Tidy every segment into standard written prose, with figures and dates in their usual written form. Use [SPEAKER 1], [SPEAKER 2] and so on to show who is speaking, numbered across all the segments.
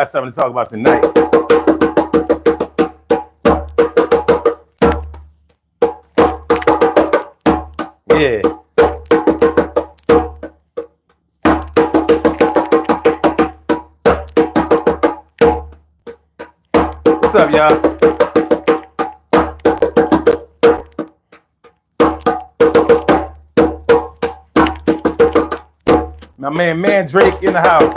[SPEAKER 1] got something to talk about tonight. Yeah. What's up, y'all? My man Drake in the house.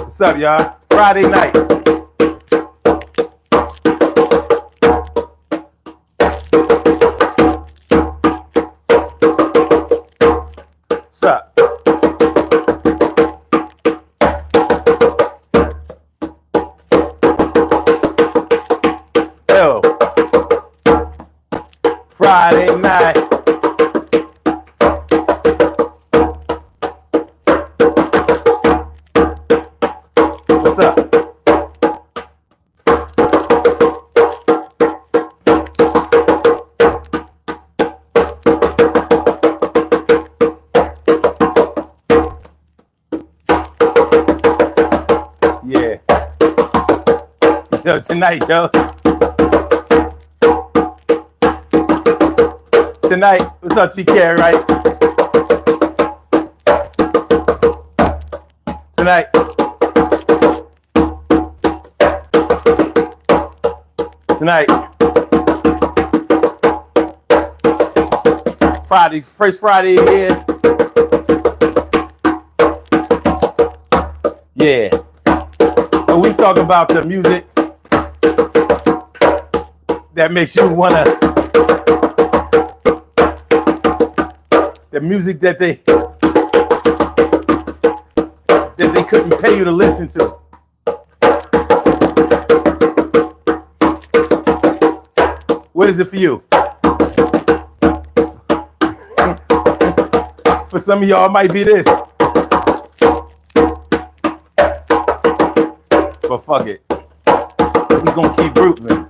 [SPEAKER 1] What's up, y'all? Friday night. What's up? Yo. Friday night. What's up? Yeah. Yo, tonight, yo. Tonight, what's up, TK, right? Tonight. Tonight, Friday, first Friday here. Yeah. And we talk about the music that makes you wanna, the music that they couldn't pay you to listen to. What is it for you? For some of y'all, it might be this. But fuck it. We gonna keep rooting.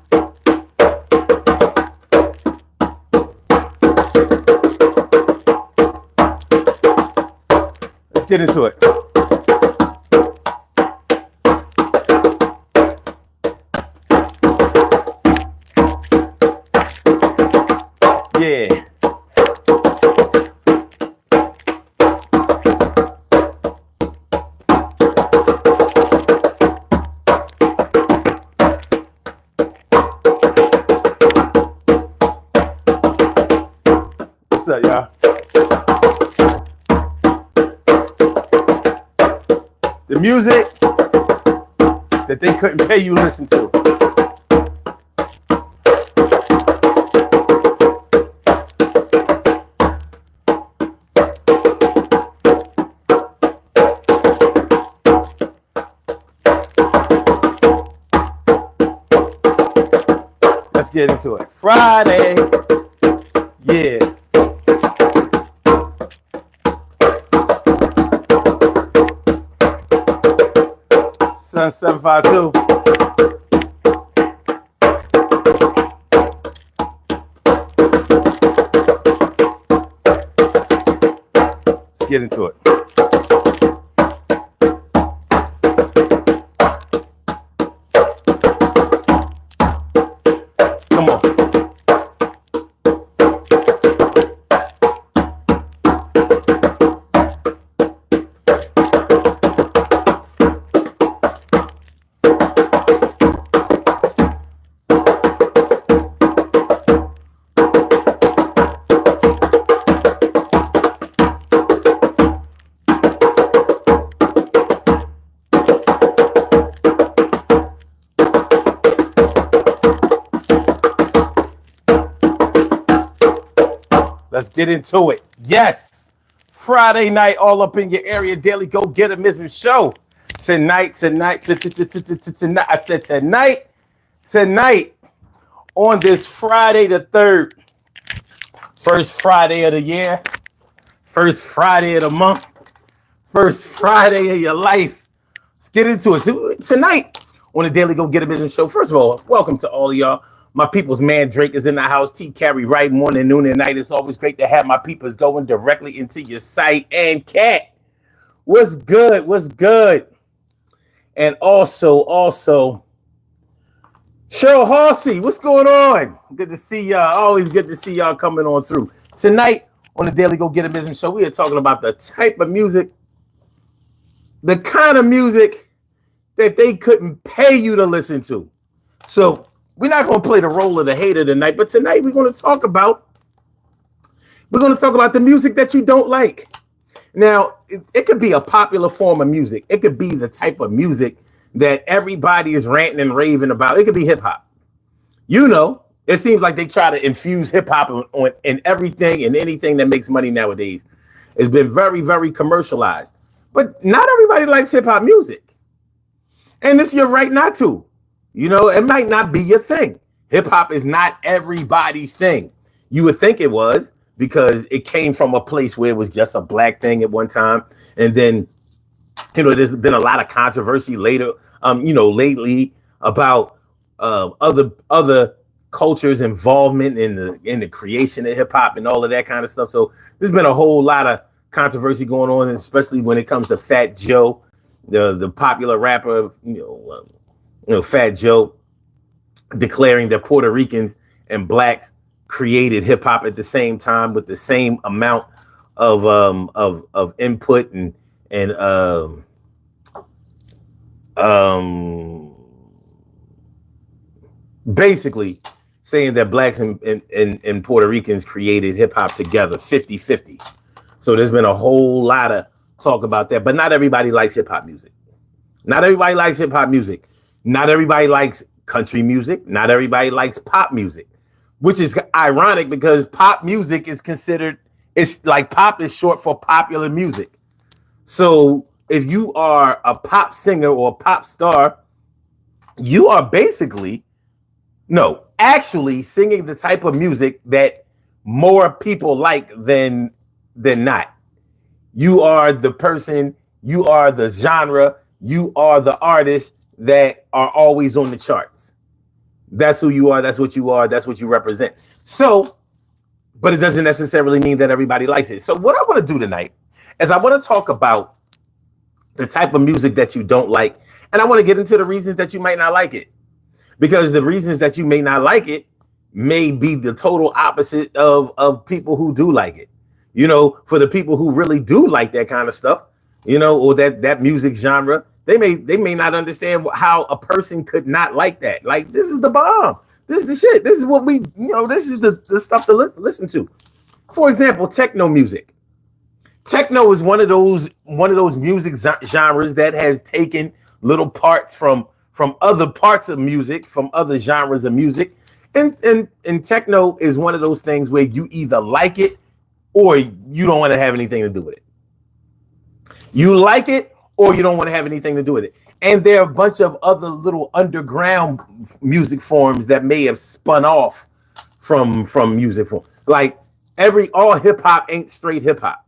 [SPEAKER 1] Let's get into it. Yeah. What's up, y'all? The music that they couldn't pay you to listen to. Let's get into it. Friday. Yeah. Sun 752. Let's get into it. Come on. Let's get into it. Yes. Friday night, all up in your area. Daily Go Get 'Emism show. Tonight. I said tonight on this Friday the 3rd, first Friday of the year, first Friday of the month, first Friday of your life. Let's get into it. Tonight on the Daily Go Get a Business Show. First of all, welcome to all of y'all. My people's man Drake is in the house. T Carry right morning, noon, and night. It's always great to have my peoples going directly into your site. And Cat, what's good? What's good? And also, Cheryl Halsey, what's going on? Good to see y'all. Always good to see y'all coming on through. Tonight on the Daily Go Get a Business Show, we are talking about the type of music, the kind of music that they couldn't pay you to listen to. So we're not going to play the role of the hater tonight, but tonight we're going to talk about the music that you don't like. Now, it could be a popular form of music. It could be the type of music that everybody is ranting and raving about. It could be hip hop. You know, it seems like they try to infuse hip hop in everything and anything that makes money nowadays. It's been very, very commercialized. But not everybody likes hip hop music. And it's your right not to. You know, it might not be your thing. Hip hop is not everybody's thing. You would think it was because it came from a place where it was just a black thing at one time. And then, you know, there's been a lot of controversy later, lately about other cultures' involvement in the creation of hip hop and all of that kind of stuff. So there's been a whole lot of controversy going on, especially when it comes to Fat Joe, the popular rapper, Fat Joe declaring that Puerto Ricans and blacks created hip hop at the same time with the same amount of input and basically saying that blacks and Puerto Ricans created hip hop together 50-50. So there's been a whole lot of talk about that, but not everybody likes hip hop music. Not everybody likes hip hop music. Not everybody likes country music. Not everybody likes pop music, which is ironic because pop music is considered, it's like pop is short for popular music. So if you are a pop singer or a pop star, you are actually singing the type of music that more people like than not. You are the person, you are the genre, you are the artist that are always on the charts. That's who you are. That's what you are. That's what you represent. So, but it doesn't necessarily mean that everybody likes it. So what I want to do tonight is I want to talk about the type of music that you don't like. And I want to get into the reasons that you might not like it. Because the reasons that you may not like it may be the total opposite of people who do like it. You know, for the people who really do like that kind of stuff, or that music genre, they may not understand how a person could not like that. Like, this is the bomb. This is the shit. This is what this is the stuff to listen to. For example, techno music. Techno is one of those music genres that has taken little parts from other parts of music, from other genres of music. And techno is one of those things where you either like it or you don't want to have anything to do with it. You like it or you don't want to have anything to do with it. And there are a bunch of other little underground music forms that may have spun off from music form. Like all hip hop ain't straight hip hop.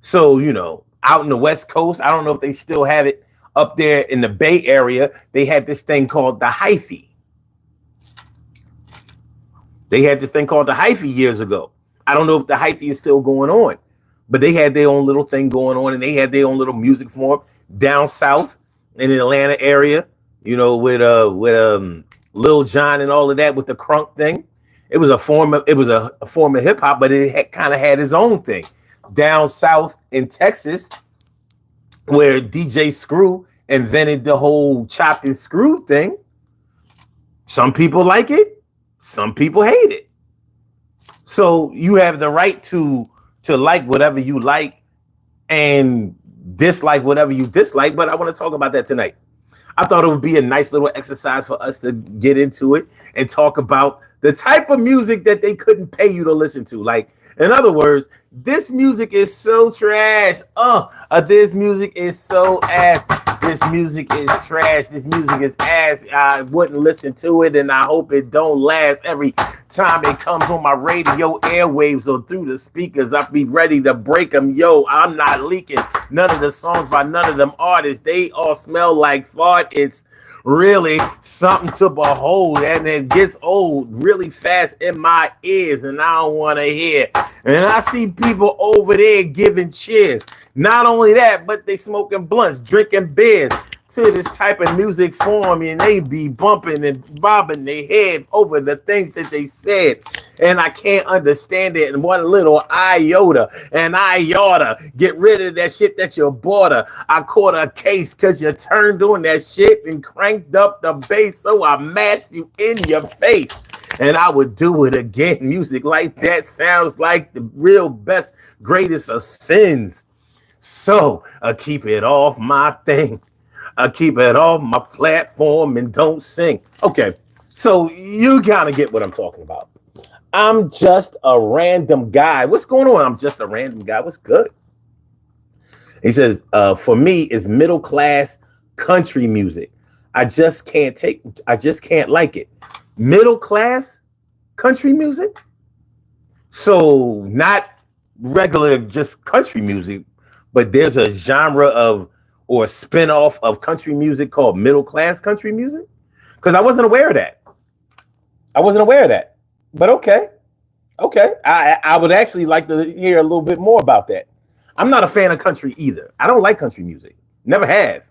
[SPEAKER 1] So, out in the West Coast, I don't know if they still have it up there in the Bay Area. They had this thing called the hyphy. Years ago. I don't know if the hyphy is still going on, but they had their own little thing going on, and they had their own little music form down south in the Atlanta area, with Lil Jon and all of that with the crunk thing. It was a form of hip hop, but it kind of had its own thing. Down south in Texas, where DJ Screw invented the whole chopped and screwed thing. Some people like it, some people hate it. So you have the right to like whatever you like and dislike whatever you dislike, but I want to talk about that tonight. I thought it would be a nice little exercise for us to get into it and talk about the type of music that they couldn't pay you to listen to. Like, in other words, this music is so trash. This music is so ass. This music is trash. This music is ass. I wouldn't listen to it, and I hope it don't last. Every time it comes on my radio airwaves or through the speakers, I'll be ready to break them. Yo, I'm not leaking none of the songs by none of them artists. They all smell like fart. It's really something to behold, and it gets old really fast in my ears, and I don't want to hear. And I see people over there giving cheers. Not only that, but they smoking blunts, drinking beers to this type of music form, and they be bumping and bobbing their head over the things that they said. And I can't understand it in one little iota. And I oughta get rid of that shit that you bought her. I caught a case because you turned on that shit and cranked up the bass, so I mashed you in your face. And I would do it again. Music like that sounds like the real best, greatest of sins. So I keep it off my thing. I keep it off my platform and don't sing. Okay, so you gotta get what I'm talking about. I'm just a random guy. What's going on? I'm just a random guy. What's good? He says, for me, it's middle class country music. I just can't like it. Middle class country music? So not regular just country music, but there's a genre of or a spin-off of country music called middle class country music? Because I wasn't aware of that. But okay. I would actually like to hear a little bit more about that. I'm not a fan of country either. I don't like country music. Never have.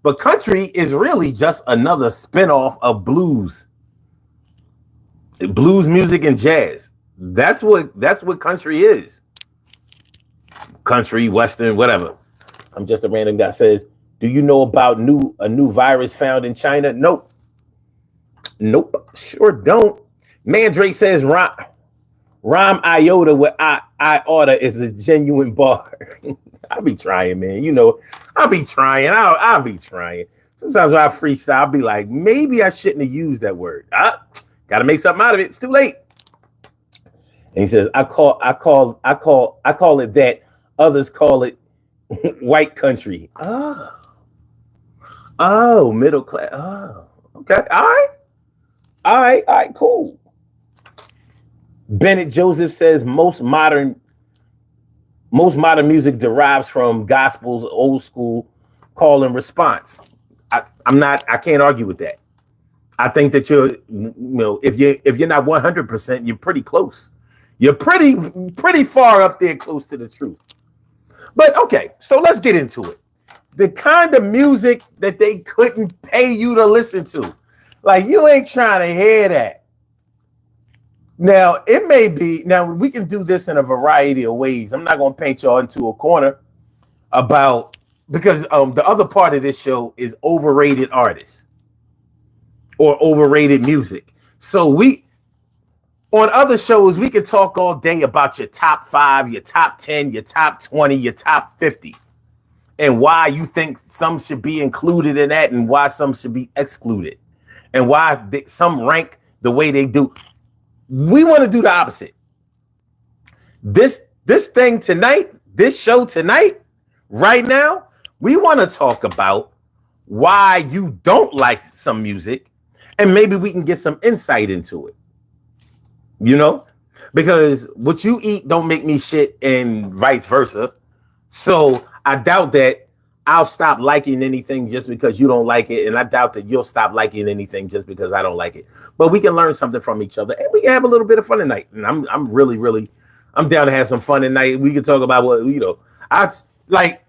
[SPEAKER 1] But country is really just another spin-off of blues. Blues music and jazz. That's what country is. Country, western, whatever. I'm just a random guy. Says, do you know about a new virus found in China? Nope. Sure don't. Mandrake says rhyme iota with I oughta is a genuine bar. I'll be trying, man. You know, I'll be trying. I'll be trying. Sometimes when I freestyle, I'll be like, maybe I shouldn't have used that word. Gotta make something out of it. It's too late. And he says, I call it that. Others call it white country. Oh, middle class. Oh, okay. All right, cool. Bennett Joseph says most modern music derives from gospels, old school call and response. I can't argue with that. I think that if you're not 100%, you're pretty close. You're pretty far up there, close to the truth. But okay, so let's get into it. The kind of music that they couldn't pay you to listen to. Like, you ain't trying to hear that. Now, it may be, now we can do this in a variety of ways. I'm not going to paint y'all into a corner because the other part of this show is overrated artists or overrated music. So on other shows, we can talk all day about your top 5, your top 10, your top 20, your top 50, and why you think some should be included in that and why some should be excluded, and why some rank the way they do. We want to do the opposite. This thing tonight, this show tonight, right now, we want to talk about why you don't like some music, and maybe we can get some insight into it. You know, because what you eat don't make me shit and vice versa. So I doubt that I'll stop liking anything just because you don't like it. And I doubt that you'll stop liking anything just because I don't like it. But we can learn something from each other and we can have a little bit of fun tonight. And I'm really, I'm down to have some fun tonight. We can talk about what, I like.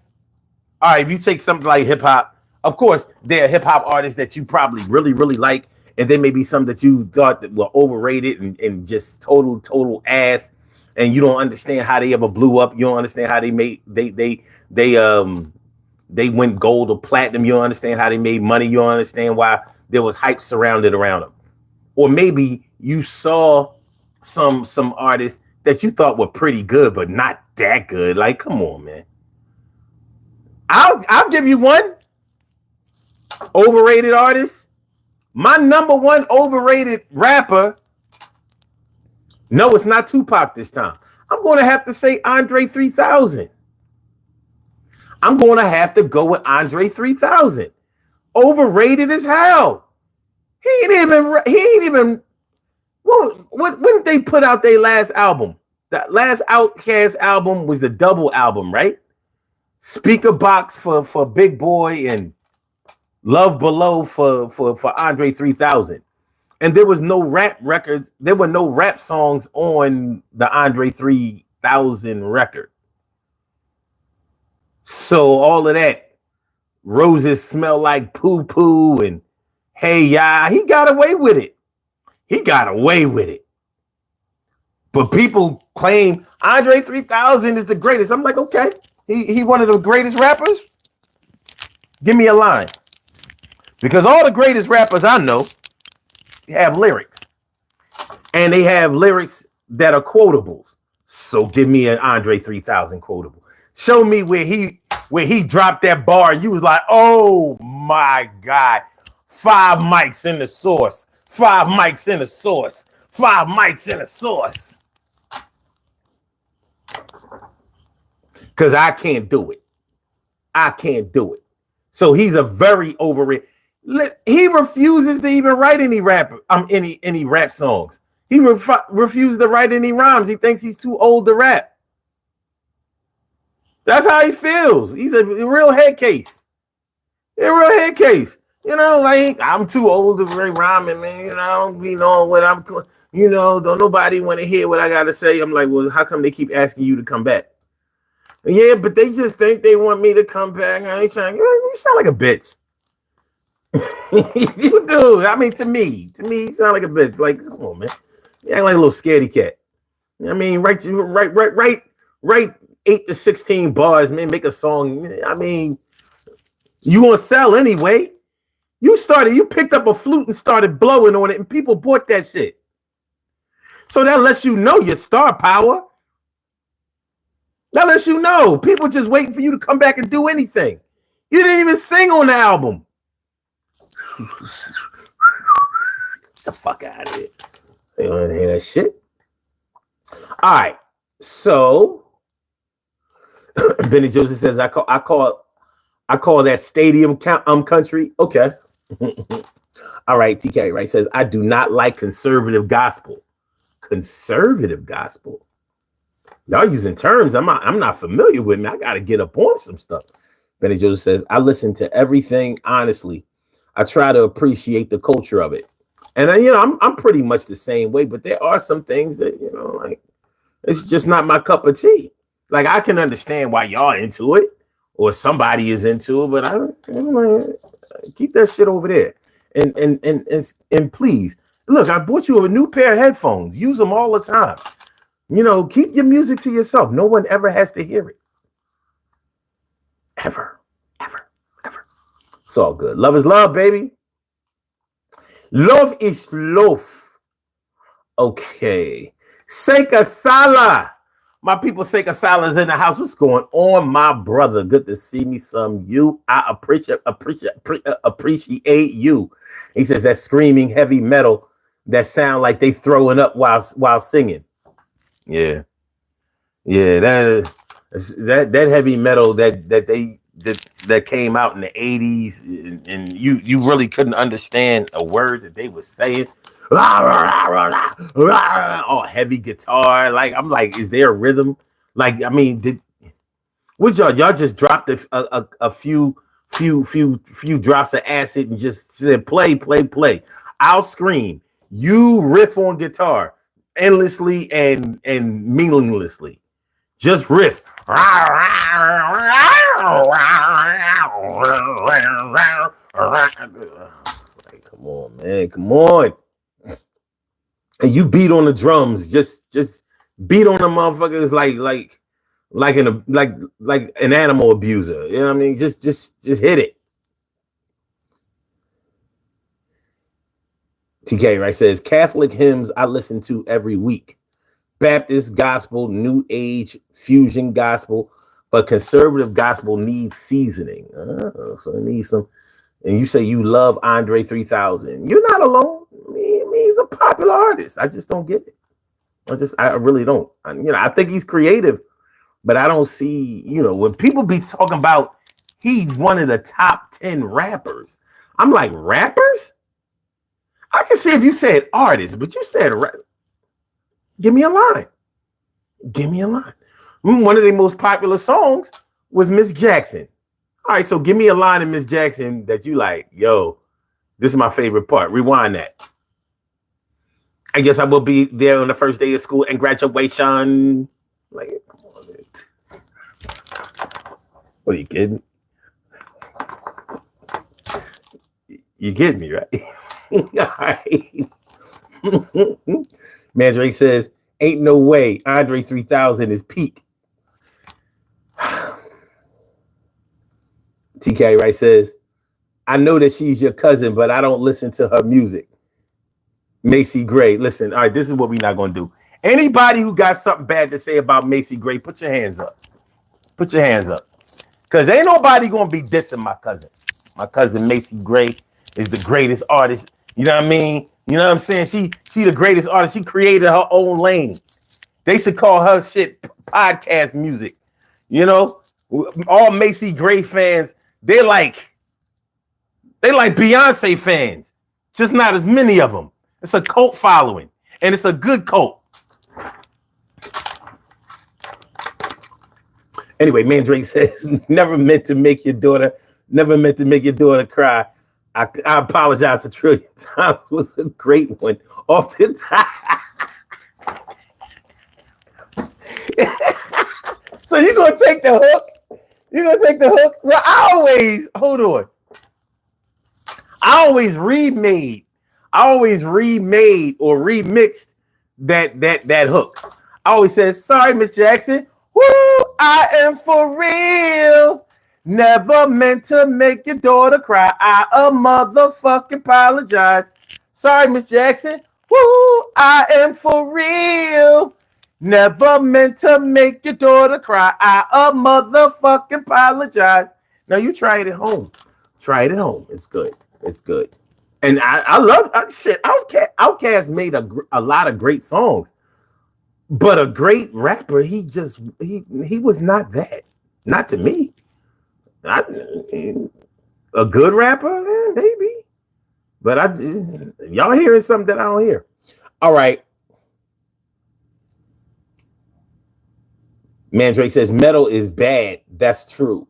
[SPEAKER 1] All right, if you take something like hip hop, of course, there are hip hop artists that you probably really like. And there may be some that you thought that were overrated and just total ass, and you don't understand how they ever blew up. You don't understand how they made they went gold or platinum. You don't understand how they made money. You don't understand why there was hype surrounded around them. Or maybe you saw some artists that you thought were pretty good, but not that good. Like, come on, man. I'll give you one overrated artist. My number one overrated rapper. No, it's not Tupac this time. I'm going to have to say Andre 3000. I'm going to have to go with Andre 3000. Overrated as hell. He ain't even. When did they put out their last album? That last Outkast album was the double album, right? Speaker Box for Big Boy and Love Below for Andre 3000. And there was no rap records. There were no rap songs on the Andre 3000 record. So all of that, Roses Smell Like Poo Poo and Hey Ya, he got away with it. He got away with it. But people claim Andre 3000 is the greatest. I'm like, okay, he one of the greatest rappers? Give me a line. Because all the greatest rappers I know have lyrics. And they have lyrics that are quotables. So give me an Andre 3000 quotable. Show me where he dropped that bar and you was like, oh my God. 5 mics in the sauce. 5 mics in the sauce. 5 mics in the sauce. Because I can't do it. I can't do it. So he's a very overrated. He refuses to even write any rap songs. He refuses to write any rhymes. He thinks he's too old to rap. That's how he feels. He's a real head case. A real head case. You know, like, I'm too old to write rhyming, man. You know what I'm, don't nobody want to hear what I got to say. I'm like, well, how come they keep asking you to come back? Yeah, but they just think they want me to come back. I ain't trying. You sound like a bitch. You do. I mean, to me, you sound like a bitch. Like, come on, man. You act like a little scaredy cat. I mean, write 8 to 16 bars, man. Make a song. I mean, you gonna sell anyway. You picked up a flute and started blowing on it, and people bought that shit. So that lets you know your star power. That lets you know people just waiting for you to come back and do anything. You didn't even sing on the album. Get the fuck out of here. They don't want to hear that shit. All right. So Benny Joseph says, I call that stadium country. Okay. All right. TK right says, I do not like conservative gospel. Conservative gospel. Y'all using terms I'm not familiar with. Me. I got to get up on some stuff. Benny Joseph says, I listen to everything honestly. I try to appreciate the culture of it. And I'm pretty much the same way, but there are some things that, like, it's just not my cup of tea. Like, I can understand why y'all into it or somebody is into it, but I'm like, keep that shit over there. And please, look, I bought you a new pair of headphones. Use them all the time. Keep your music to yourself. No one ever has to hear it. Ever. It's all good. Love is love, baby. Love is love. Okay. Seika Sala. My people, Seika Sala's in the house. What's going on, my brother? Good to see me some you. I appreciate you. He says that screaming heavy metal that sound like they throwing up while singing. Yeah. That heavy metal that came out in the 80s, and you really couldn't understand a word that they were saying. Oh, heavy guitar. Like, I'm like, is there a rhythm? Like, I mean, y'all just dropped a few drops of acid and just said play. I'll scream. You riff on guitar endlessly and meaninglessly. Just riff. Like, come on, man. Come on. And you beat on the drums. Just beat on the motherfuckers like an animal abuser. You know what I mean? Just hit it. TK right says Catholic hymns I listen to every week. Baptist gospel, New Age, fusion gospel, but conservative gospel needs seasoning. So it needs some. And you say you love Andre 3000. You're not alone. I mean, he's a popular artist. I just don't get it. I really don't. I think he's creative, But I don't see, when people be talking about he's one of the top 10 rappers. I'm like, rappers? I can see if you said artists, but you said give me a line. Give me a line. One of their most popular songs was Miss Jackson. All right, so give me a line of Miss Jackson that you like, yo, this is my favorite part. Rewind that. I guess I will be there on the first day of school and graduation. Like, come on, man. What are you kidding? You kidding me, right? All right. Mandrake says, ain't no way Andre 3000 is peak. TK Wright says, I know that she's your cousin, but I don't listen to her music. Macy Gray, listen, all right, this is what we're not going to do. Anybody who got something bad to say about Macy Gray, put your hands up. Put your hands up. Because ain't nobody going to be dissing my cousin. My cousin Macy Gray is the greatest artist. You know what I mean? You know what I'm saying? She the greatest artist. She created her own lane. They should call her shit podcast music. You know? All Macy Gray fans, they like Beyonce fans. Just not as many of them. It's a cult following. And it's a good cult. Anyway, Mandrake says, never meant to make your daughter cry. I apologize a trillion times. It was a great one. Off the top. So you're going to take the hook? You're going to take the hook? Well, hold on. I always remade or remixed that hook. I always said, sorry, Miss Jackson. Woo, I am for real. Never meant to make your daughter cry. I a motherfucking apologize. Sorry, Miss Jackson. Woo, I am for real. Never meant to make your daughter cry. I a motherfucking apologize. Now you try it at home. Try it at home. It's good. It's good. And I love shit. Outkast made a lot of great songs, but a great rapper. He was not that. Not to me. A good rapper, maybe. But y'all hearing something that I don't hear. All right. Mandrake says metal is bad. That's true.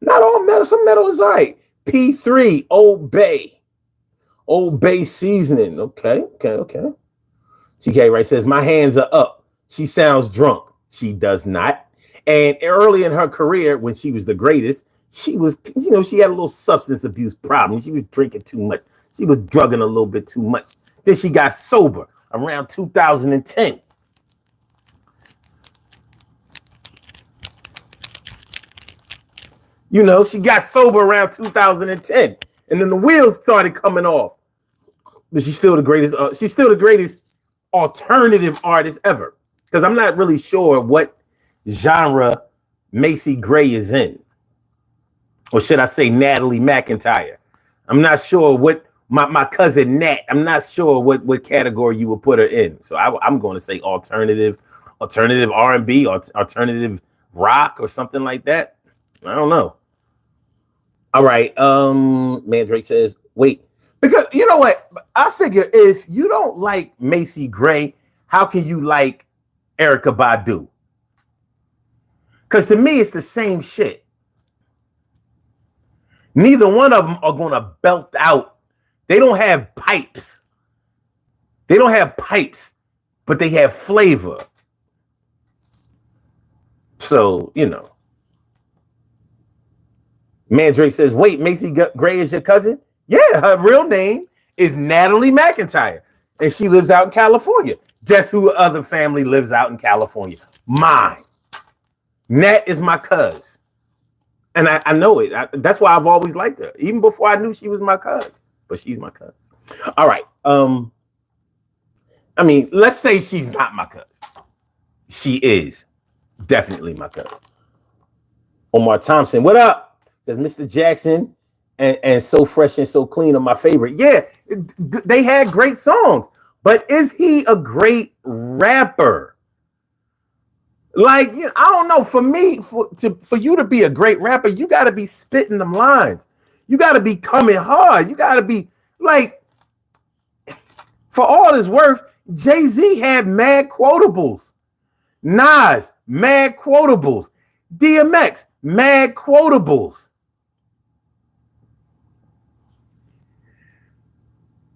[SPEAKER 1] Not all metal. Some metal is all right. P3, Old Bay seasoning. Okay. TK Wright says, my hands are up. She sounds drunk. She does not. And early in her career, when she was the greatest, she was, she had a little substance abuse problem. She was drinking too much. She was drugging a little bit too much. Then she got sober around 2010. She got sober around 2010. And then the wheels started coming off. But she's still the greatest. She's still the greatest alternative artist ever. Because I'm not really sure what genre Macy Gray is in. Or should I say Natalie McIntyre? I'm not sure what my cousin Nat. I'm not sure what category you would put her in. So I'm going to say alternative R&B, alternative rock or something like that. I don't know. All right. Mandrake says, wait, because you know what? I figure if you don't like Macy Gray, how can you like Erykah Badu? Because to me, it's the same shit. Neither one of them are going to belt out. They don't have pipes. But they have flavor. So, Mandrake says, wait, Macy Gray is your cousin? Yeah, her real name is Natalie McIntyre. And she lives out in California. Guess who other family lives out in California? Mine. Nat is my cousin. And I know it. That's why I've always liked her. Even before I knew she was my cousin. But she's my cousin. All right. Let's say she's not my cousin. She is definitely my cousin. Omar Thompson, what up? Says Mr. Jackson and So Fresh and So Clean are my favorite. Yeah, they had great songs. But is he a great rapper? Like, I don't know. For me, for you to be a great rapper, you got to be spitting them lines. You got to be coming hard. You got to be like, for all it's worth, Jay-Z had mad quotables. Nas, mad quotables. DMX, mad quotables.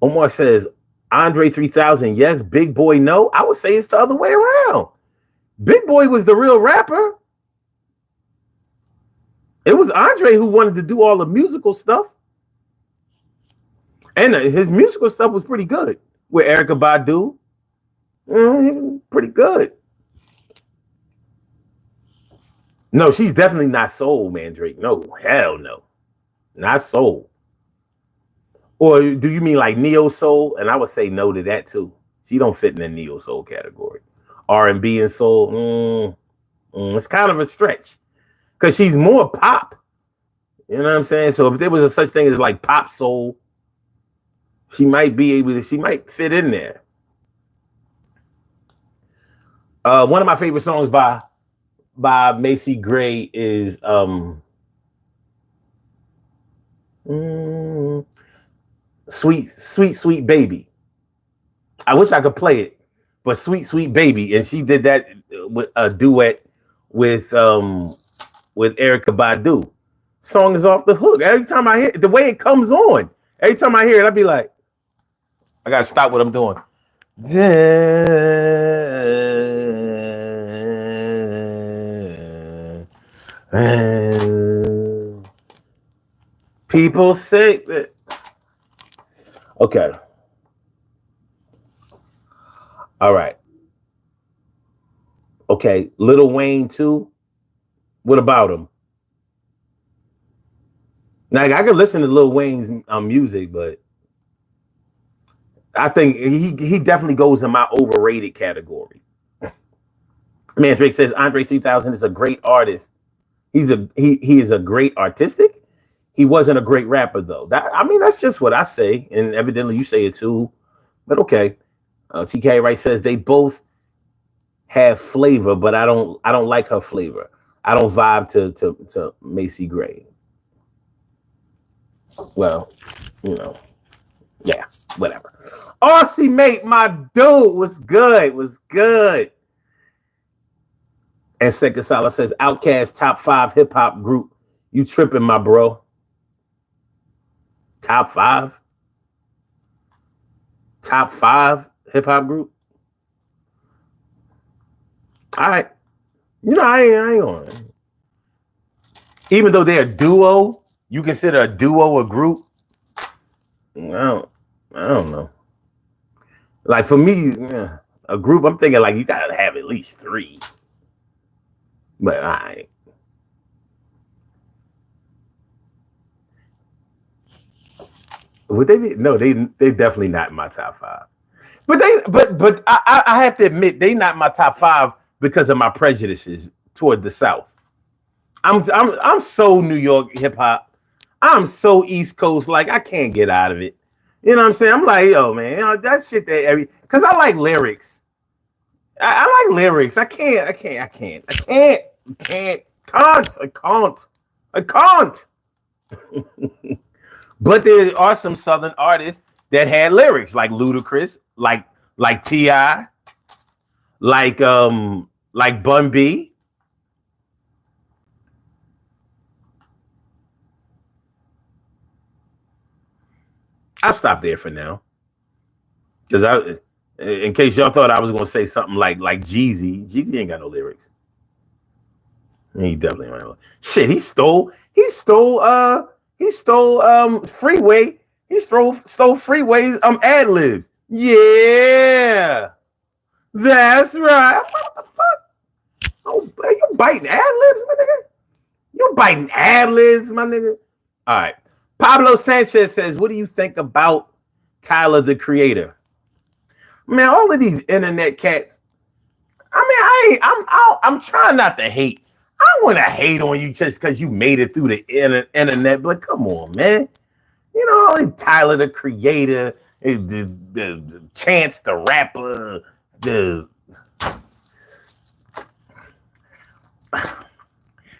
[SPEAKER 1] Omar says, Andre 3000, yes. Big Boy, no. I would say it's the other way around. Big Boy was the real rapper. It was Andre who wanted to do all the musical stuff. And his musical stuff was pretty good. With Erykah Badu. Pretty good. No, she's definitely not soul, Mandrake. No, hell no. Not soul. Or do you mean like neo soul? And I would say no to that too. She don't fit in the neo soul category. R&B and soul, it's kind of a stretch because she's more pop. You know what I'm saying? So if there was a such thing as like pop soul, she might be able to. She might fit in there. One of my favorite songs by Macy Gray is Sweet Baby. I wish I could play it, but Sweet Baby, and she did that with a duet with Erykah Badu. Song is off the hook. Every time I hear it, the way it comes on, every time I hear it, I'd be like, I gotta stop what I'm doing. People say that. Okay. All right. Okay. Lil Wayne too. What about him? Now I can listen to Lil Wayne's music, but I think he definitely goes in my overrated category. Mandrake says Andre 3000 is a great artist. He is a great artistic. He wasn't a great rapper though. That's just what I say, and evidently you say it too. But okay. TK Wright says they both have flavor, but I don't like her flavor. I don't vibe to Macy Gray. Well, yeah, whatever. Aussie mate, my dude, was good. And Second Sala says Outkast top 5 hip hop group. You tripping, my bro? Top 5 hip hop group. All right, I ain't on it. Even though they're a duo, you consider a duo a group? I don't know. Like for me, a group, I'm thinking like you gotta have at least 3. But I would they be? No, they definitely not in my top 5. But I have to admit they not my top 5 because of my prejudices toward the South. I'm so New York hip hop. I'm so East Coast, like I can't get out of it. You know what I'm saying? I'm like, yo, man, that shit that because I like lyrics. I like lyrics. I can't. But there are some Southern artists that had lyrics, like Ludacris, like T.I., like Bun B. I'll stop there for now, because in case y'all thought I was gonna say something like Jeezy. Jeezy ain't got no lyrics. He definitely ain't got no. Shit, he stole Freeway. He stole Freeway's ad libs. Yeah, that's right. What the fuck? Oh, you biting ad libs, my nigga? You biting ad libs, my nigga? All right. Pablo Sanchez says, what do you think about Tyler, the Creator? Man, all of these internet cats. I'm trying not to hate. I don't want to hate on you just because you made it through the internet, but come on, man. Tyler, the Creator, the Chance, the Rapper,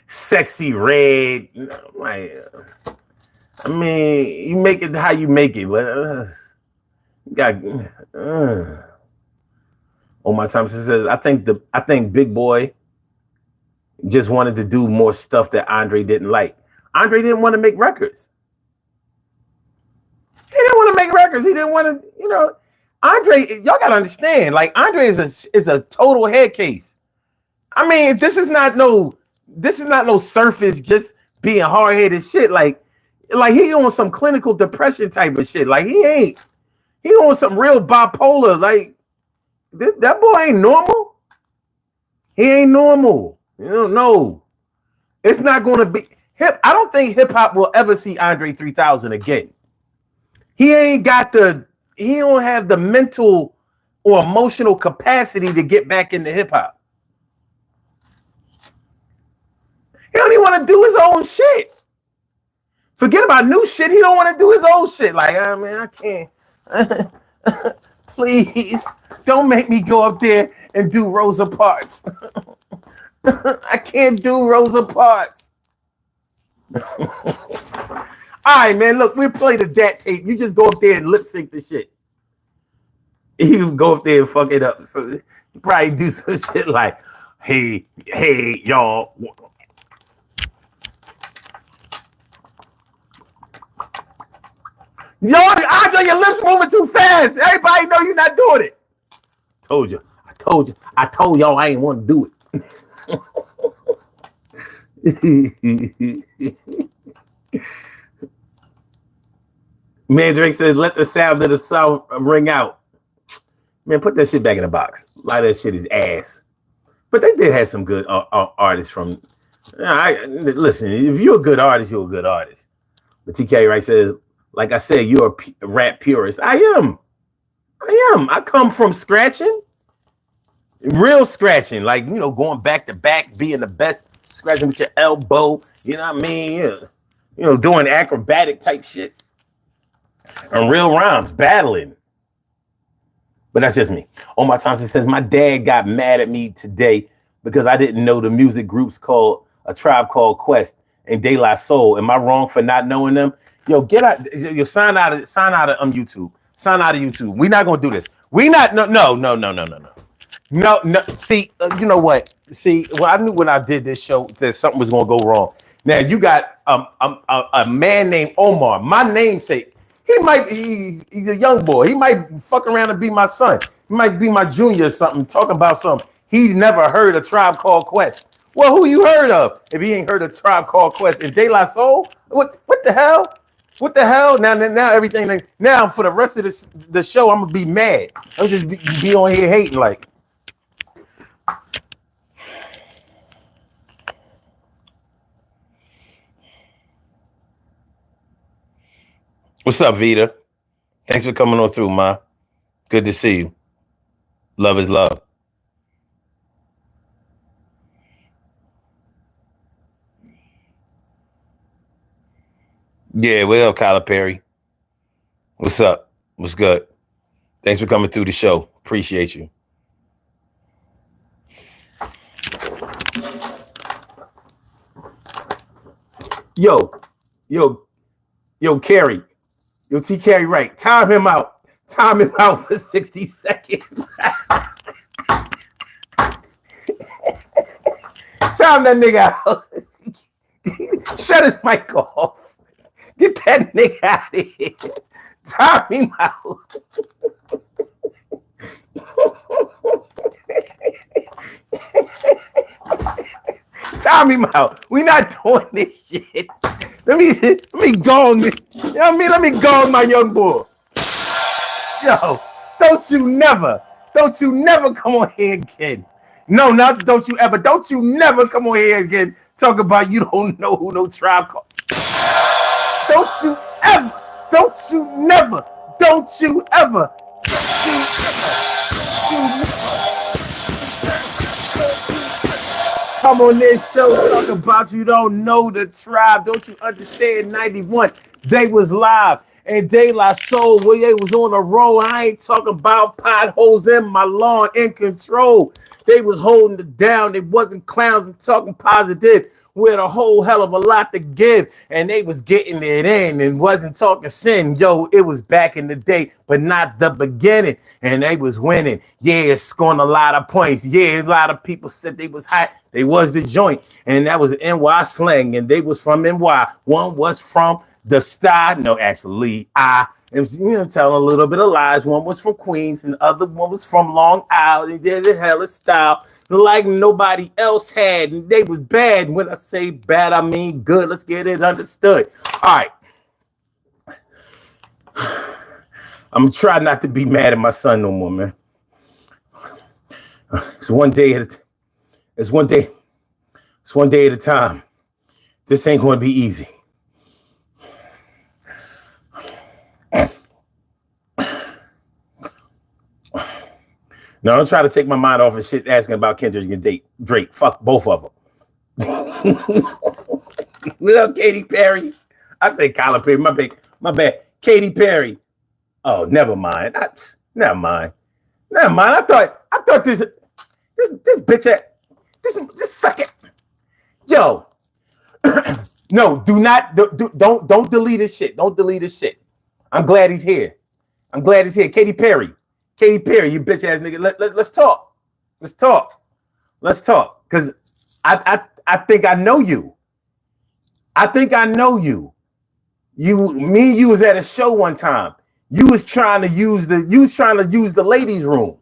[SPEAKER 1] Sexy Red. Like, I mean, you make it how you make it, but you got. Omar Thompson says, I think Big Boy just wanted to do more stuff that Andre didn't like. Andre didn't want to make records. He didn't want to make records. He didn't want to, Andre, y'all gotta understand, like Andre is a total head case. I mean, this is not no surface just being hard-headed shit. Like he on some clinical depression type of shit. Like he on some real bipolar. Like that boy ain't normal. He ain't normal. No. It's not gonna be I don't think hip hop will ever see Andre 3000 again. He don't have the mental or emotional capacity to get back into hip hop. He don't even want to do his own shit. Forget about new shit. He don't want to do his own shit. Like, man, I can't. Please don't make me go up there and do Rosa Parks. I can't do Rosa Parks. All right, man. Look, we play the DAT tape. You just go up there and lip sync the shit. You go up there and fuck it up. So you probably do some shit like, hey, y'all. Yo, Andre, your lips moving too fast. Everybody know you're not doing it. I told y'all I ain't want to do it. Mandrake says, let the sound of the South ring out. Man, put that shit back in the box. A lot of that shit is ass. But they did have some good artists from. Listen, if you're a good artist, you're a good artist. But TK Wright says, like I said, you're a rap purist. I am. I come from scratching. Real scratching. Like, going back to back, being the best, scratching with your elbow. You know what I mean? Yeah. Doing acrobatic type shit. And real rhymes, battling. But that's just me. Omar Thompson says, my dad got mad at me today because I didn't know the music groups called A Tribe Called Quest and De La Soul. Am I wrong for not knowing them? Yo, get out. Yo, sign out of YouTube. Sign out of YouTube. We're not gonna do this. We not no. See, you know what? See, well, I knew when I did this show that something was gonna go wrong. Now you got a man named Omar, my namesake. He's a young boy. He might fuck around and be my son. He might be my junior or something, talking about something. He never heard a Tribe Called Quest. Well, who you heard of if he ain't heard a Tribe Called Quest? And De La Soul? What the hell? What the hell? Now everything. Now for the rest of the show, I'm gonna be mad. I'm just be on here hating like. What's up, Vita? Thanks for coming on through, Ma. Good to see you. Love is love. Yeah, well, Kyler Perry. What's up? What's good? Thanks for coming through the show. Appreciate you. Yo, Carrie. Yo, T. Carrie Wright. Time him out. Time him out for 60 seconds. Time that nigga out. Shut his mic off. Get that nigga out of here. Time him out. Time him out. We not doing this shit. Let me gong this. You know what I mean? Let me gong my young boy. Yo, don't you never come on here again. No, don't you never come on here again. Talk about you don't know who no Tribe Called. Don't you ever come on this show talk about you don't know the Tribe. Don't you understand? 91, they was live. And De La Soul, where they was on the road. I ain't talking about potholes in my lawn, in control. They was holding it down. They wasn't clowns. I'm talking positive with a whole hell of a lot to give. And they was getting it in and wasn't talking sin. Yo, it was back in the day, but not the beginning. And they was winning. Yeah, scoring a lot of points. Yeah, a lot of people said they was hot. They was the joint. And that was NY slang. And they was from NY. One was from the star. No, actually, and telling a little bit of lies. One was from Queens, and the other one was from Long Island. They did it hella style like nobody else had, and they was bad. When I say bad, I mean good. Let's get it understood. All right, I'm gonna try not to be mad at my son no more, man. It's one day at a time. It's one day at a time. This ain't going to be easy. No, don't try to take my mind off of shit asking about Kendrick and Drake. Fuck both of them. Little Katy Perry. I say Kyler Perry. My bad. Katy Perry. Oh, never mind. Never mind. I thought this bitch this suck it. Yo. No, don't delete his shit. Don't delete his shit. I'm glad he's here. Katy Perry, you bitch ass nigga. Let's talk. Cause I think I know you. You was at a show one time. You was trying to use the ladies' room.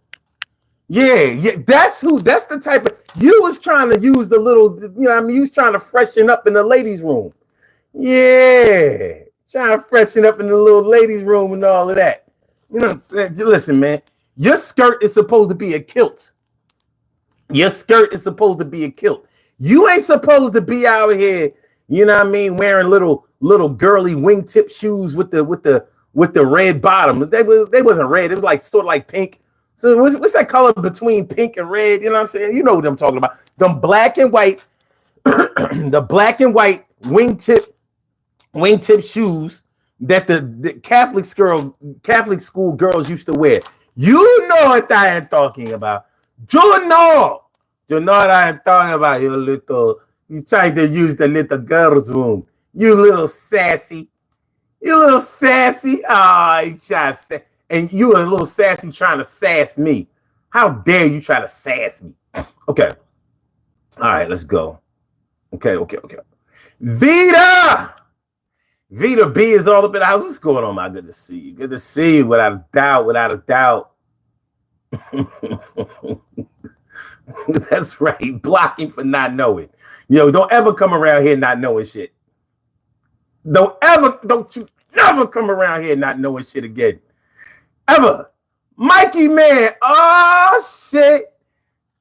[SPEAKER 1] Yeah, that's the type of, you was trying to use the little, you was trying to freshen up in the ladies' room. Yeah, trying to freshen up in the little ladies' room and all of that. You know what I'm saying? Listen, man, your skirt is supposed to be a kilt. You ain't supposed to be out here, wearing little girly wingtip shoes with the red bottom. They wasn't red. It was like sort of like pink. So what's that color between pink and red? You know what I'm saying? You know what I'm talking about. Them black and white, the black and white wingtip shoes that the Catholic school girls used to wear. You know what I am talking about. You know what I am talking about. You trying to use the little girls' room. You little sassy. Oh, you trying to say. And you a little sassy trying to sass me. How dare you try to sass me? Okay. All right, let's go. Okay. Vita B is all up in the house. What's going on, man? Good to see you. Good to see you, without a doubt. That's right. Blocking for not knowing. Don't ever come around here not knowing shit. Don't you never come around here not knowing shit again. Ever. Mikey, man. Oh, shit.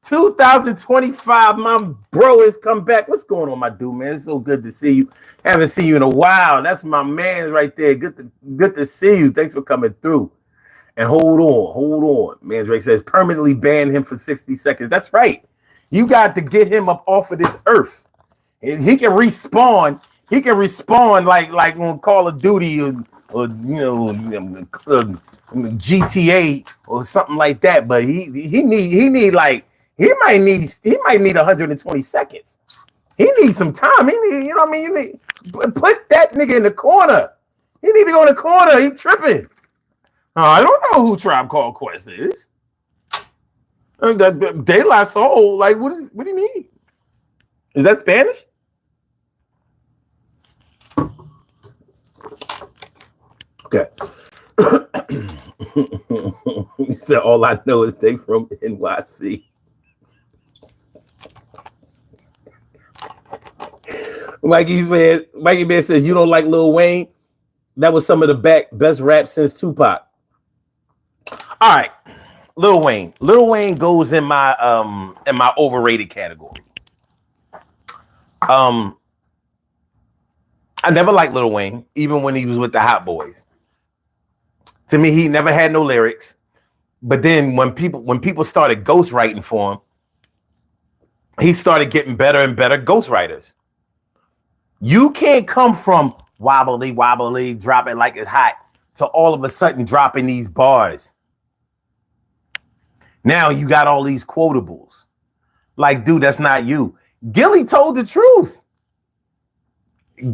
[SPEAKER 1] 2025, my bro has come back. What's going on, my dude, man? It's so good to see you. Haven't seen you in a while. That's my man right there. Good to see you. Thanks for coming through. And hold on. Man, Drake says permanently ban him for 60 seconds. That's right. You got to get him up off of this earth. He can respawn. He can respawn like on Call of Duty or GTA or something like that. But he might need 120 seconds. He needs some time. You need put that nigga in the corner. He need to go in the corner. He tripping. I don't know who Tribe Called Quest is. De La Soul. Like, what do you mean? Is that Spanish? Okay. He said, all I know is they from NYC. Mikey Man says, you don't like Lil Wayne? That was some of the best rap since Tupac. All right. Lil Wayne goes in my overrated category. I never liked Lil Wayne, even when he was with the Hot Boys. To me, he never had no lyrics. But then when people started ghostwriting for him, he started getting better and better ghostwriters. You can't come from wobbly, drop it like it's hot to all of a sudden dropping these bars. Now you got all these quotables. Like, dude, that's not you. Gilly told the truth.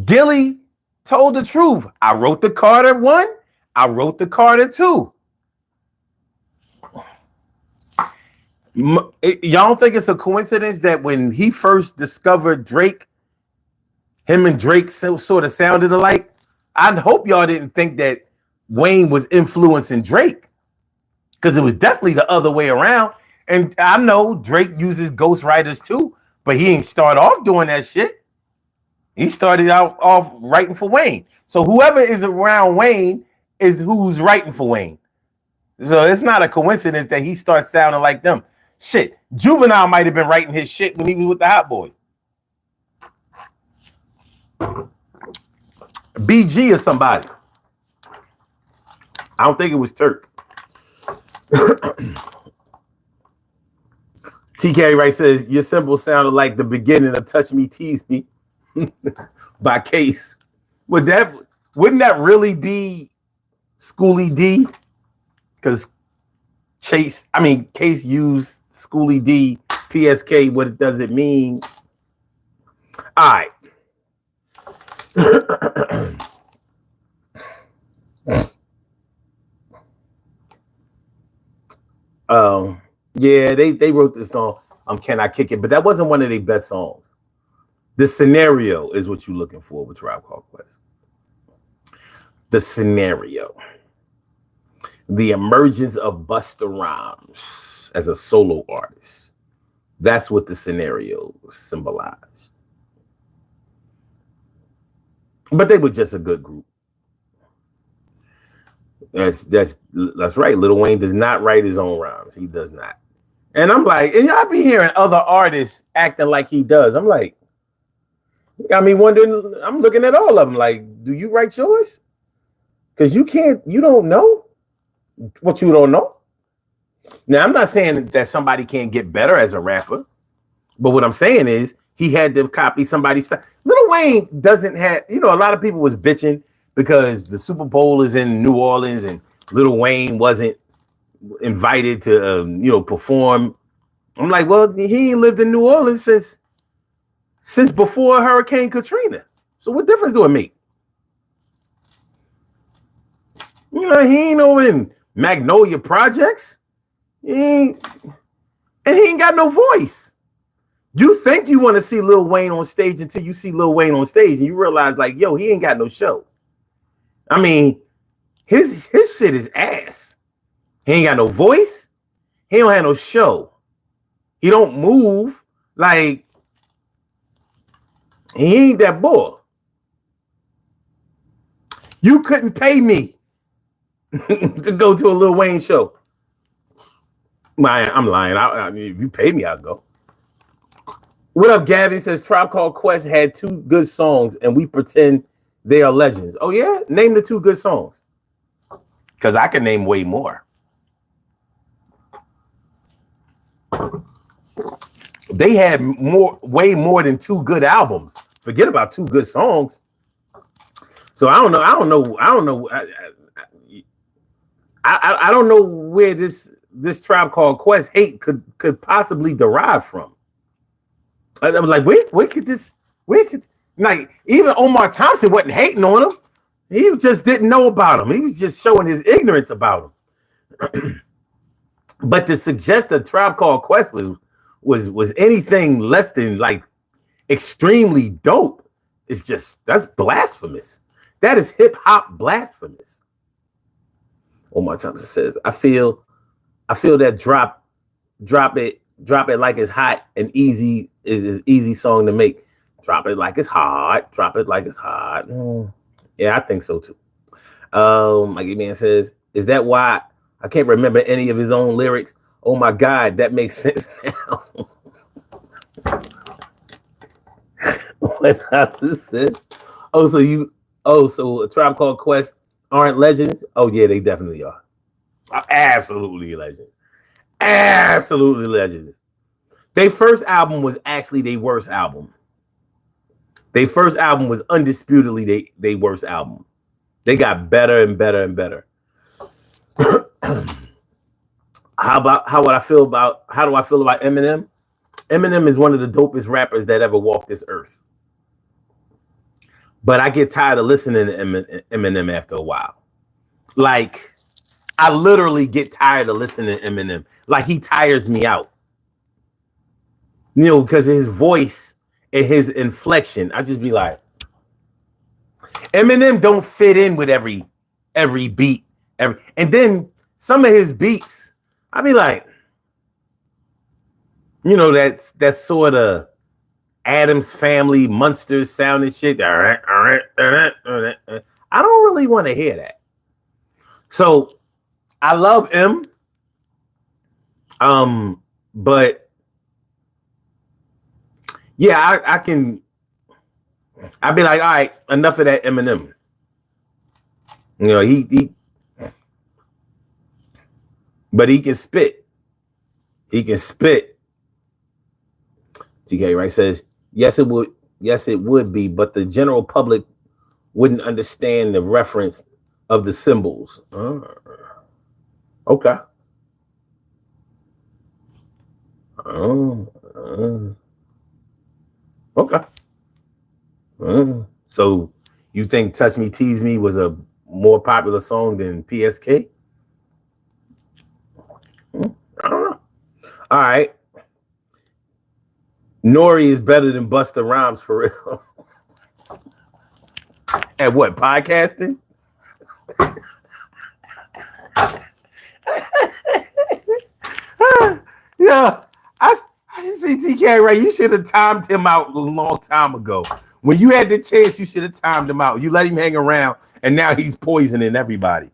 [SPEAKER 1] Gilly told the truth. I wrote the Carter 1. I wrote the Carter 2. Y'all don't think it's a coincidence that when he first discovered Drake, him and Drake sort of sounded alike? I hope y'all didn't think that Wayne was influencing Drake, because it was definitely the other way around. And I know Drake uses ghostwriters too, but he ain't start off doing that shit. He started off writing for Wayne. So whoever is around Wayne is who's writing for Wayne. So it's not a coincidence that he starts sounding like them. Shit, Juvenile might have been writing his shit when he was with the Hot Boys. BG or somebody. I don't think it was Turk. TK Wright says your symbol sounded like the beginning of "Touch Me, Tease Me" by Case. Wouldn't that really be Schoolie D? Because Case used Schoolie D, PSK. What does it mean? All right. Yeah, they wrote this song, Can I Kick It? But that wasn't one of their best songs. The Scenario is what you're looking for with Tribe Called Quest. The Scenario. The emergence of Busta Rhymes as a solo artist. That's what the Scenario symbolized. But they were just a good group. That's right. Lil Wayne does not write his own rhymes. He does not. And I'm like, and y'all be hearing other artists acting like he does. I'm like, you got me wondering. I'm looking at all of them like, do you write yours? Because you don't know what you don't know. Now, I'm not saying that somebody can't get better as a rapper, but what I'm saying is he had to copy somebody's style. Lil Wayne doesn't have, a lot of people was bitching because the Super Bowl is in New Orleans and Lil Wayne wasn't invited to, perform. I'm like, well, he ain't lived in New Orleans since before Hurricane Katrina. So what difference do it make? He ain't over in Magnolia Projects. He ain't got no voice. You think you want to see Lil Wayne on stage until you see Lil Wayne on stage and you realize, like, yo, he ain't got no show. I mean, his shit is ass. He ain't got no voice. He don't have no show. He don't move. Like, he ain't that boy. You couldn't pay me to go to a Lil Wayne show. I'm lying. I mean, if you pay me, I'll go. What up, Gavin? Says Tribe Called Quest had 2 good songs and we pretend they are legends. Oh, yeah? Name the 2 good songs. Because I can name way more. They had way more than 2 good albums. Forget about 2 good songs. So I don't know. I don't know where this Tribe Called Quest hate could possibly derive from. I was like, where could like, even Omar Thompson wasn't hating on him. He just didn't know about him. He was just showing his ignorance about him. But to suggest that Tribe Called Quest was anything less than like extremely dope is that's blasphemous. That is hip hop blasphemous. Omar Thompson says, I feel that drop it like it's hot and easy is an easy song to make. Drop it like it's hot. Drop it like it's hot. Yeah, I think so too. Mikey Man says, is that why I can't remember any of his own lyrics? Oh my God, that makes sense now. What else says? So A Tribe Called Quest aren't legends? Oh yeah, they definitely are. Absolutely legends. Absolutely legends. Their first album was actually their worst album. Their first album was undisputedly their worst album. They got better and better and better. How do I feel about Eminem? Eminem is one of the dopest rappers that ever walked this earth. But I get tired of listening to Eminem after a while. Like, I literally get tired of listening to Eminem. Like, he tires me out. You know, because his voice and his inflection, I just be like, Eminem don't fit in with every beat. And then some of his beats, I be like, you know, that sort of Addams Family Monsters sounding shit. I don't really want to hear that. So I love him. But yeah, I'd be like, all right, enough of that Eminem. You know, but he can spit. He can spit. TK Wright says, yes, it would be, but the general public wouldn't understand the reference of the symbols. Okay. Okay. So you think Touch Me, Tease Me was a more popular song than PSK? I don't know. All right. Nori is better than Busta Rhymes for real. At what, podcasting? Yeah, I see TK right. You should have timed him out a long time ago. When you had the chance, you should have timed him out. You let him hang around, and now he's poisoning everybody.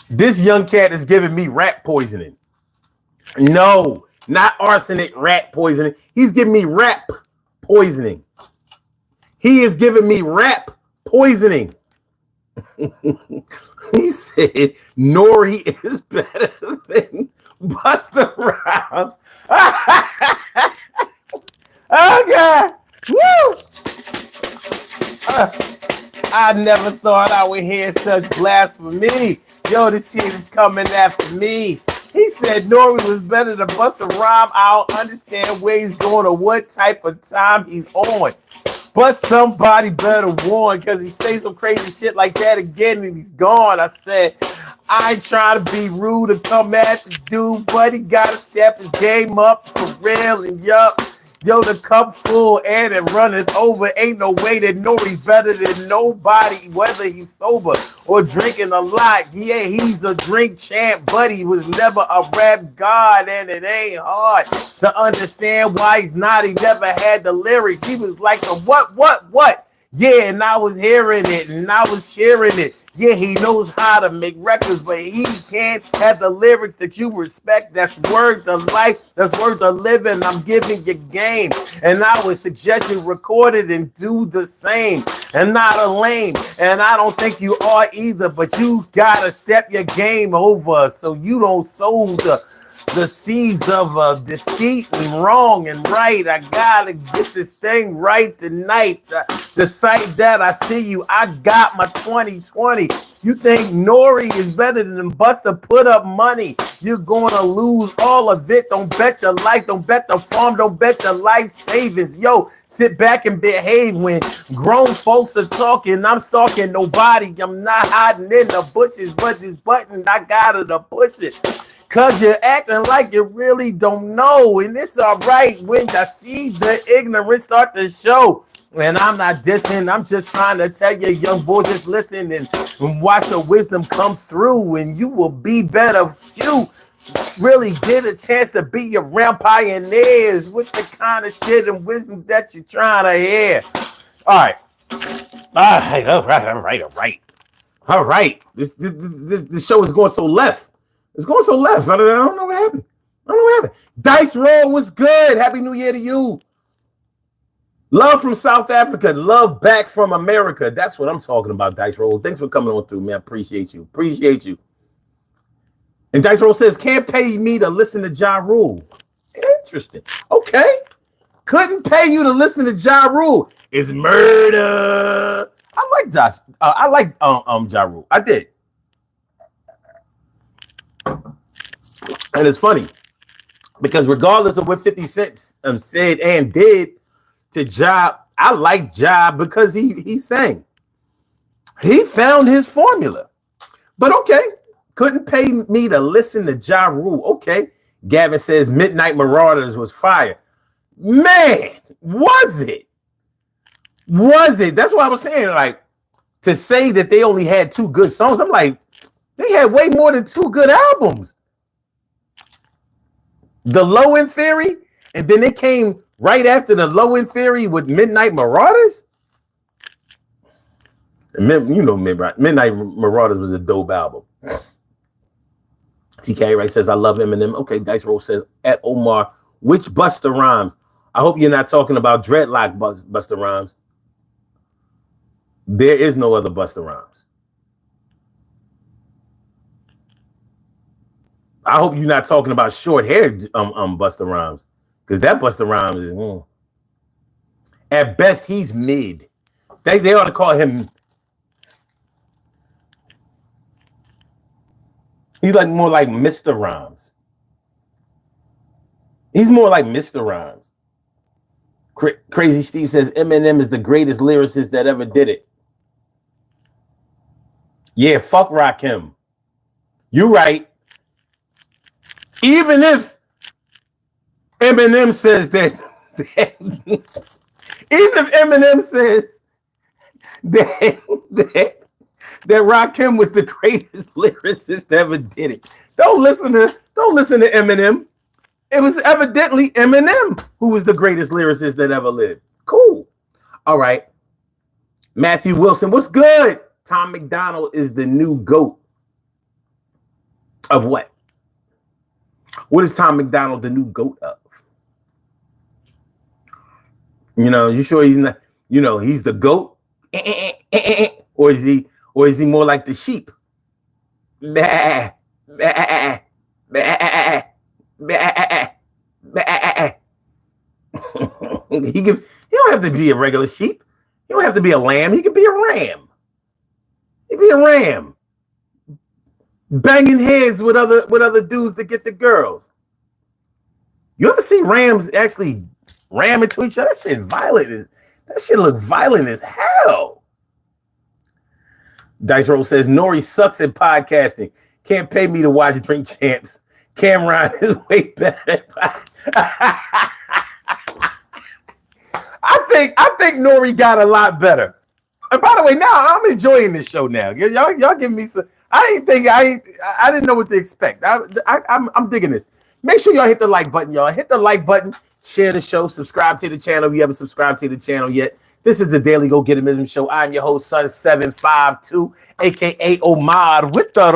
[SPEAKER 1] This young cat is giving me rat poisoning. No, not arsenic rat poisoning. He's giving me rap poisoning. He is giving me rap poisoning. He said Nori is better than Busta Rhymes. Oh God! Woo! I never thought I would hear such blasphemy. Yo, this kid is coming after me. He said Nori was better than Busta Rhymes. I don't understand where he's going or what type of time he's on. But somebody better warn, because he say some crazy shit like that again and he's gone. I said, I ain't trying to be rude or come at the dude, but he gotta step his game up for real. And yup, yo, the cup full and it runneth over. Ain't no way that Nori's better than nobody, whether he's sober or drinking a lot. Yeah, he's a drink champ, but he was never a rap god, and it ain't hard to understand why he's not. He never had the lyrics. He was like a what? Yeah, and I was hearing it and I was cheering it. Yeah, he knows how to make records, but he can't have the lyrics that you respect. That's worth the life. That's worth the living. I'm giving you game. And I would suggest you record it and do the same. And not a lame. And I don't think you are either, but you gotta step your game over so you don't sow the seeds of deceit and wrong and right. I gotta get this thing right tonight. The sight that I see you, I got my 2020. You think Nori is better than Busta? Put up money. You're gonna lose all of it. Don't bet your life. Don't bet the farm. Don't bet your life savings. Yo, sit back and behave when grown folks are talking. I'm stalking nobody. I'm not hiding in the bushes, but this button, I gotta push it. Cause you're acting like you really don't know. And it's all right when I see the ignorance start to show. And I'm not dissing. I'm just trying to tell you, young boy, just listen and watch the wisdom come through. And you will be better if you really get a chance to be around pioneers with the kind of shit and wisdom that you're trying to hear. All right. All right. This show is going so left. It's going so left. I don't know what happened. Dice Roll was good. Happy New Year to you. Love from South Africa. Love back from America. That's what I'm talking about, Dice Roll. Thanks for coming on through, man. Appreciate you. And Dice Roll says, can't pay me to listen to Ja Rule. Interesting. Okay. Couldn't pay you to listen to Ja Rule. It's murder. I like Josh. I like Ja Rule. I did. And it's funny because regardless of what 50 Cent said and did to Ja, I like Ja because he sang. He found his formula. But okay, couldn't pay me to listen to Ja Rule. Okay. Gavin says Midnight Marauders was fire. Man, was it? Was it? That's what I was saying. Like, to say that they only had 2 good songs, I'm like, they had way more than 2 good albums. The Low End Theory, and then they came right after the Low End Theory with Midnight Marauders. You know, Midnight Marauders was a dope album. TK Ray says, I love Eminem. Okay, Dice Roll says, at Omar, which Busta Rhymes? I hope you're not talking about Dreadlock Busta Rhymes. There is no other Busta Rhymes. I hope you're not talking about short-haired Busta Rhymes, because that Busta Rhymes is at best he's mid. They ought to call him. He's like more like Mr. Rhymes. He's more like Mr. Rhymes. Crazy Steve says Eminem is the greatest lyricist that ever did it. Yeah, fuck Rakim. You're right. Even if Eminem says that even if Eminem says that Rakim was the greatest lyricist that ever did it, don't listen to Eminem. It was evidently Eminem who was the greatest lyricist that ever lived. Cool. All right. Matthew Wilson, what's good? Tom McDonald is the new GOAT of what? What is Tom McDonald the new GOAT of? You know, you sure he's not, you know, he's the GOAT? Or is he more like the sheep? Bah, bah, bah, bah, bah. He don't have to be a regular sheep. He don't have to be a lamb. He could be a ram. He'd be a ram. Banging heads with other dudes to get the girls. You ever see rams actually ram into each other? That shit violent. That shit look violent as hell. Dice Roll says Nori sucks at podcasting. Can't pay me to watch Drink Champs. Cameron is way better. I think Nori got a lot better. And by the way, now I'm enjoying this show now. Y'all give me some. I didn't know what to expect. I'm digging this. Make sure y'all hit the like button, y'all. Hit the like button, share the show, subscribe to the channel if you haven't subscribed to the channel yet. This is the Daily Go Getimism Show. I'm your host, Sun752, aka Omar with the.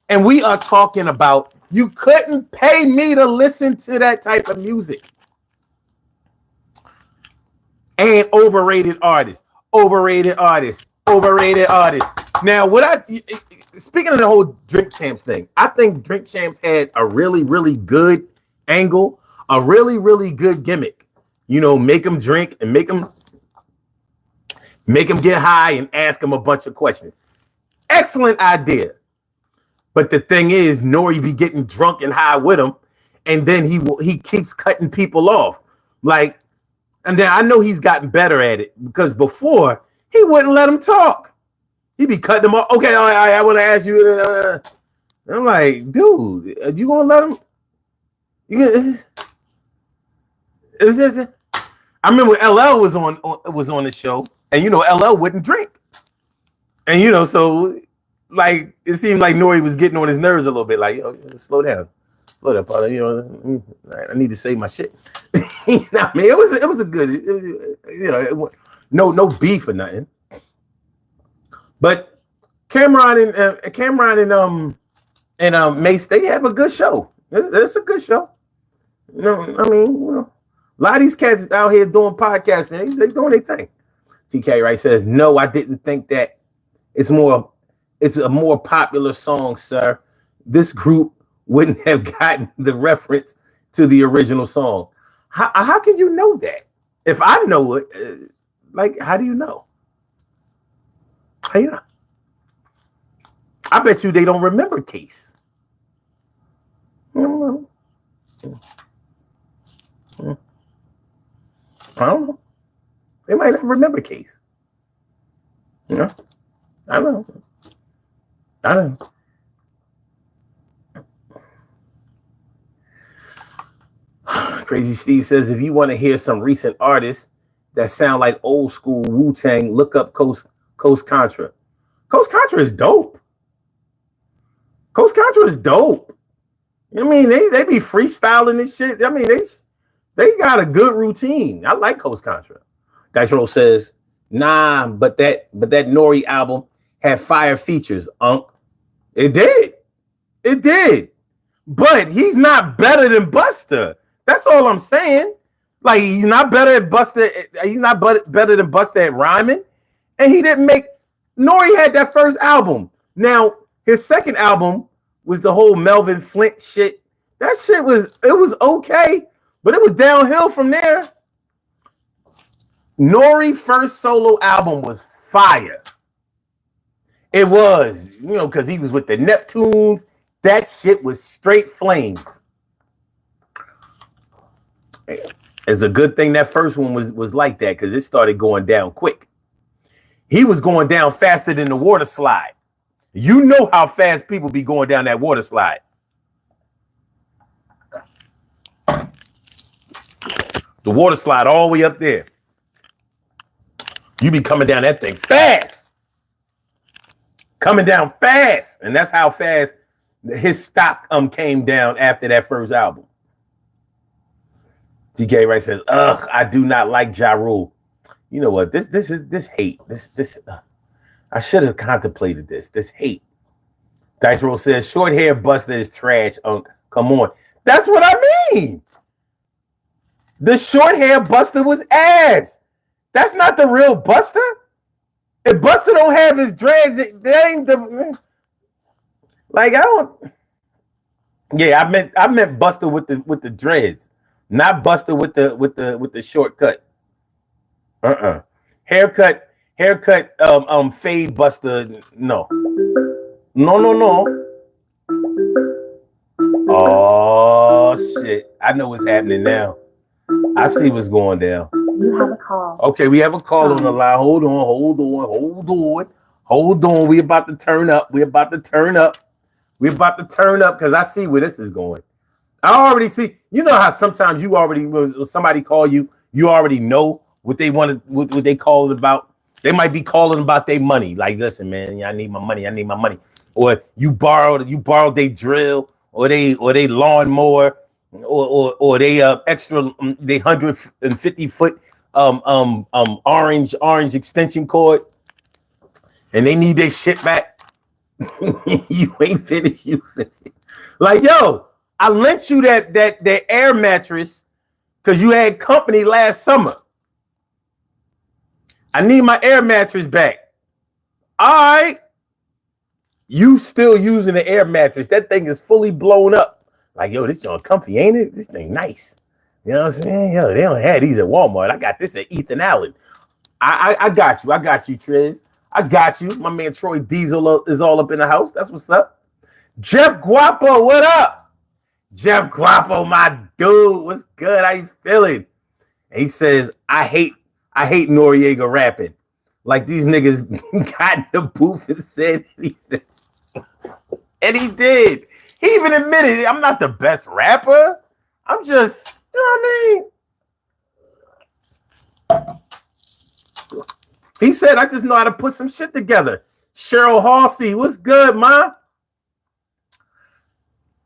[SPEAKER 1] And we are talking about you couldn't pay me to listen to that type of music. And overrated artists. Now, speaking of the whole Drink Champs thing, I think Drink Champs had a really, really good angle, a really, really good gimmick. You know, make them drink and make them get high and ask them a bunch of questions. Excellent idea. But the thing is, Nori be getting drunk and high with him, and then he keeps cutting people off. Like, and then I know he's gotten better at it because before he wouldn't let him talk. He'd be cutting them off. Okay, all right, I want to ask you. I'm like, dude, are you gonna let him? I remember LL was on the show, and you know LL wouldn't drink, and you know so like it seemed like Nori was getting on his nerves a little bit. Like, yo, slow down, partner. You know, I need to say my shit. You know what I mean, it was a good, no beef or nothing. But Cameron and Mace, they have a good show. It's a good show. You know, I mean, you know, a lot of these cats is out here doing podcasting. They doing their thing. TK Wright says, no, I didn't think that. It's a more popular song, sir. This group wouldn't have gotten the reference to the original song. How can you know that? If I know it, like, how do you know? How you know? I bet you they don't remember Case. I don't know. They might not remember Case. You know? I don't know. I don't know. Crazy Steve says, if you want to hear some recent artists that sound like old school Wu-Tang, look up Coast Contra. Coast Contra is dope. Coast Contra is dope. I mean, they be freestyling this shit. I mean, they got a good routine. I like Coast Contra. Dice Roll says, nah, but that Nori album had fire features, Unc. It did. It did. But he's not better than Busta. That's all I'm saying. Like, he's not better at Busta. He's not better than Busta at rhyming. And he didn't make... Nori had that first album. Now, his second album was the whole Melvin Flint shit. That shit was okay, but it was downhill from there. Nori's first solo album was fire. It was, because he was with the Neptunes. That shit was straight flames. It's a good thing that first one was like that, because it started going down quick. He was going down faster than the water slide. You know how fast people be going down that water slide. The water slide all the way up there. You be coming down that thing fast. Coming down fast. And that's how fast his stock came down after that first album. DK Wright says, I do not like Ja Rule. You know what? This hate. I should have contemplated this. This hate. Dice Roll says, short hair Busta is trash, Unc. Come on. That's what I mean. The short hair Busta was ass. That's not the real Busta. If Busta don't have his dreads, that ain't the... Like, I don't... Yeah, I meant Busta with the dreads. Not Busta with the shortcut. Haircut, fade Busta. No. Oh shit. I know what's happening now. I see what's going down.
[SPEAKER 2] You have a call.
[SPEAKER 1] Okay, we have a call on the line. Hold on. We about to turn up. Because I see where this is going. I already see. You know how sometimes when somebody call you, you already know what they want, what they call it about. They might be calling about their money. Like, listen, man, I need my money. Or you borrowed their drill, or they lawnmower, or they extra they 150-foot orange extension cord, and they need their shit back. You ain't finished using it. Like, yo, I lent you that air mattress because you had company last summer. I need my air mattress back. All right. You still using the air mattress. That thing is fully blown up. Like, yo, this joint comfy, ain't it? This thing nice. You know what I'm saying? Yo, they don't have these at Walmart. I got this at Ethan Allen. I got you. Triz. I got you. My man Troy Diesel is all up in the house. That's what's up. Jeff Guapo, what up? Jeff Guapo, my dude. What's good? How you feeling? And he says, I hate Noriega rapping. Like, these niggas got in the booth and said anything. And he did. He even admitted, I'm not the best rapper. I'm just, you know what I mean? He said, I just know how to put some shit together. Cheryl Halsey, what's good, ma?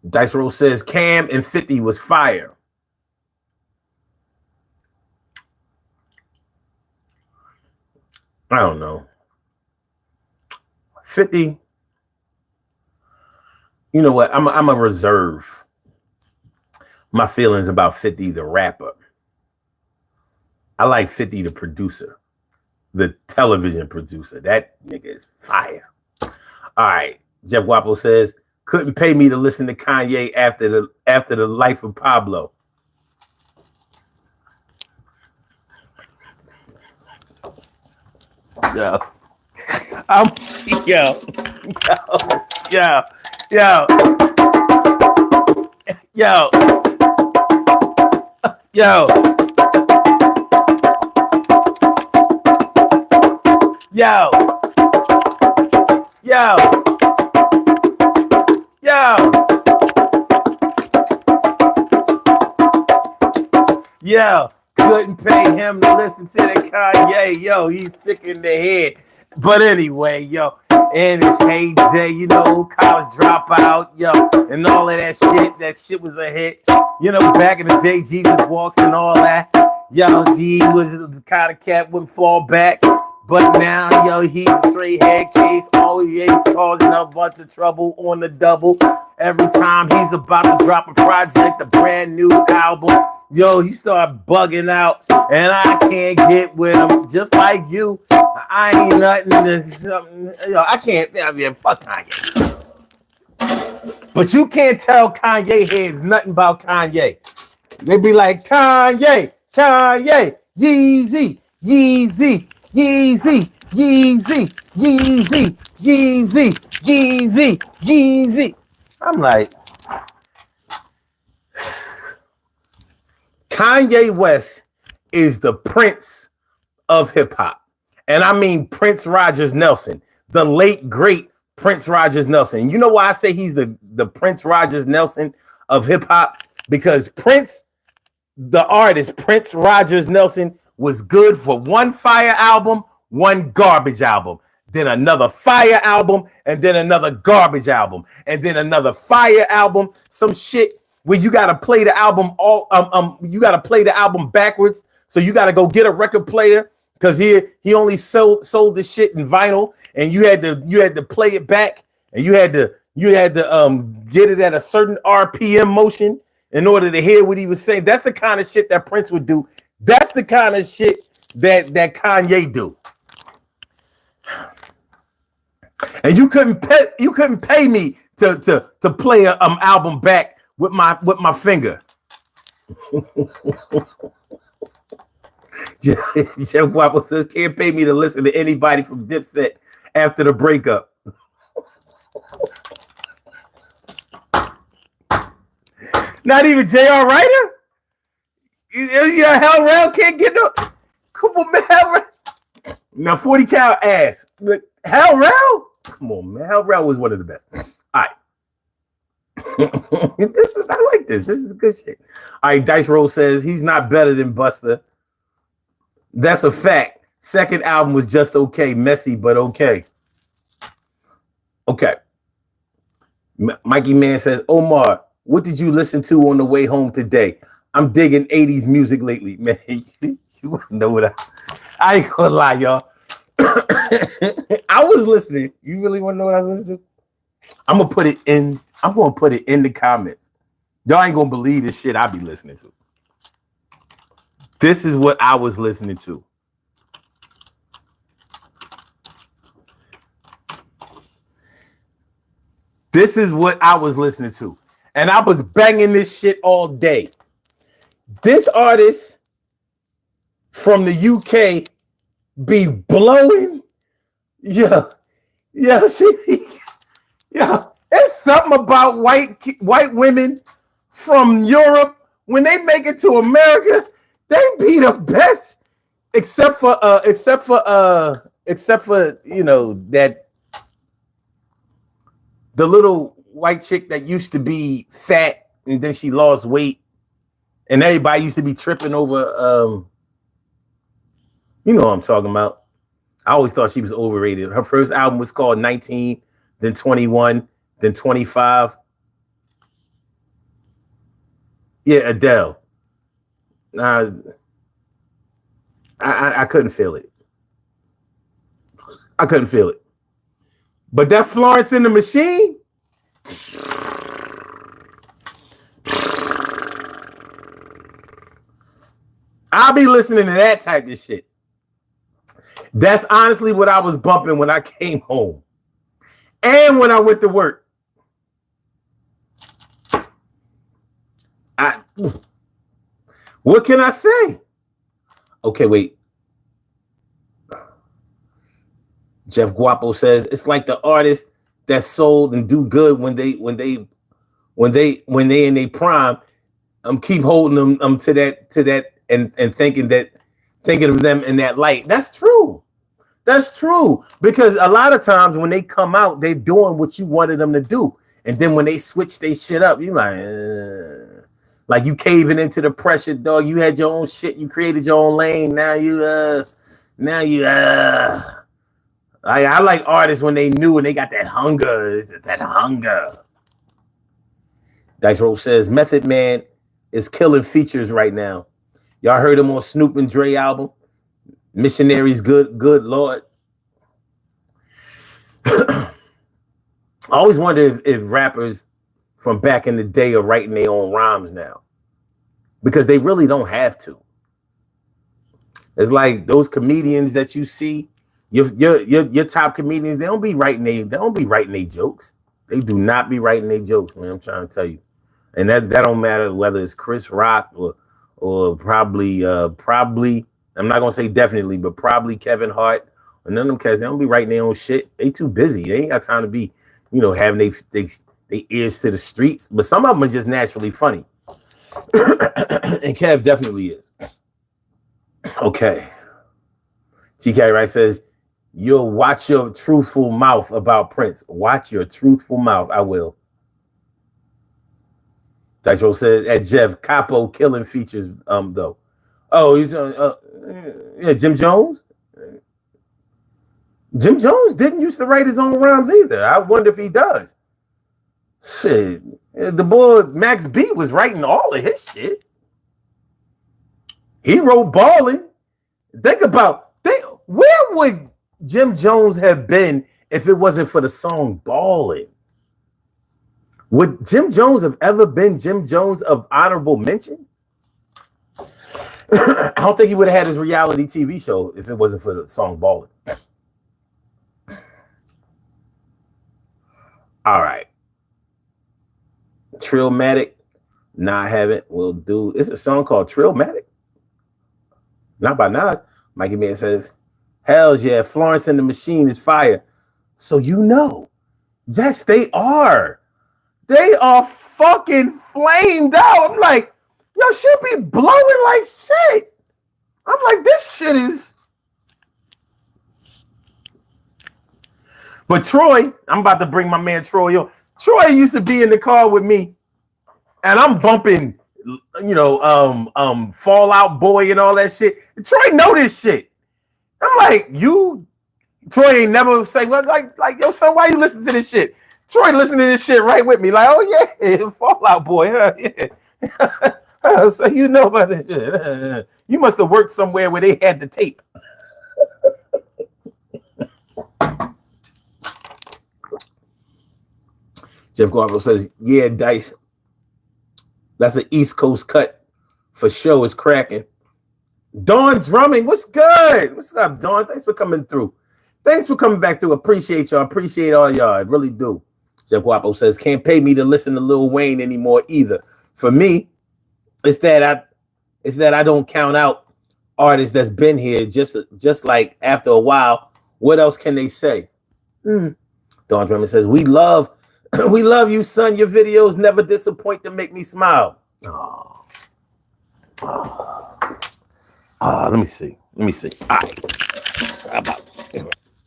[SPEAKER 1] Dice Roll says Cam and 50 was fire. I don't know. 50. You know what? I'm a reserve my feelings about 50 the rapper. I like 50 the producer, the television producer. That nigga is fire. All right. Jeff Guapo says, couldn't pay me to listen to Kanye after the life of Pablo. Yo, I'm yo, yo, yo, yo, yo, yo, yo, yo, yo. Couldn't pay him to listen to the Kanye. Yo, he's sick in the head. But anyway, yo, in his heyday, you know, college dropout, yo, and all of that shit. That shit was a hit. You know, back in the day, Jesus Walks and all that. Yo, he was the kind of cat wouldn't fall back. But now, yo, he's a straight head case. Oh, yeah, he's causing a bunch of trouble on the double. Every time he's about to drop a project, a brand new album, yo, he start bugging out, and I can't get with him. Just like you, I ain't nothing. Yo, I can't. I mean, fuck Kanye. But you can't tell Kanye heads nothing about Kanye. They be like, Kanye, Kanye, Yeezy, Yeezy, Yeezy, Yeezy, Yeezy, Yeezy, Yeezy, Yeezy. I'm like, Kanye West is the Prince of hip hop. And I mean Prince Rogers Nelson, the late, great Prince Rogers Nelson. You know why I say he's the Prince Rogers Nelson of hip hop? Because Prince, the artist, Prince Rogers Nelson, was good for one fire album, one garbage album, then another fire album, and then another garbage album, and then another fire album, some shit where you got to play the album you got to play the album backwards. So you got to go get a record player because he only sold the shit in vinyl, and you had to play it back, and you had to get it at a certain RPM motion in order to hear what he was saying. That's the kind of shit that Prince would do. That's the kind of shit that Kanye do. And you couldn't pay me to play an album back with my finger. Jeff Wapple says can't pay me to listen to anybody from Dipset after the breakup. Not even J.R. Ryder? Yeah, Hell Rail can't get no. Come on, man. Hell Rail. Now 40 cal ass. But Hell Rail? Come on, man. Hell Rail was one of the best. All right. I like this. This is good shit. All right, Dice Roll says he's not better than Busta. That's a fact. Second album was just okay. Messy, but okay. Okay. Mikey Man says, Omar, what did you listen to on the way home today? I'm digging 80s music lately, man. You want to know what I ain't gonna lie, y'all. I was listening. You really want to know what I was listening to? I'm gonna put it in the comments. Y'all ain't gonna believe this shit I be listening to. This is what I was listening to. This is what I was listening to. And I was banging this shit all day. This artist from the UK be blowing. Yeah. It's something about white women from Europe. When they make it to America, they be the best, except for you know, that the little white chick that used to be fat and then she lost weight, and everybody used to be tripping over you know what I'm talking about. I always thought she was overrated. Her first album was called 19, then 21, then 25. Yeah, Adele. I couldn't feel it. I couldn't feel it. But that Florence and the Machine, I'll be listening to that type of shit. That's honestly what I was bumping when I came home and when I went to work. What can I say? Okay, wait. Jeff Guapo says it's like the artists that sold and do good when they in their prime. Keep holding them to that and thinking of them in that light. That's true. That's true. Because a lot of times when they come out, they're doing what you wanted them to do. And then when they switch their shit up, you like you caving into the pressure, dog. You had your own shit, you created your own lane. Now you I like artists when they knew and they got that hunger. That hunger. Dice Roll says Method Man is killing features right now. Y'all heard him on Snoop and Dre album. Missionaries, good Lord. I always wonder if rappers from back in the day are writing their own rhymes now, because they really don't have to. It's like those comedians that you see, your top comedians, they don't be writing their jokes. They do not be writing their jokes, man. I'm trying to tell you. And that don't matter whether it's Chris Rock or probably I'm not gonna say definitely, but probably Kevin Hart. And none of them cats, they don't be writing their own shit. They too busy. They ain't got time to be, having they ears to the streets. But some of them are just naturally funny. And Kev definitely is. Okay. TK Wright says, you'll watch your truthful mouth about Prince. Watch your truthful mouth. I will. Dice Roll says at Jeff Capo killing features though. Oh, you yeah, Jim Jones? Jim Jones didn't used to write his own rhymes either. I wonder if he does. Shit. The boy Max B was writing all of his shit. He wrote Ballin'. Where would Jim Jones have been if it wasn't for the song Ballin'? Would Jim Jones have ever been Jim Jones of honorable mention? I don't think he would have had his reality TV show if it wasn't for the song Ballin'. All right. Trillmatic. Nah, I haven't. Will do. It's a song called Trillmatic. Not by Nas. Mikey Man says, hells yeah, Florence and the Machine is fire. So yes, they are. They are fucking flamed out. I'm like, yo, shit be blowing like shit. I'm like, this shit is. But Troy, I'm about to bring my man Troy on. Troy used to be in the car with me, and I'm bumping, Fallout Boy and all that shit. And Troy know this shit. I'm like, Troy ain't never say, well, like, yo, son, why you listen to this shit? Troy listening to this shit right with me, like, oh yeah, Fallout Boy, yeah. So you know about this shit. You must have worked somewhere where they had the tape. Jeff Garbo says, yeah, Dice. That's an East Coast cut for sure. It's cracking. Dawn Drumming, what's good? What's up, Dawn? Thanks for coming through. Thanks for coming back through. Appreciate y'all. Appreciate all y'all. I really do. Jeff Guapo says, can't pay me to listen to Lil Wayne anymore either. For me, it's that I don't count out artists that's been here just like after a while. What else can they say? Dawn Drummond says, we love you, son. Your videos never disappoint to make me smile. Let me see. All right. How about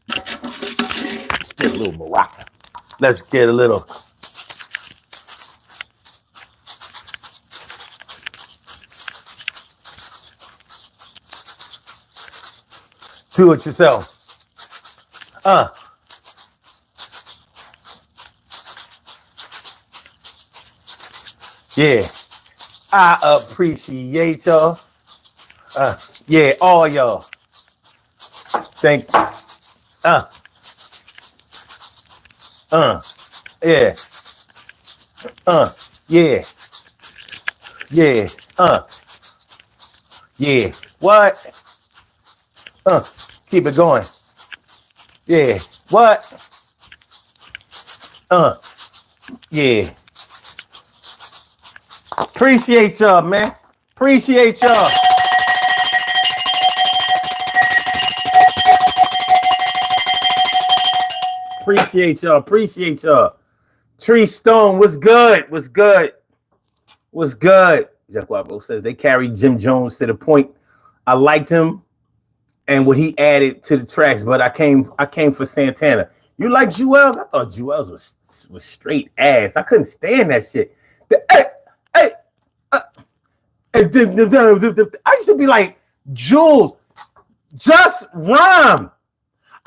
[SPEAKER 1] let's get a little Moroccan. Let's get a little. Do it yourself. Yeah. I appreciate y'all. Yeah, all y'all. Thank you. Yeah. Yeah. Yeah. Yeah. What? Keep it going. Yeah. What? Yeah. Appreciate y'all, man. Appreciate y'all. Appreciate y'all. Appreciate y'all. Tree Stone, what's good? What's good? What's good? Jack Wabo says they carried Jim Jones to the point I liked him and what he added to the tracks, but I came for Santana. You like Jewels? I thought Jewels was straight ass. I couldn't stand that shit. I used to be like, Jules, just rhyme.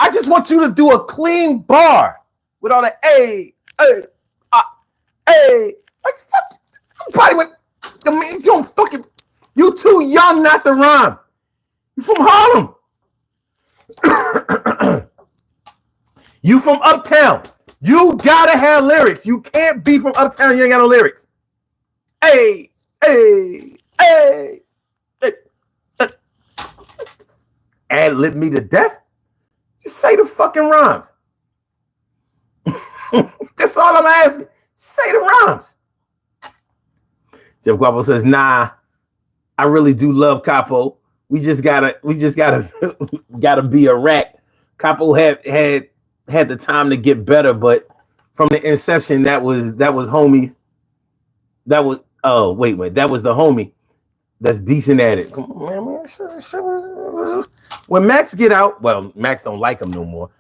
[SPEAKER 1] I just want you to do a clean bar with all that hey. Like, probably with you don't fucking. You too young not to rhyme. You from Harlem. You from Uptown. You gotta have lyrics. You can't be from Uptown. You ain't got no lyrics. Hey. Ad-lib me to death. Just say the fucking rhymes. That's all I'm asking. Say the rhymes. Jeff Guapo says, nah, I really do love Capo. We just gotta be a rat. Capo had the time to get better, but from the inception, that was homie. That was that was the homie that's decent at it. Come on, man. When Max get out, well, Max don't like him no more.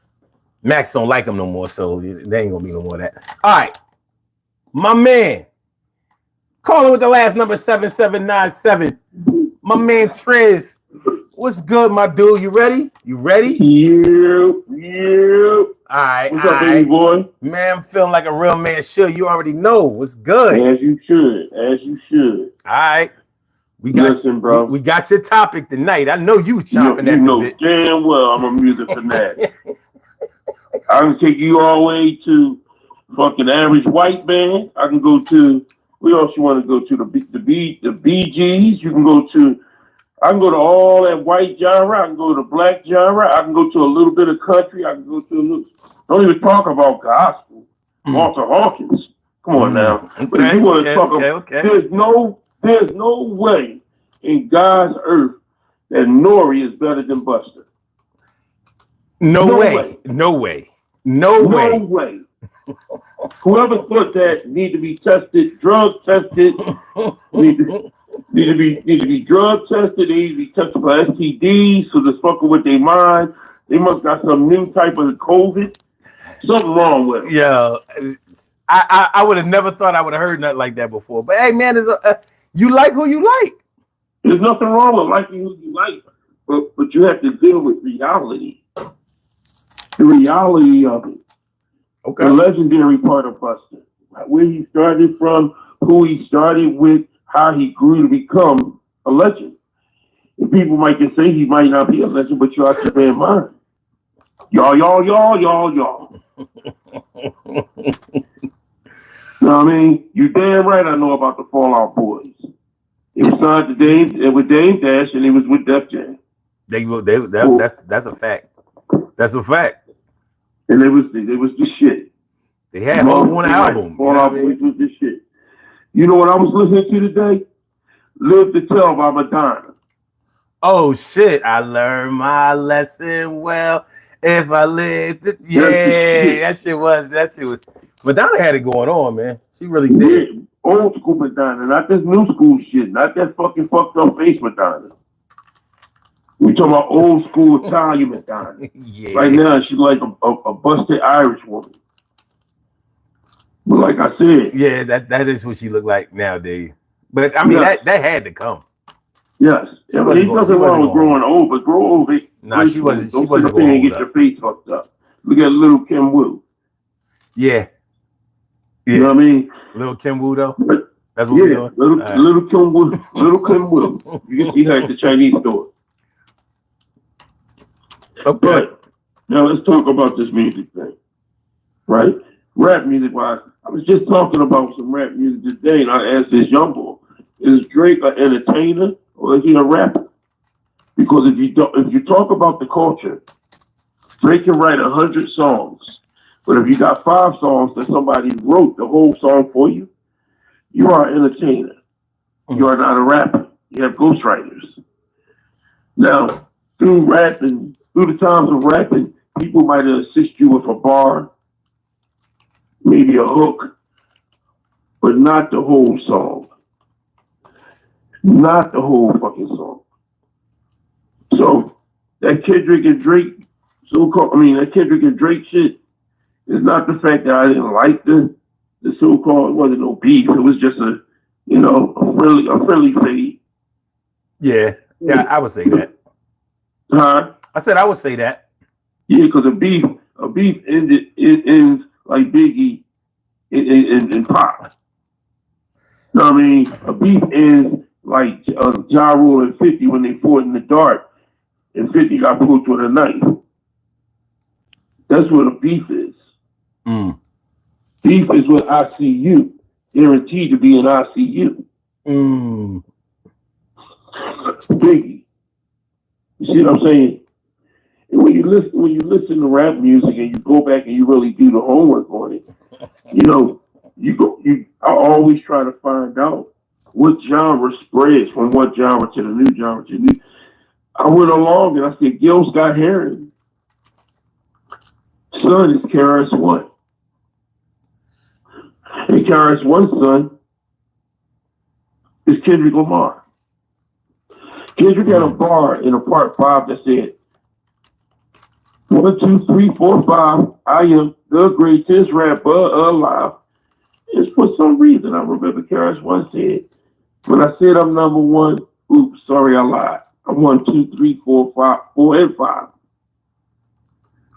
[SPEAKER 1] So there ain't gonna be no more of that. All right, my man. Calling with the last number 7797. My man Trez. What's good, my dude? You ready?
[SPEAKER 2] Yeah.
[SPEAKER 1] All right.
[SPEAKER 2] What's up, baby boy?
[SPEAKER 1] Man, I'm feeling like a real man should. You already know what's good.
[SPEAKER 2] As you should.
[SPEAKER 1] All right.
[SPEAKER 2] Listen, bro.
[SPEAKER 1] We got your topic tonight. I know you chomping at the bit.
[SPEAKER 2] Damn well I'm a music fanatic. I can take you all the way to fucking Average White Band. I can go to, where else you want to go to? The Bee Gees. I can go to all that white genre. I can go to black genre. I can go to a little bit of country. I can go to a little. Don't even talk about gospel. Walter Hawkins. Come on now.
[SPEAKER 1] Okay,
[SPEAKER 2] but if you want to talk about, there's no way in God's earth that Nori is better than Buster.
[SPEAKER 1] No way.
[SPEAKER 2] Whoever thought that need to be tested, drug tested, need to be drug tested, they need to be tested for STDs, so they're fucking with their mind. They must got some new type of COVID. Something wrong with them.
[SPEAKER 1] Yeah. I would have never thought I would have heard nothing like that before. But hey, man, you like who you like.
[SPEAKER 2] There's nothing wrong with liking who you like, but you have to deal with reality. The reality of it.
[SPEAKER 1] Okay.
[SPEAKER 2] The legendary part of Buster. Where he started from, who he started with, how he grew to become a legend. And people might just say he might not be a legend, but you have to bear in mind. Y'all. You know what I mean? You damn right I know about the Fallout Boys. It was signed with Dame Dash and it was with Def Jam.
[SPEAKER 1] That's a fact. That's a fact.
[SPEAKER 2] And it was the shit.
[SPEAKER 1] They had Hov on the album.
[SPEAKER 2] Fallout Boys was the shit. You know what I was listening to today? Live to Tell by Madonna.
[SPEAKER 1] Oh shit! I learned my lesson well. If I lived, that shit was. Madonna had it going on, man. She really did.
[SPEAKER 2] Yeah, old school Madonna, not this new school shit, not that fucking fucked up face Madonna. We talking about old school Italian Madonna.
[SPEAKER 1] Yeah.
[SPEAKER 2] Right now, she's like a busted Irish woman. But like I said,
[SPEAKER 1] yeah, that is what she looked like nowadays. But I mean, that had to come.
[SPEAKER 2] Yes, ain't nothing wrong with growing old, but grow old.
[SPEAKER 1] Nah, she wasn't. She wasn't
[SPEAKER 2] going
[SPEAKER 1] going
[SPEAKER 2] to get your face fucked up. Look at little Kim Wu.
[SPEAKER 1] Yeah.
[SPEAKER 2] You know what I mean?
[SPEAKER 1] Little Kim Wu though. That's what we're doing.
[SPEAKER 2] Little Kim Wu. Little Kim Wu. You can see her at the Chinese store.
[SPEAKER 1] Okay.
[SPEAKER 2] But now let's talk about this music thing, right? Rap music wise, I was just talking about some rap music today, and I asked this young boy, is Drake an entertainer or is he a rapper? Because if you talk about the culture, Drake can write 100 songs, but if you got 5 songs that somebody wrote the whole song for you, you are an entertainer. You are not a rapper. You have ghostwriters. Now, through the times of rapping, people might assist you with a bar, maybe a hook, but not the whole song. Not the whole fucking song. So that Kendrick and Drake that Kendrick and Drake shit is not the fact that I didn't like the so-called, it wasn't no beef. It was just a friendly fade.
[SPEAKER 1] Yeah, I would say that.
[SPEAKER 2] Huh?
[SPEAKER 1] I said I would say that.
[SPEAKER 2] Yeah, because a beef ends like Biggie in Pop. You know what I mean? A beef ends like Ja Rule and 50 when they fought in the dark and 50 got pulled with a knife. That's what a beef is.
[SPEAKER 1] Mm.
[SPEAKER 2] Beef is what ICU, guaranteed to be in ICU.
[SPEAKER 1] Mm.
[SPEAKER 2] Biggie. You see what I'm saying? And when you listen to rap music and you go back and you really do the homework on it, I always try to find out what genre spreads from what genre to the new genre to the new. I went along and I said, Gil Scott Heron, son is KRS-One. And KRS-One's son is Kendrick Lamar. Kendrick had a bar in a part 5 that said, 1, 2, 3, 4, 5, I am the greatest rapper alive. It's for some reason I remember KRS-One said, when I said I'm number one, oops, sorry, I lied. I'm 1, 2, 3, 4, 5, 4, and 5.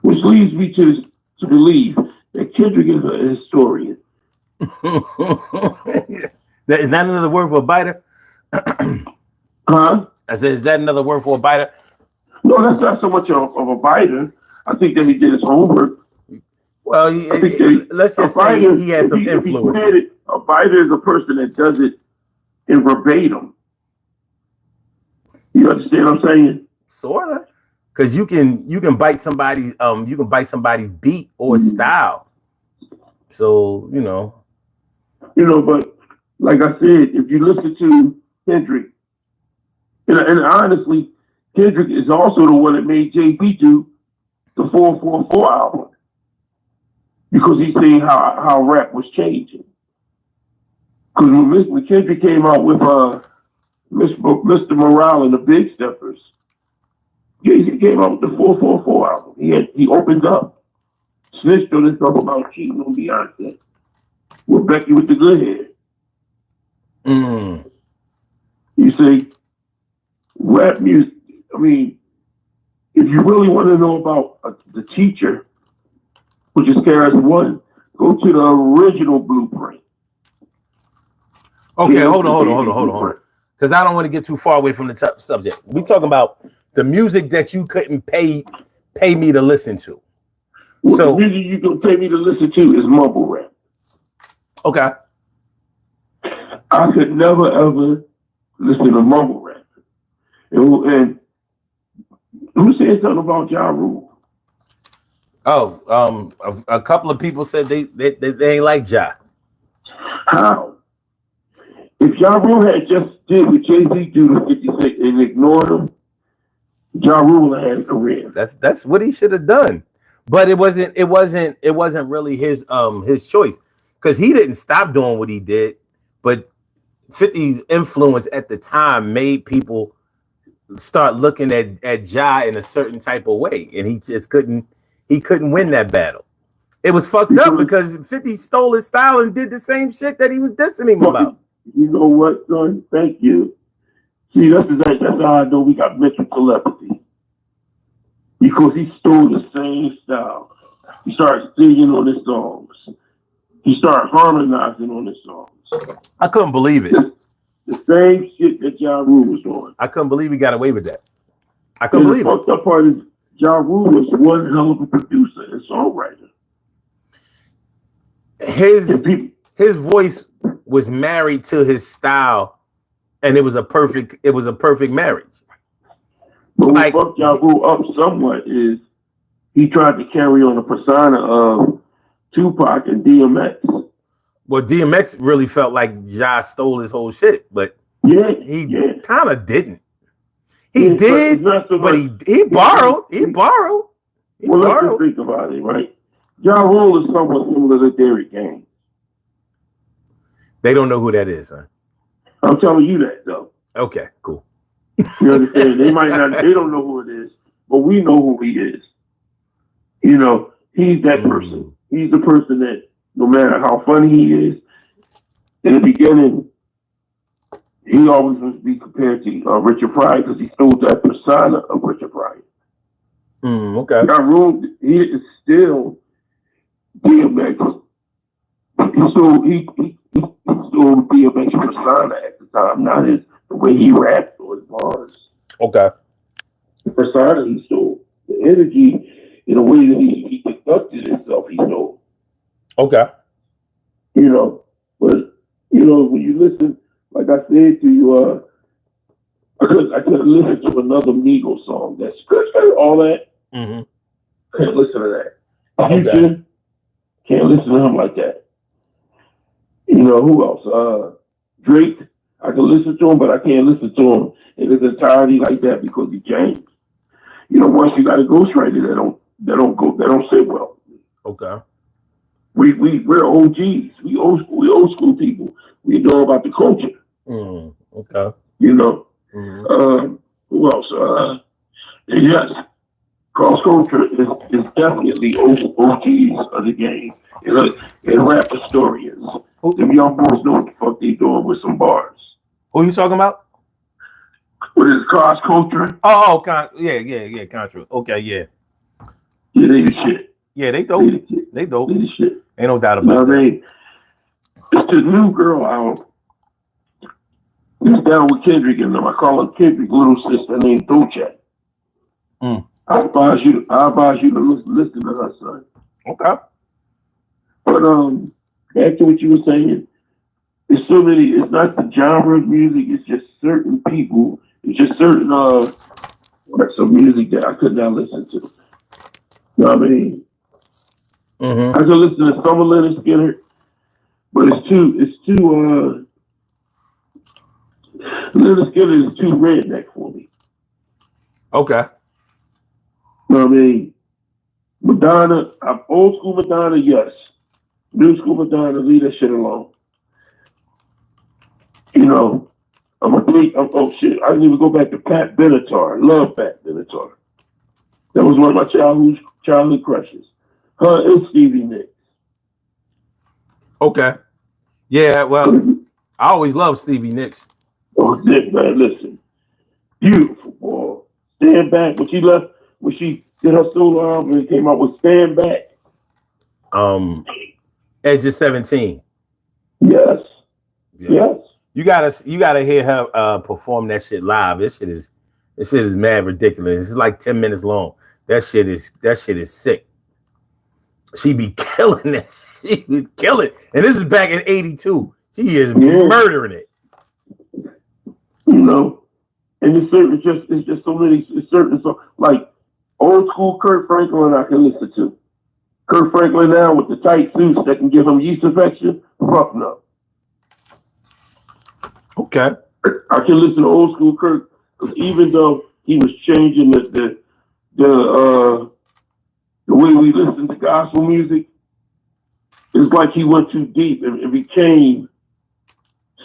[SPEAKER 2] Which leads me to believe that Kendrick is a historian.
[SPEAKER 1] Is that another word for a biter?
[SPEAKER 2] Huh?
[SPEAKER 1] I said, is that another word for a biter?
[SPEAKER 2] No, that's not so much of a biter. I think that he did his homework.
[SPEAKER 1] Well, let's just say he has some influence.
[SPEAKER 2] A biter is a person that does it in verbatim. You understand what I'm saying?
[SPEAKER 1] Sorta, because you can bite somebody's beat or style. So
[SPEAKER 2] but like I said, if you listen to Kendrick, and honestly, Kendrick is also the one that made JB do the 444 album because he's seeing how rap was changing. Because when Kendrick came out with Mr. Morale and the Big Steppers, Jay-Z came out with the 444 album. He opened up, snitched on himself about cheating on Beyonce with Becky with the good hair.
[SPEAKER 1] Mm.
[SPEAKER 2] You see, rap music, I mean, if you really want to know about the teacher, which is KRS-One, go to the original Blueprint.
[SPEAKER 1] Okay, hold on. Because I don't want to get too far away from the subject. We talking about the music that you couldn't pay me to listen to.
[SPEAKER 2] Well, so the music you can pay me to listen to is mumble rap.
[SPEAKER 1] Okay.
[SPEAKER 2] I could never ever listen to mumble rap. And who said something about Ja Rule?
[SPEAKER 1] Oh, a couple of people said they ain't like Ja.
[SPEAKER 2] How? If Ja Rule had just did what Jay-Z do to 56 and ignored him, Ja Rule had a career.
[SPEAKER 1] That's what he should have done. But it wasn't really his choice, because he didn't stop doing what he did, but 50's influence at the time made people start looking at Ja in a certain type of way, and he just couldn't win that battle. It was fucked up because 50 stole his style and did the same shit that he was dissing him about.
[SPEAKER 2] You know what, son? Thank you. See, that's how I know we got mental telepathy. Because he stole the same style. He started singing on his songs. He started harmonizing on his songs.
[SPEAKER 1] I couldn't believe it.
[SPEAKER 2] The same shit that Ja Rule was doing.
[SPEAKER 1] I couldn't believe he got away with that. I couldn't believe it.
[SPEAKER 2] The fucked up part is Ja Rule was one hell of a producer and songwriter.
[SPEAKER 1] His voice was married to his style, and it was a perfect marriage.
[SPEAKER 2] But what fucked Ja Rule up somewhat is he tried to carry on the persona of Tupac and DMX.
[SPEAKER 1] Well, DMX really felt like Ja stole his whole shit, but he kind of didn't. He did, but he borrowed. He borrowed.
[SPEAKER 2] Let's just think about it, right? Ja Rule is somewhat similar to Derrick Gaines.
[SPEAKER 1] They don't know who that is, huh?
[SPEAKER 2] I'm telling you that though.
[SPEAKER 1] Okay, cool.
[SPEAKER 2] You understand? They might not. They don't know who it is, but we know who he is. You know, he's that person. He's the person that, no matter how funny he is, in the beginning, he always was to be compared to Richard Pryor because he stole that persona of Richard Pryor.
[SPEAKER 1] Okay.
[SPEAKER 2] Ja Rule, he is still DMX. He stole DMX persona at the time, not his the way he rapped or his bars.
[SPEAKER 1] Okay.
[SPEAKER 2] The persona he stole, the energy in the way that he conducted himself, he stole.
[SPEAKER 1] Okay.
[SPEAKER 2] You know, but you know when you listen, like I said to you, I could listen to another Migos song that's good, all that.
[SPEAKER 1] Mm-hmm.
[SPEAKER 2] Can't listen to that.
[SPEAKER 1] Okay.
[SPEAKER 2] Houston, can't listen to him like that. You know who else? Drake. I can listen to him, but I can't listen to him in his entirety like that because he changed. You know, once you got a ghostwriter, they don't sit well.
[SPEAKER 1] Okay.
[SPEAKER 2] We're OGs. We old school people. We know about the culture.
[SPEAKER 1] Okay.
[SPEAKER 2] You know. Who else? Yes, cross culture is definitely OGs of the game. And rap historians. Them young boys know what the fuck they doing with some bars.
[SPEAKER 1] Who you talking about?
[SPEAKER 2] What is cross culture?
[SPEAKER 1] Yeah, Contra. Okay, yeah.
[SPEAKER 2] Yeah, they the shit.
[SPEAKER 1] Yeah, they dope. They dope.
[SPEAKER 2] They the shit.
[SPEAKER 1] Ain't no doubt about that.
[SPEAKER 2] I mean, it's the new girl album. It's down with Kendrick and them. I call her Kendrick's little sister named Dolce. I advise you to listen to her, son.
[SPEAKER 1] Okay.
[SPEAKER 2] But back to what you were saying. It's so many. It's not the genre of music. It's just certain people. It's just certain some music that I could not listen to. You know what I mean? I could listen to some of Leonard Skinner, but it's too. Leonard Skinner is too redneck for me.
[SPEAKER 1] Okay.
[SPEAKER 2] You know what I mean? Madonna, old school Madonna, yes. New school Madonna, leave that shit alone. You know, oh shit, I didn't even go back to Pat Benatar. Love Pat Benatar. That was one of my childhood crushes. Her and Stevie Nicks.
[SPEAKER 1] Okay. Yeah, well, I always loved Stevie Nicks.
[SPEAKER 2] Oh, Nick, man, listen. Beautiful, boy. Stand Back. When she did her solo album and came out with Stand Back.
[SPEAKER 1] Edge of 17.
[SPEAKER 2] Yes.
[SPEAKER 1] Yeah.
[SPEAKER 2] Yes.
[SPEAKER 1] You gotta hear her perform that shit live. This shit is mad ridiculous. It's like 10 minutes long. That shit is sick. She be killing that. She be killing. And this is back in 82. She is murdering it.
[SPEAKER 2] You know, and it's just so many certain songs. Like old school Kurt Franklin I can listen to. Kurt Franklin now with the tight suits that can give him yeast infection. Fuck no.
[SPEAKER 1] Okay.
[SPEAKER 2] I can listen to old school Kurt because even though he was changing the way we listen to gospel music, it's like he went too deep and became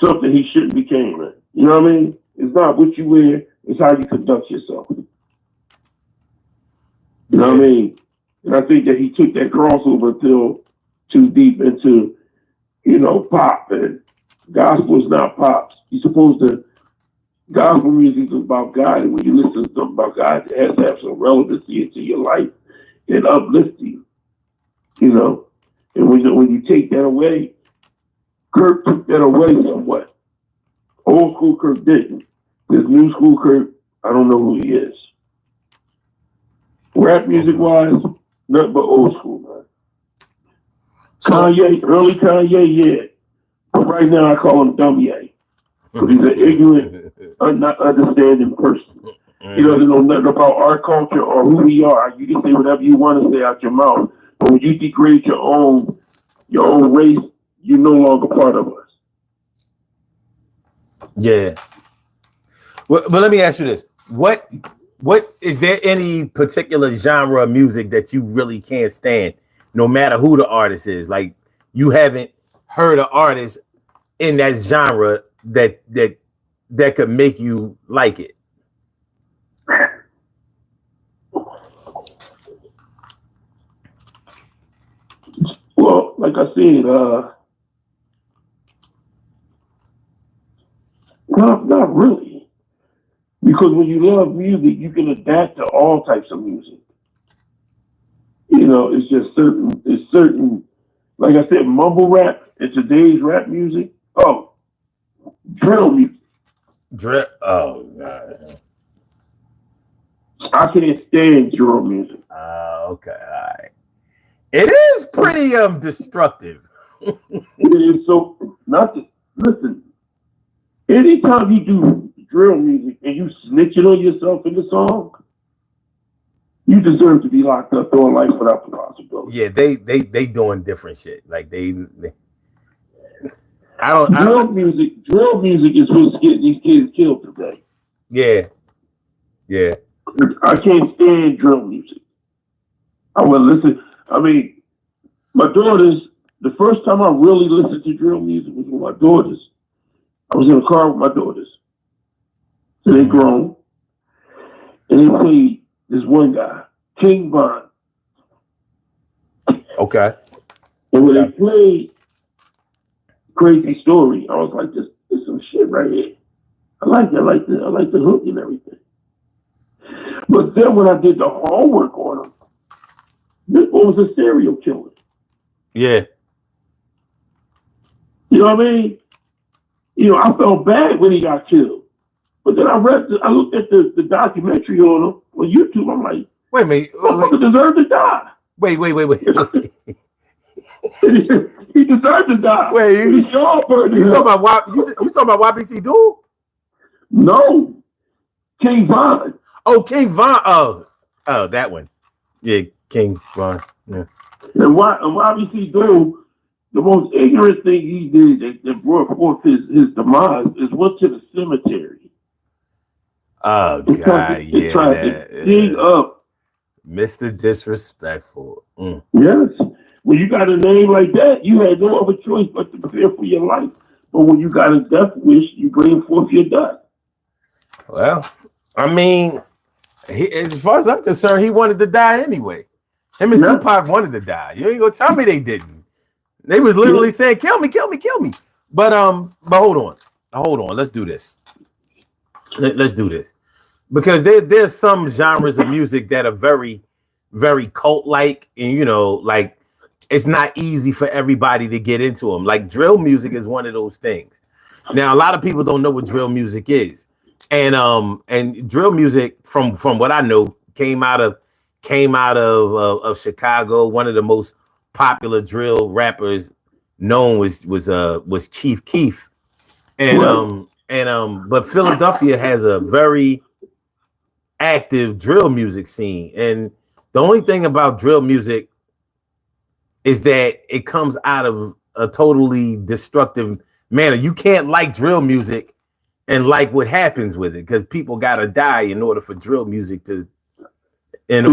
[SPEAKER 2] something he shouldn't became. You know what I mean? It's not what you wear, it's how you conduct yourself. You know what I mean? And I think that he took that crossover too deep into, you know, pop. And gospel is not pop. You're supposed to, gospel music is about God. And when you listen to something about God, it has to have some relevancy into your life and uplift you. You know? And when you take that away, Kirk took that away somewhat. Old school Kirk didn't. This new school Kirk, I don't know who he is. Rap music wise, nothing but old school, man. Kanye, early Kanye, yeah. But right now I call him Dumb Ye. Because he's an ignorant, not understanding person. He doesn't know nothing about our culture or who we are. You can say whatever you want to say out your mouth. But when you degrade your own race, you're no longer part of us.
[SPEAKER 1] Yeah. Well, but let me ask you this. What is there any particular genre of music that you really can't stand? no matter who the artist is. Like you haven't heard an artist in that genre that could make you like it.
[SPEAKER 2] Well, like I said, not really. Because when you love music, you can adapt to all types of music. You know, it's certain, like I said, mumble rap and today's rap music. Oh, drill music.
[SPEAKER 1] Oh God.
[SPEAKER 2] I can't stand drill music.
[SPEAKER 1] Okay, all right. It is pretty destructive.
[SPEAKER 2] It is so not to, listen. Anytime you do drill music and you snitching on yourself in the song, you deserve to be locked up for life without the possibility.
[SPEAKER 1] Yeah, they doing different shit. Like they
[SPEAKER 2] drill music is what's getting these kids killed today.
[SPEAKER 1] Yeah.
[SPEAKER 2] I can't stand drill music. I would listen. I mean, my daughters. The first time I really listened to drill music was with my daughters. I was in a car with my daughters. So they grown, and they played this one guy, King Von.
[SPEAKER 1] Okay.
[SPEAKER 2] And when they played Crazy Story, I was like, this is some shit right here. I like the hook and everything. But then when I did the homework on him, this boy was a serial killer.
[SPEAKER 1] Yeah.
[SPEAKER 2] You know what I mean? You know, I felt bad when he got killed. But then I looked at the documentary on him on YouTube. I'm like,
[SPEAKER 1] wait a minute.
[SPEAKER 2] He deserved to die.
[SPEAKER 1] Wait.
[SPEAKER 2] He deserved to die.
[SPEAKER 1] Wait, you talking about YBC Duel?
[SPEAKER 2] No. King Von.
[SPEAKER 1] Oh, King Von. Oh, that one. Yeah, King Von. Yeah.
[SPEAKER 2] And YBC Duel, the most ignorant thing he did that brought forth his demise is went to the cemetery.
[SPEAKER 1] Oh God,
[SPEAKER 2] yeah. Tried to dig up.
[SPEAKER 1] Mr. Disrespectful.
[SPEAKER 2] Yes. When you got a name like that, you had no other choice but to prepare for your life. But when you got a death wish, you bring forth your death.
[SPEAKER 1] Well, I mean, as far as I'm concerned, he wanted to die anyway. Him and Tupac wanted to die. You ain't gonna tell me they didn't. They was literally saying, "Kill me, kill me, kill me." But hold on. Let's do this. Let's do this because there's some genres of music that are very, very cult-like, and you know, like it's not easy for everybody to get into them. Like drill music is one of those things. Now, a lot of people don't know what drill music is, and drill music, from what I know, came out of Chicago. One of the most popular drill rappers known was Chief Keef, and but Philadelphia has a very active drill music scene, and the only thing about drill music is that it comes out of a totally destructive manner. You can't like drill music and like what happens with it, because people gotta die in order for drill music to. In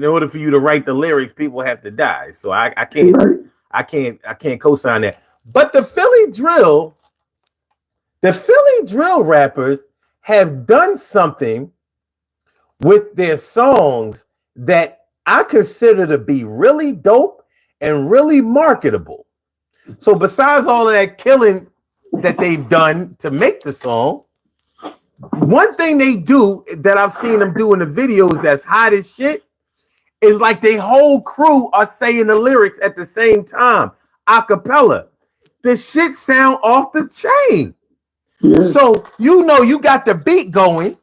[SPEAKER 1] order for you to write the lyrics, people have to die. So I can't co-sign that. But the Philly drill rappers have done something with their songs that I consider to be really dope and really marketable. So besides all of that killing that they've done to make the song, one thing they do that I've seen them do in the videos that's hot as shit is like they whole crew are saying the lyrics at the same time, a cappella. The shit sound off the chain. Yeah. So you know you got the beat going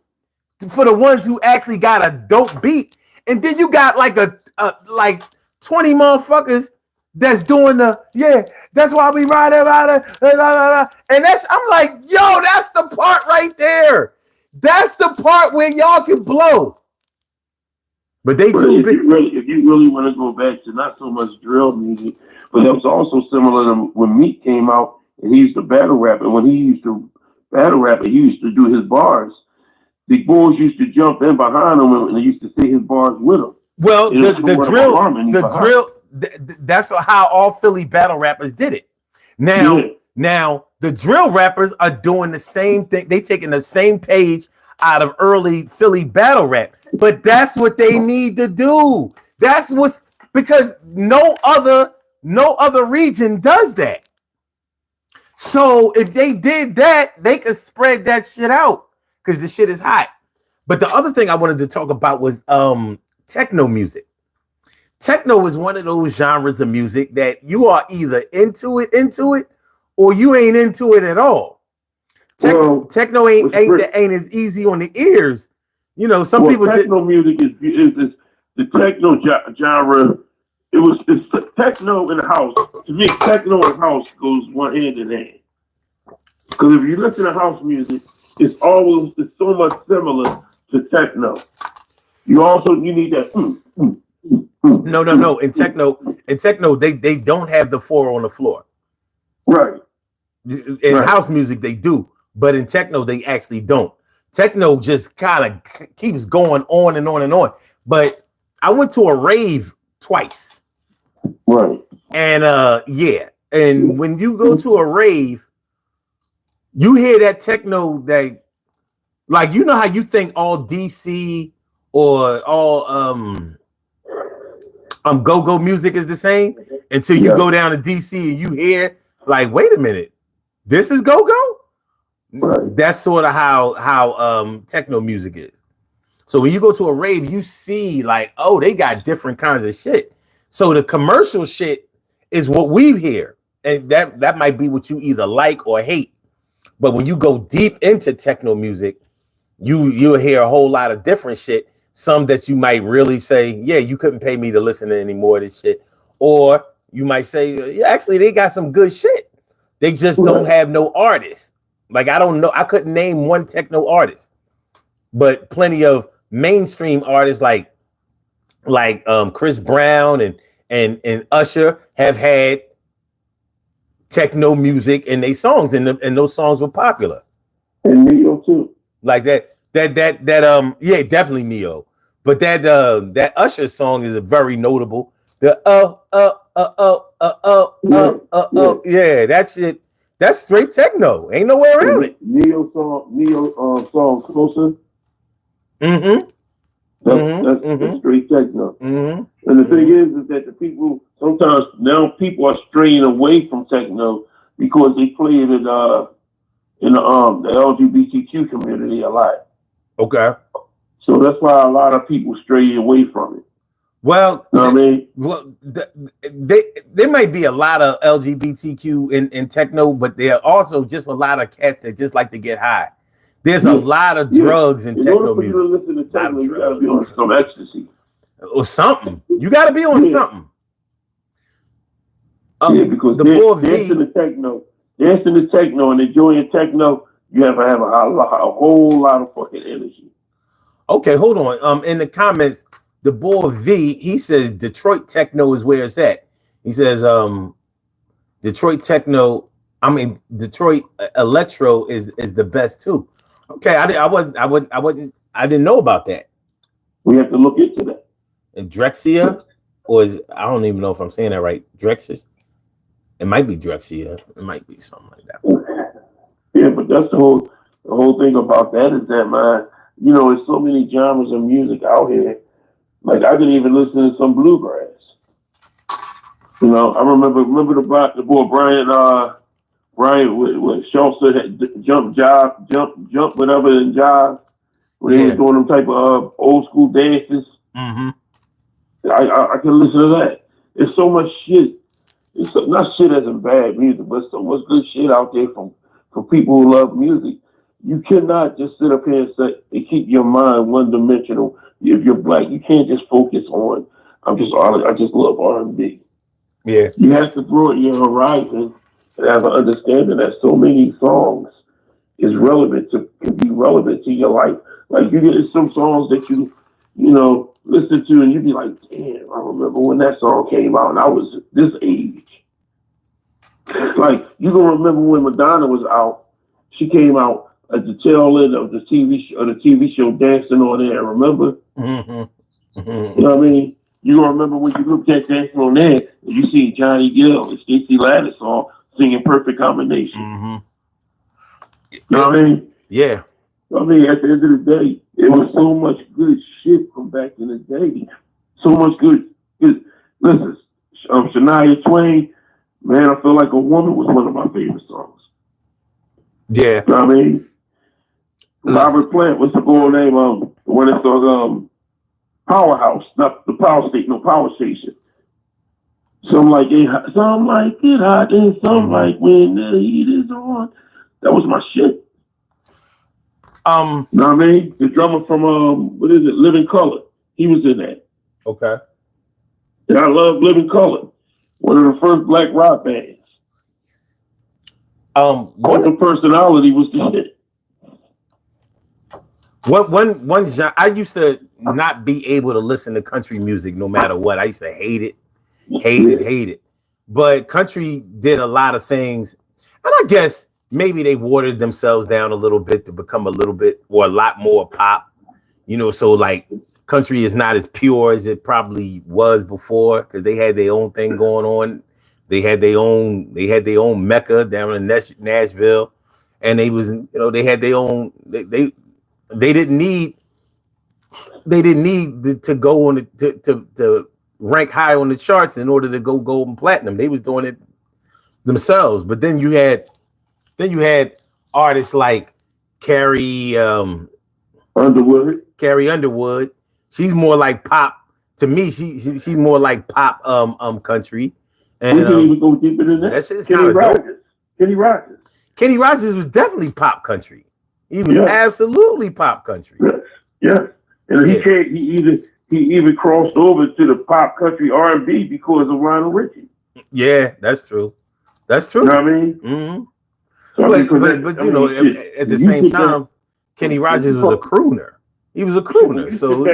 [SPEAKER 1] for the ones who actually got a dope beat, and then you got like a like 20 motherfuckers that's doing that's why we ride it, and I'm like, yo, that's the part right there. That's the part where y'all can blow. But they too big.
[SPEAKER 2] If you really want to go back to not so much drill music, but that was also similar to when Meek came out and he used to battle rap. And when he used to battle rap, he used to do his bars. The boys used to jump in behind him and they used to say his bars with him.
[SPEAKER 1] Well,
[SPEAKER 2] It was somewhat of a harmony behind it.
[SPEAKER 1] that's how all Philly battle rappers did it.
[SPEAKER 2] Yeah.
[SPEAKER 1] Now the drill rappers are doing the same thing. They taking the same page out of early Philly battle rap, but that's what they need to do. That's what's because no other region does that. So if they did that, they could spread that shit out because the shit is hot. But the other thing I wanted to talk about was techno music. Techno is one of those genres of music that you are either into it, or you ain't into it at all. Techno ain't as easy on the ears. You know, some people
[SPEAKER 2] techno music is the techno genre. It's techno in the house. To me, techno and house goes one hand in hand. Because if you listen to house music, it's so much similar to techno. You need that.
[SPEAKER 1] No. In techno, they don't have the four on the floor.
[SPEAKER 2] Right.
[SPEAKER 1] In house music, they do, but in techno, they actually don't. Techno just kind of keeps going on and on and on. But I went to a rave twice.
[SPEAKER 2] Right.
[SPEAKER 1] And and when you go to a rave, you hear that techno that, like, you know how you think all DC or all go-go music is the same until you go down to DC and you hear, like, wait a minute, this is go-go?
[SPEAKER 2] Right.
[SPEAKER 1] That's sort of how techno music is. So when you go to a rave, you see, like, oh, they got different kinds of shit. So the commercial shit is what we hear, and that might be what you either like or hate. But when you go deep into techno music, you'll hear a whole lot of different shit. Some that you might really say, yeah, you couldn't pay me to listen to any more of this shit. Or you might say, yeah, actually, they got some good shit. They just don't have no artists. Like, I don't know. I couldn't name one techno artist, but plenty of mainstream artists like Chris Brown and Usher have had techno music in their songs, and those songs were popular.
[SPEAKER 2] And Neo too.
[SPEAKER 1] Like yeah, definitely Neo. But that Usher song is a very notable. The yeah, that shit. That's straight techno. Ain't nowhere around it.
[SPEAKER 2] Neo song Closer.
[SPEAKER 1] Mm-hmm.
[SPEAKER 2] That's straight techno. Mm-hmm. And the thing is that the people sometimes now people are straying away from techno because they play it in the LGBTQ community a lot.
[SPEAKER 1] Okay.
[SPEAKER 2] So that's why a lot of people stray away from it.
[SPEAKER 1] Well,
[SPEAKER 2] you know what I mean?
[SPEAKER 1] Well, there might be a lot of LGBTQ in techno, but there are also just a lot of cats that just like to get high. There's a lot of drugs in techno music.
[SPEAKER 2] In order for you to listen to techno, you gotta be on some ecstasy.
[SPEAKER 1] Or something. You gotta be on something.
[SPEAKER 2] Because dancing to techno and enjoying techno, you have to have a whole lot of fucking energy.
[SPEAKER 1] Okay, hold on. In the comments, the boy V, he says Detroit techno is where it's at. He says Detroit electro is the best too. Okay, I didn't know about that.
[SPEAKER 2] We have to look into that.
[SPEAKER 1] And Drexia, I don't even know if I'm saying that right. Drexis. It might be Drexia. It might be something like that.
[SPEAKER 2] Yeah, but that's the whole thing about that is that, man, there's so many genres of music out here. Like, I could even listen to some bluegrass. I remember the boy Brian with Schultz had jump, whatever, and jive. When he was doing them type of old school dances.
[SPEAKER 1] Mm-hmm.
[SPEAKER 2] I can listen to that. There's so much shit. It's not shit as in bad music, but so much good shit out there from people who love music. You cannot just sit up here and keep your mind one dimensional. If you're black, you can't just focus on I just love R&B.
[SPEAKER 1] Yeah,
[SPEAKER 2] you have to grow your horizon and have an understanding that so many songs can be relevant to your life. Like, you get some songs that you listen to and you be like, damn, I remember when that song came out and I was this age. Like, you can remember when Madonna was out. She came out at the tail end of the TV show Dancing on Air, remember?
[SPEAKER 1] Mm-hmm. Mhm.
[SPEAKER 2] You know what I mean? You gonna remember when you looked at that on there and you see Johnny Gill and Stacey Lattice all singing Perfect Combination.
[SPEAKER 1] Mhm.
[SPEAKER 2] You know what I mean?
[SPEAKER 1] Yeah.
[SPEAKER 2] I mean, at the end of the day, it was so much good shit from back in the day. So much good. Listen, Shania Twain, man, I Feel Like a Woman was one of my favorite songs.
[SPEAKER 1] Yeah.
[SPEAKER 2] You know what I mean?
[SPEAKER 1] Listen.
[SPEAKER 2] Robert Plant, what's the boy name? The one that song Powerhouse, not the Power Station, no Power Station. Some like it hot, and some
[SPEAKER 1] Mhm.
[SPEAKER 2] like when the heat is on. That was my shit. You know what I mean? The drummer from what is it, Living Color. He was in that.
[SPEAKER 1] Okay.
[SPEAKER 2] And I love Living Color. One of the first black rock bands.
[SPEAKER 1] One
[SPEAKER 2] The personality was the shit.
[SPEAKER 1] one genre, I used to not be able to listen to country music no matter what. I used to hate it. But country did a lot of things, and I guess maybe they watered themselves down a little bit to become a little bit or a lot more pop. So like country is not as pure as it probably was before because they had their own thing going on. They had their own mecca down in Nashville, and they had their own. They didn't need to go on to rank high on the charts in order to go gold and platinum. They was doing it themselves. But then you had artists like Carrie Underwood. She's more like pop to me. She's more like pop country. And
[SPEAKER 2] we can even go deeper than that.
[SPEAKER 1] That shit is kind of dope.
[SPEAKER 2] Kenny Rogers.
[SPEAKER 1] Kenny Rogers was definitely pop country. He was absolutely pop country.
[SPEAKER 2] Yeah. And he even crossed over to the pop country R&B because of Lionel Richie.
[SPEAKER 1] Yeah, that's true.
[SPEAKER 2] You know what I mean?
[SPEAKER 1] Mm-hmm.
[SPEAKER 2] So
[SPEAKER 1] at the same time, Kenny Rogers was a crooner. He was a crooner. So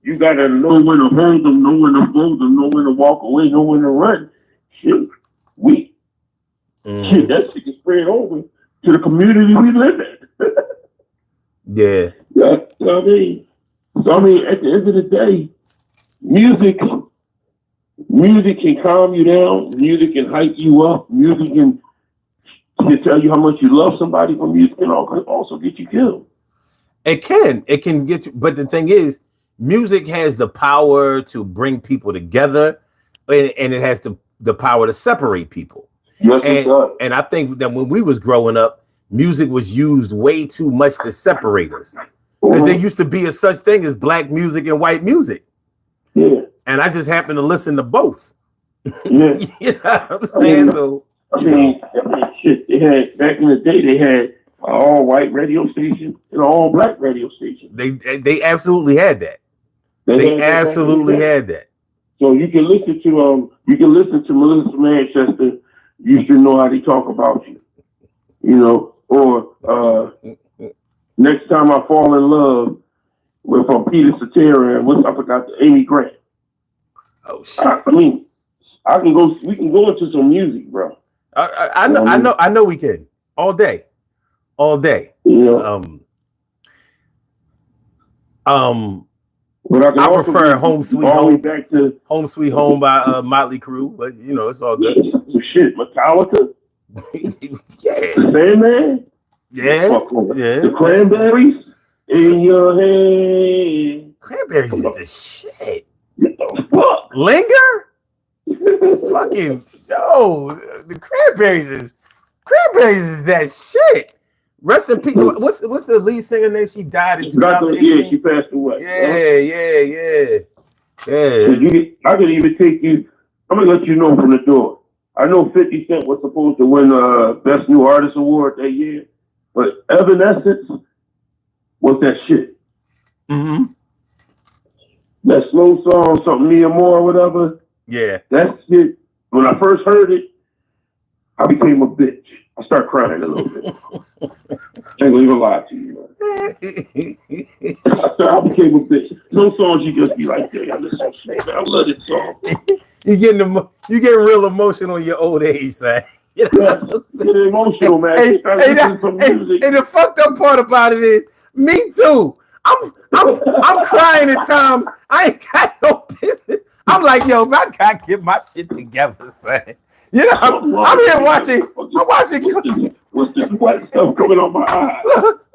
[SPEAKER 2] you gotta know when to hold them, know when to hold them, know when to walk away, know when to run. Shit, that shit gets spread over to the community we live in.
[SPEAKER 1] Yeah.
[SPEAKER 2] Yeah, you know what I mean? So I mean, at the end of the day, music can calm you down, music can hype you up, music can tell you how much you love somebody, but music can also get you killed.
[SPEAKER 1] It can get you, but the thing is, music has the power to bring people together, and it has the power to separate people.
[SPEAKER 2] Yes, it does.
[SPEAKER 1] And I think that when we was growing up, music was used way too much to separate us. Because there used to be a such thing as black music and white music.
[SPEAKER 2] Yeah.
[SPEAKER 1] And I just happened to listen to both.
[SPEAKER 2] Yeah.
[SPEAKER 1] You know what I'm saying?
[SPEAKER 2] I mean, shit, they had, back in the day, they had an all white radio station and an all black radio station.
[SPEAKER 1] They absolutely had that. They absolutely had that.
[SPEAKER 2] So you can listen to Melissa Manchester, you should know how they talk about you. Or Next Time I Fall in Love with Peter Cetera and I forgot Amy Grant.
[SPEAKER 1] Oh shit.
[SPEAKER 2] We can go into some music, bro.
[SPEAKER 1] I know we can. All day.
[SPEAKER 2] Yeah. But
[SPEAKER 1] I prefer Home Sweet Home.
[SPEAKER 2] Back to
[SPEAKER 1] Home Sweet Home by Motley Crue, but it's all good.
[SPEAKER 2] Shit, Metallica.
[SPEAKER 1] Yeah.
[SPEAKER 2] Sandman.
[SPEAKER 1] Yeah.
[SPEAKER 2] The Cranberries in your head.
[SPEAKER 1] Cranberries is the shit.
[SPEAKER 2] What the fuck?
[SPEAKER 1] Linger? Fucking the Cranberries is that shit. Rest in peace. What's the lead singer name? She died in 2018.
[SPEAKER 2] Yeah, she passed away.
[SPEAKER 1] Yeah.
[SPEAKER 2] I can even take you. I'm gonna let you know from the door. I know 50 Cent was supposed to win Best New Artist Award that year, but Evanescence was that shit.
[SPEAKER 1] Mm-hmm.
[SPEAKER 2] That slow song, something Mia Moore or whatever.
[SPEAKER 1] Yeah.
[SPEAKER 2] That shit. When I first heard it, I became a bitch. I started crying a little bit. I ain't gonna even lie to you, man. I became a bitch. Some songs you just be like, damn, this so sweet. I love this song.
[SPEAKER 1] You getting real emotional in your old age, man.
[SPEAKER 2] Getting emotional, man.
[SPEAKER 1] And the fucked up part about it is, me too. I'm crying at times. I ain't got no business. I'm like, yo, I gotta get my shit together, son. You know, I'm here watching. I'm watching.
[SPEAKER 2] What's this white stuff coming on my eyes?
[SPEAKER 1] Look,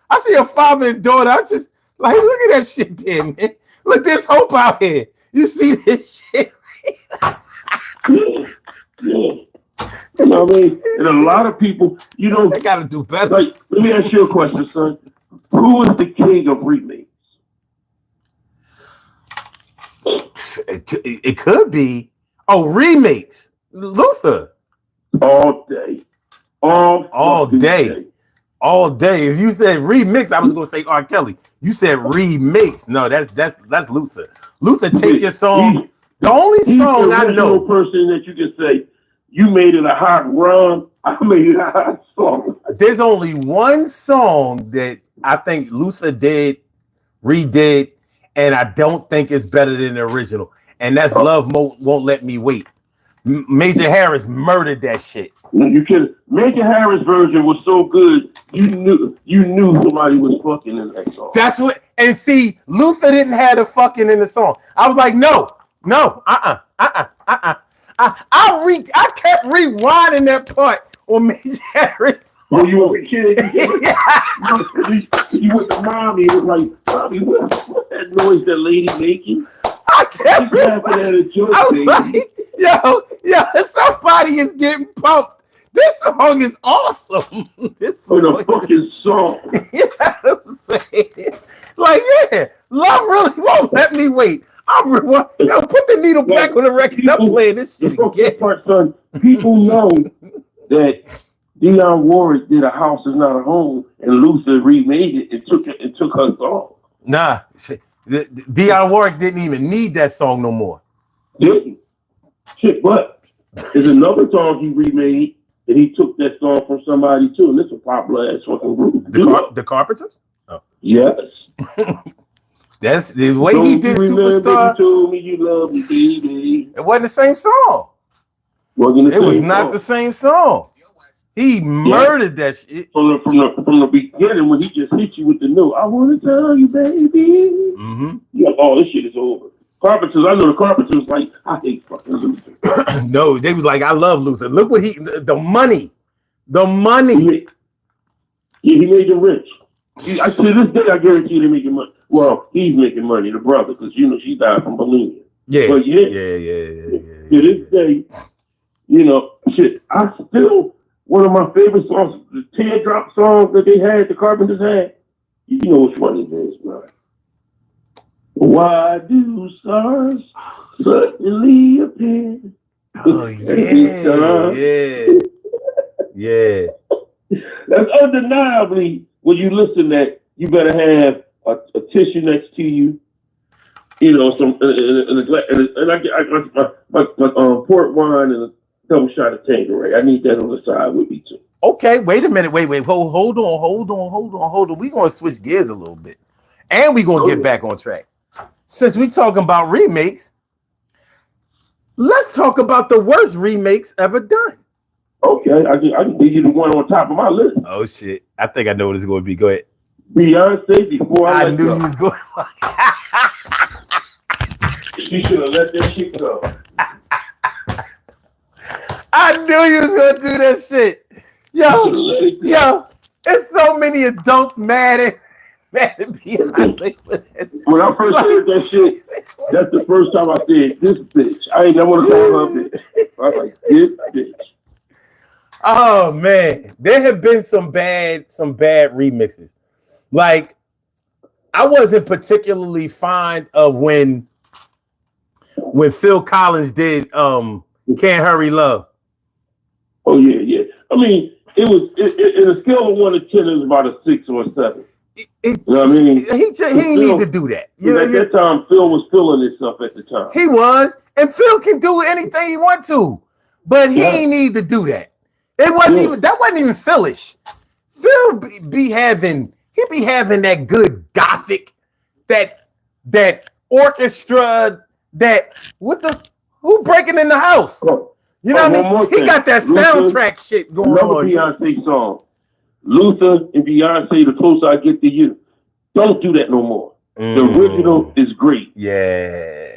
[SPEAKER 1] I see a father and daughter. I just like, look at that shit there, man. Look, there's hope out here. You see this shit?
[SPEAKER 2] Yeah. You know what I mean? And a lot of people, you know,
[SPEAKER 1] They gotta do better.
[SPEAKER 2] Like, let me ask you a question, son. Who is the king of remakes?
[SPEAKER 1] It could be. Oh, remakes. Luther.
[SPEAKER 2] All day.
[SPEAKER 1] All day. All day. If you said remix, I was gonna say R. Kelly. You said remix. No, that's Luther. Luther, take your song. The only song I know.
[SPEAKER 2] Person that you can say, you made it a hot run. I made it a hot song.
[SPEAKER 1] There's only one song that I think Luther redid, and I don't think it's better than the original. And that's Love Won't Let Me Wait. Major Harris murdered that shit.
[SPEAKER 2] You can. Major Harris version was so good, you knew somebody was fucking in that song.
[SPEAKER 1] That's what. And see, Luther didn't have the fucking in the song. I was like, no, I kept rewinding that part on Major Harris.
[SPEAKER 2] Oh, you were a kid. You went to mommy. It was like, mommy, what's that noise that lady making?
[SPEAKER 1] I kept laughing at a joke. I was like, yo, somebody is getting pumped. This song is awesome. This
[SPEAKER 2] song a fucking song.
[SPEAKER 1] You know what I'm saying? Like, yeah, Love Really Won't Let Me Wait. Put the needle back on the record. I'm playing this shit again.
[SPEAKER 2] Part, son, people know that Dionne Warwick did A House Is Not a Home, and Luther remade it and took her song.
[SPEAKER 1] Nah, Dionne Warwick didn't even need that song no more.
[SPEAKER 2] Didn't. Shit, but there's another song he remade, and he took that song from somebody too, and it's a popular ass fucking group.
[SPEAKER 1] The Carpenters?
[SPEAKER 2] Oh. Yes.
[SPEAKER 1] That's the way he did Superstar.
[SPEAKER 2] You told me you love me, baby.
[SPEAKER 1] It wasn't the same song. It was not the same song. He murdered that shit.
[SPEAKER 2] From the beginning, when he just hit you with the note, I want to tell you, baby.
[SPEAKER 1] Mm-hmm.
[SPEAKER 2] Yeah, oh, this shit is over. Carpenters, I know the Carpenters like, I hate fucking Luther.
[SPEAKER 1] No, they was like, I love Luther. Look what the money.
[SPEAKER 2] He made them rich. To this day, I guarantee they're making money. Well, he's making money, the brother, because she died from bulimia.
[SPEAKER 1] Yeah.
[SPEAKER 2] But
[SPEAKER 1] yeah.
[SPEAKER 2] To this day, shit, I still, one of my favorite songs, the Teardrop song that they had, the Carpenters had, you know which one it is, bro. Why do stars suddenly appear?
[SPEAKER 1] Oh, yeah.
[SPEAKER 2] That's undeniably, when you listen to that, you better have a tissue next to you, some and I get my port wine and a double shot of Tanqueray. I need that on the side with me too.
[SPEAKER 1] Okay, wait a minute. Wait. Hold on. We're gonna switch gears a little bit, and we're gonna get back on track. Since we talking about remakes, let's talk about the worst remakes ever done.
[SPEAKER 2] Okay, I can give you the one on top of my list.
[SPEAKER 1] Oh shit! I think I know what it's going to be. Go ahead.
[SPEAKER 2] Beyonce, Before I
[SPEAKER 1] knew you was going.
[SPEAKER 2] She should have let that shit go.
[SPEAKER 1] I knew you was going to do that shit. Yo, there's so many adults mad at Beyonce for that.
[SPEAKER 2] When I first heard that shit, that's the first time I said, this bitch. I ain't never want to call her bitch. I was like, this bitch.
[SPEAKER 1] Oh man, there have been some bad remixes. Like, I wasn't particularly fond of when Phil Collins did Can't Hurry Love.
[SPEAKER 2] Oh yeah. I mean, it was in a scale of 1 to 10, it was about a 6 or a 7. You know what I mean?
[SPEAKER 1] He didn't need to do that.
[SPEAKER 2] At that time, Phil was feeling himself at the time.
[SPEAKER 1] He was, and Phil can do anything he want to, but he ain't need to do that. That wasn't even Philish. Phil be having that good gothic, that orchestra, who breaking in the house? You know what I mean? He got that soundtrack shit going on.
[SPEAKER 2] Another Beyonce song. Luther and Beyonce, The Closer I Get to You. Don't do that no more. The original is great.
[SPEAKER 1] Yeah.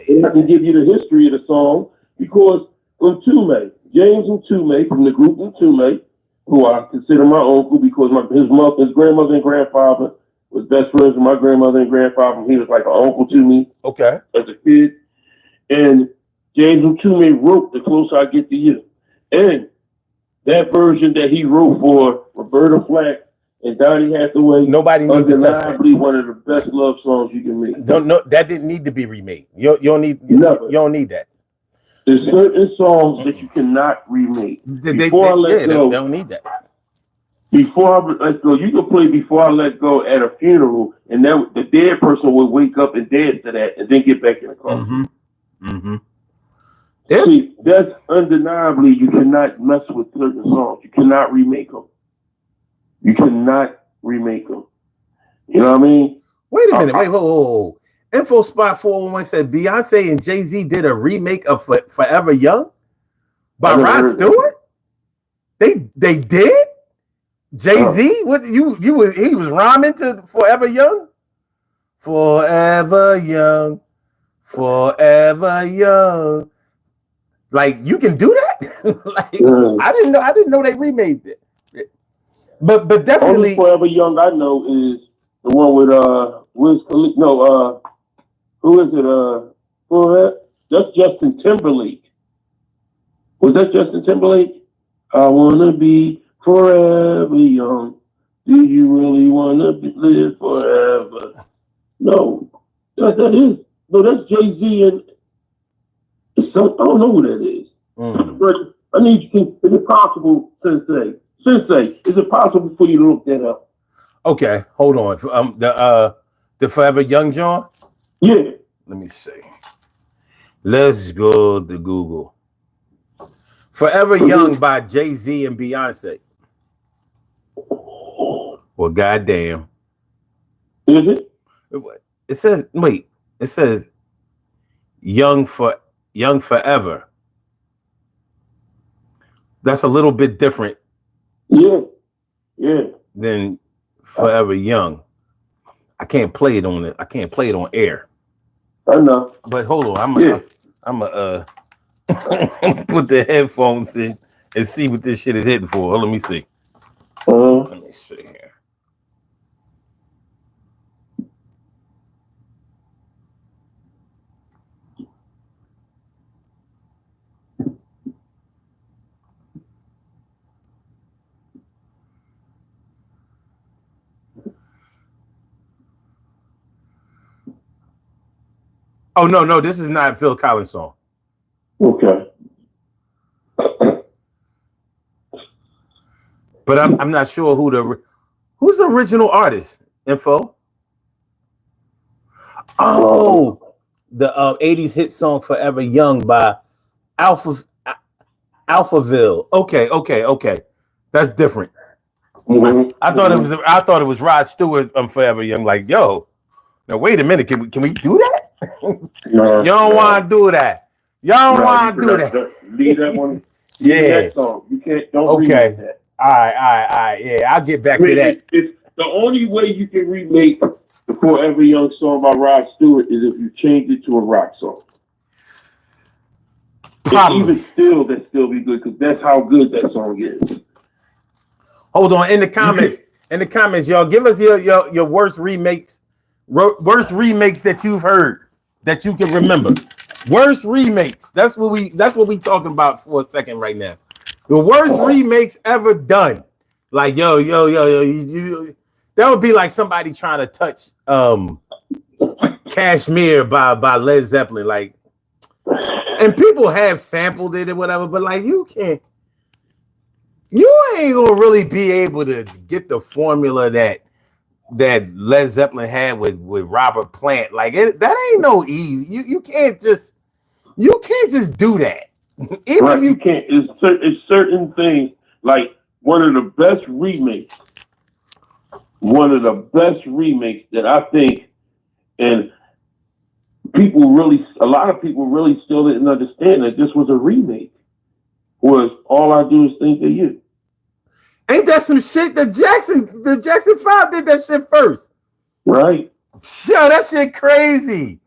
[SPEAKER 2] And I can give you the history of the song because Mtume, James Mtume from the group Mtume, who I consider my uncle because his grandmother and grandfather was best friends with my grandmother and grandfather. He was like an uncle to me as a kid. And James Mtume wrote The Closer I Get to You. And that version that he wrote for Roberta Flack and Donny Hathaway,
[SPEAKER 1] nobody needs to touch that.
[SPEAKER 2] Undeniably one of the best love songs you can make.
[SPEAKER 1] That didn't need to be remade. You don't need that.
[SPEAKER 2] There's certain songs that you cannot remake. They
[SPEAKER 1] don't need that.
[SPEAKER 2] Before I Let Go, you can play Before I Let Go at a funeral, and that the dead person would wake up and dance to that, and then get back in the car. See, that's undeniably, you cannot mess with certain songs. You cannot remake them. You cannot remake them. You know what I mean?
[SPEAKER 1] Wait a minute. Whoa. Info Spot 411 said Beyonce and Jay-Z did a remake of Forever Young by Rod Stewart. They did? Jay-Z? What he was rhyming to Forever Young? Forever Young. Forever Young. Like, you can do that? I didn't know they remade it. But definitely
[SPEAKER 2] only Forever Young I know is the one with Wiz Khalifa. Who is it? That's Justin Timberlake. Was that Justin Timberlake? I wanna be forever young. Do you really wanna live forever? No, that's Jay-Z and I don't know who that is. But I need you to. Is it possible, Sensei? Is it possible for you to look that up?
[SPEAKER 1] Okay, hold on. The Forever Young John?
[SPEAKER 2] Yeah.
[SPEAKER 1] Let me see. Let's go to Google. Forever Young by Jay-Z and Beyonce. Well, goddamn.
[SPEAKER 2] Is it?
[SPEAKER 1] It says Young Forever. That's a little bit different.
[SPEAKER 2] Yeah.
[SPEAKER 1] Than Forever Young. I can't play it on air.
[SPEAKER 2] I know.
[SPEAKER 1] But hold on, I'm gonna put the headphones in and see what this shit is hitting for. Let me see. Let me see here. Oh no, this is not a Phil Collins song.
[SPEAKER 2] Okay.
[SPEAKER 1] But I'm not sure who's the original artist. Info. Oh, the 80s hit song "Forever Young" by Alphaville. Okay. That's different. I thought it was Rod Stewart "Forever Young." Like, yo, now wait a minute, can we do that?
[SPEAKER 2] No,
[SPEAKER 1] you don't want to do that. Y'all don't want to do that.
[SPEAKER 2] Leave that one.
[SPEAKER 1] Yeah.
[SPEAKER 2] That song. You can't. Don't remake that.
[SPEAKER 1] All right. Yeah, I'll get back to that.
[SPEAKER 2] It's the only way you can remake the Forever Young song by Rod Stewart is if you change it to a rock song. Even still, that still be good because that's how good that song is.
[SPEAKER 1] Hold on, in the comments, y'all, give us your worst remakes that you've heard that you can remember. Worst remakes. That's what we talking about for a second right now. The worst remakes ever done. Like yo, that would be like somebody trying to touch Kashmir by Led Zeppelin. Like, and people have sampled it or whatever, but like you ain't gonna really be able to get the formula that Led Zeppelin had with Robert Plant. Like that ain't no easy. You can't just do that. Even
[SPEAKER 2] right,
[SPEAKER 1] if you
[SPEAKER 2] can't. It's certain things. Like one of the best remakes that I think, and a lot of people really still didn't understand that this was a remake. Was All I Do Is Think of You.
[SPEAKER 1] Ain't that some shit? The Jackson 5 did that shit first.
[SPEAKER 2] Right.
[SPEAKER 1] Yo, that shit crazy.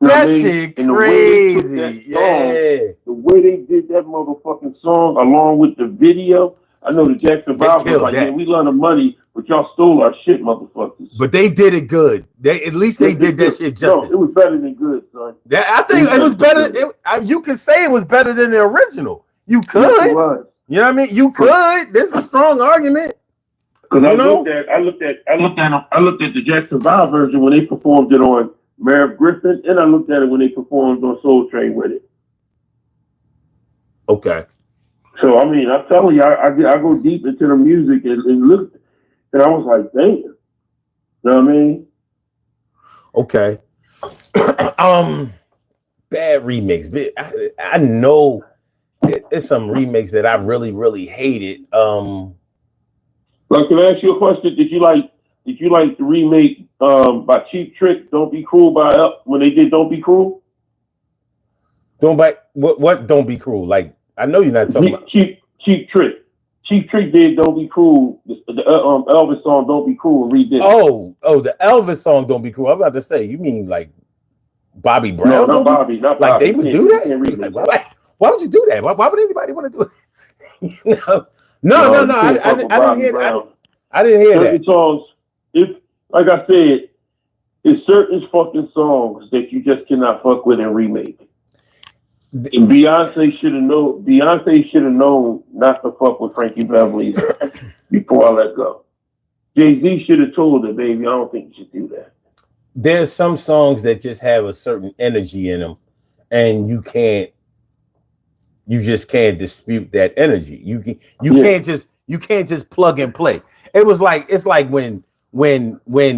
[SPEAKER 2] You know what I
[SPEAKER 1] That
[SPEAKER 2] mean?
[SPEAKER 1] shit
[SPEAKER 2] And the way they took that
[SPEAKER 1] crazy.
[SPEAKER 2] song,
[SPEAKER 1] Yeah.
[SPEAKER 2] the way they did that motherfucking song along with the video, I know the Jackson
[SPEAKER 1] They
[SPEAKER 2] 5 was
[SPEAKER 1] killed
[SPEAKER 2] like, yeah,
[SPEAKER 1] that.
[SPEAKER 2] we love the money, but y'all stole our shit, motherfuckers.
[SPEAKER 1] But they did it good. They at least they did that shit
[SPEAKER 2] No,
[SPEAKER 1] justice.
[SPEAKER 2] it was better than good, son.
[SPEAKER 1] That, I think it was better. You can say it was better than the original. You could.
[SPEAKER 2] Yes, it was.
[SPEAKER 1] You know what I mean? You could. This is a strong argument.
[SPEAKER 2] Because I looked at the Jackson 5 version when they performed it on Merv Griffin, and I looked at it when they performed on Soul Train with it.
[SPEAKER 1] Okay.
[SPEAKER 2] So I mean, I'm telling you, I go deep into the music and look, and I was like, damn. You know what I mean?
[SPEAKER 1] Okay. Bad remakes. I know it's some remakes that I really, really hated.
[SPEAKER 2] Like, can I ask you a question? Did you like the remake by Cheap Trick, Don't Be Cruel when they did Don't Be Cruel?
[SPEAKER 1] What Don't Be Cruel? Like, I know you're not talking about
[SPEAKER 2] Cheap Trick. Cheap Trick did Don't Be Cruel, the Elvis song Don't Be Cruel, and redid it.
[SPEAKER 1] Oh, the Elvis song Don't Be Cruel. I'm about to say, you mean like Bobby Brown?
[SPEAKER 2] No, not Bobby.
[SPEAKER 1] Like
[SPEAKER 2] Bobby.
[SPEAKER 1] They would do that? Why would you do that? Why would anybody want to do it? No. I didn't hear that. I didn't hear that.
[SPEAKER 2] Songs, like I said, it's certain fucking songs that you just cannot fuck with and remake. And Beyonce should have known not to fuck with Frankie Beverly before I let go. Jay-Z should have told her, baby, I don't think you should do that.
[SPEAKER 1] There's some songs that just have a certain energy in them, and you just can't dispute that energy. You can't just plug and play. It's like when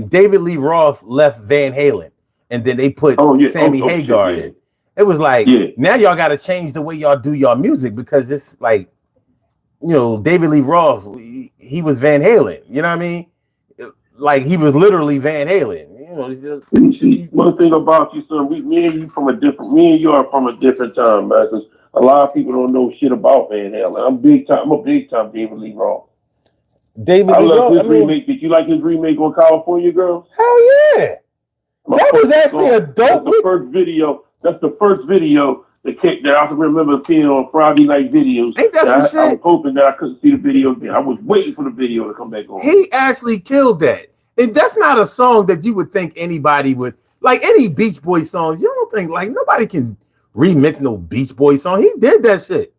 [SPEAKER 1] David Lee Roth left Van Halen, and then they put Sammy Hagar in. It was like, now y'all got to change the way y'all do y'all music, because it's like, David Lee Roth, he was Van Halen. You know what I mean? Like, he was literally Van Halen.
[SPEAKER 2] One thing about you, son, me and you are from a different time, man. Because a lot of people don't know shit about Van Halen. I'm a big time David Lee Roth. Did you like his remake on California Girls?
[SPEAKER 1] Hell yeah! That was actually a dope.
[SPEAKER 2] That's the first video that I can remember seeing on Friday night videos.
[SPEAKER 1] Ain't that some shit?
[SPEAKER 2] I was hoping that I couldn't see the video again. I was waiting for the video to come back on.
[SPEAKER 1] He actually killed that. And that's not a song that you would think anybody would, like any Beach Boys songs. You don't think, like, nobody can remix no Beach Boys song. He did that shit.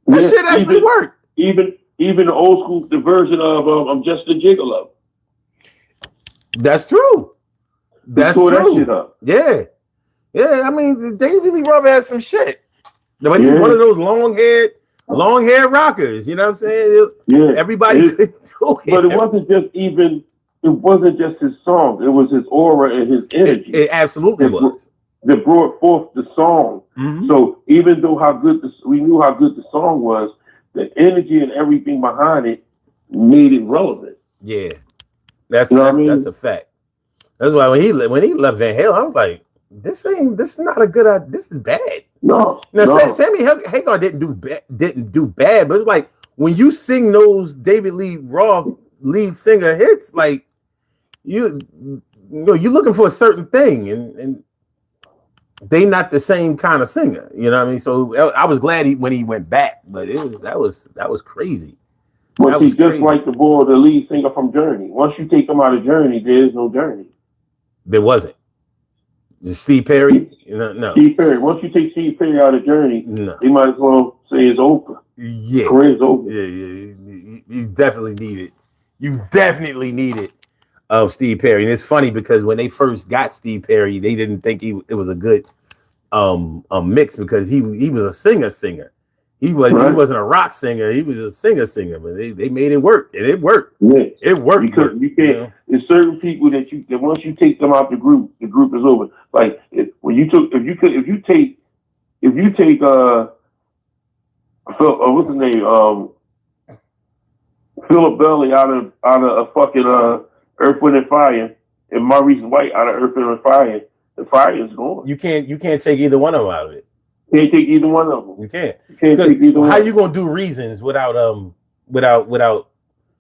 [SPEAKER 1] That shit actually worked.
[SPEAKER 2] Even the old school, the version of I'm Just a Gigolo.
[SPEAKER 1] That's true. That's true.
[SPEAKER 2] That shit up.
[SPEAKER 1] Yeah. I mean, David Lee Roth had some shit. But he was one of those long hair rockers. You know what I'm saying? Yeah. Everybody could do it.
[SPEAKER 2] But it wasn't just his song. It was his aura and his energy.
[SPEAKER 1] It absolutely was.
[SPEAKER 2] That brought forth the song. Mm-hmm. So even though we knew how good the song was, the energy and everything behind it made it relevant.
[SPEAKER 1] Yeah, that's a fact. That's why when he left Van Halen, I was like, this is not a good idea. This is bad.
[SPEAKER 2] No.
[SPEAKER 1] Sammy Hagar didn't do bad, but it's like when you sing those David Lee Roth lead singer hits, like you're looking for a certain thing, and they not the same kind of singer. You know what I mean? So I was glad when he went back, but that was crazy.
[SPEAKER 2] But he's just like the lead singer from Journey. Once you take him out of Journey, there is no Journey.
[SPEAKER 1] There wasn't. Steve Perry? No.
[SPEAKER 2] Steve Perry. Once you take Steve Perry out of Journey, they might as well say it's over.
[SPEAKER 1] Yeah.
[SPEAKER 2] Career's over.
[SPEAKER 1] Yeah. You definitely need it. Steve Perry. And it's funny because when they first got Steve Perry, they didn't think it was a good mix, because he was a singer. He wasn't a rock singer. He was a singer. But they made it work, and it worked.
[SPEAKER 2] Yeah.
[SPEAKER 1] It worked.
[SPEAKER 2] Because you can't. There's certain people that once you take them out the group is over. Like if you take what's his name, Philip Belly out of a fucking Earth, Wind and Fire, and Maurice White out of Earth, Wind and Fire, the fire is gone.
[SPEAKER 1] You can't take either one of them out of it.
[SPEAKER 2] Can't take either one of them.
[SPEAKER 1] You can't.
[SPEAKER 2] Take either one.
[SPEAKER 1] How you gonna do Reasons without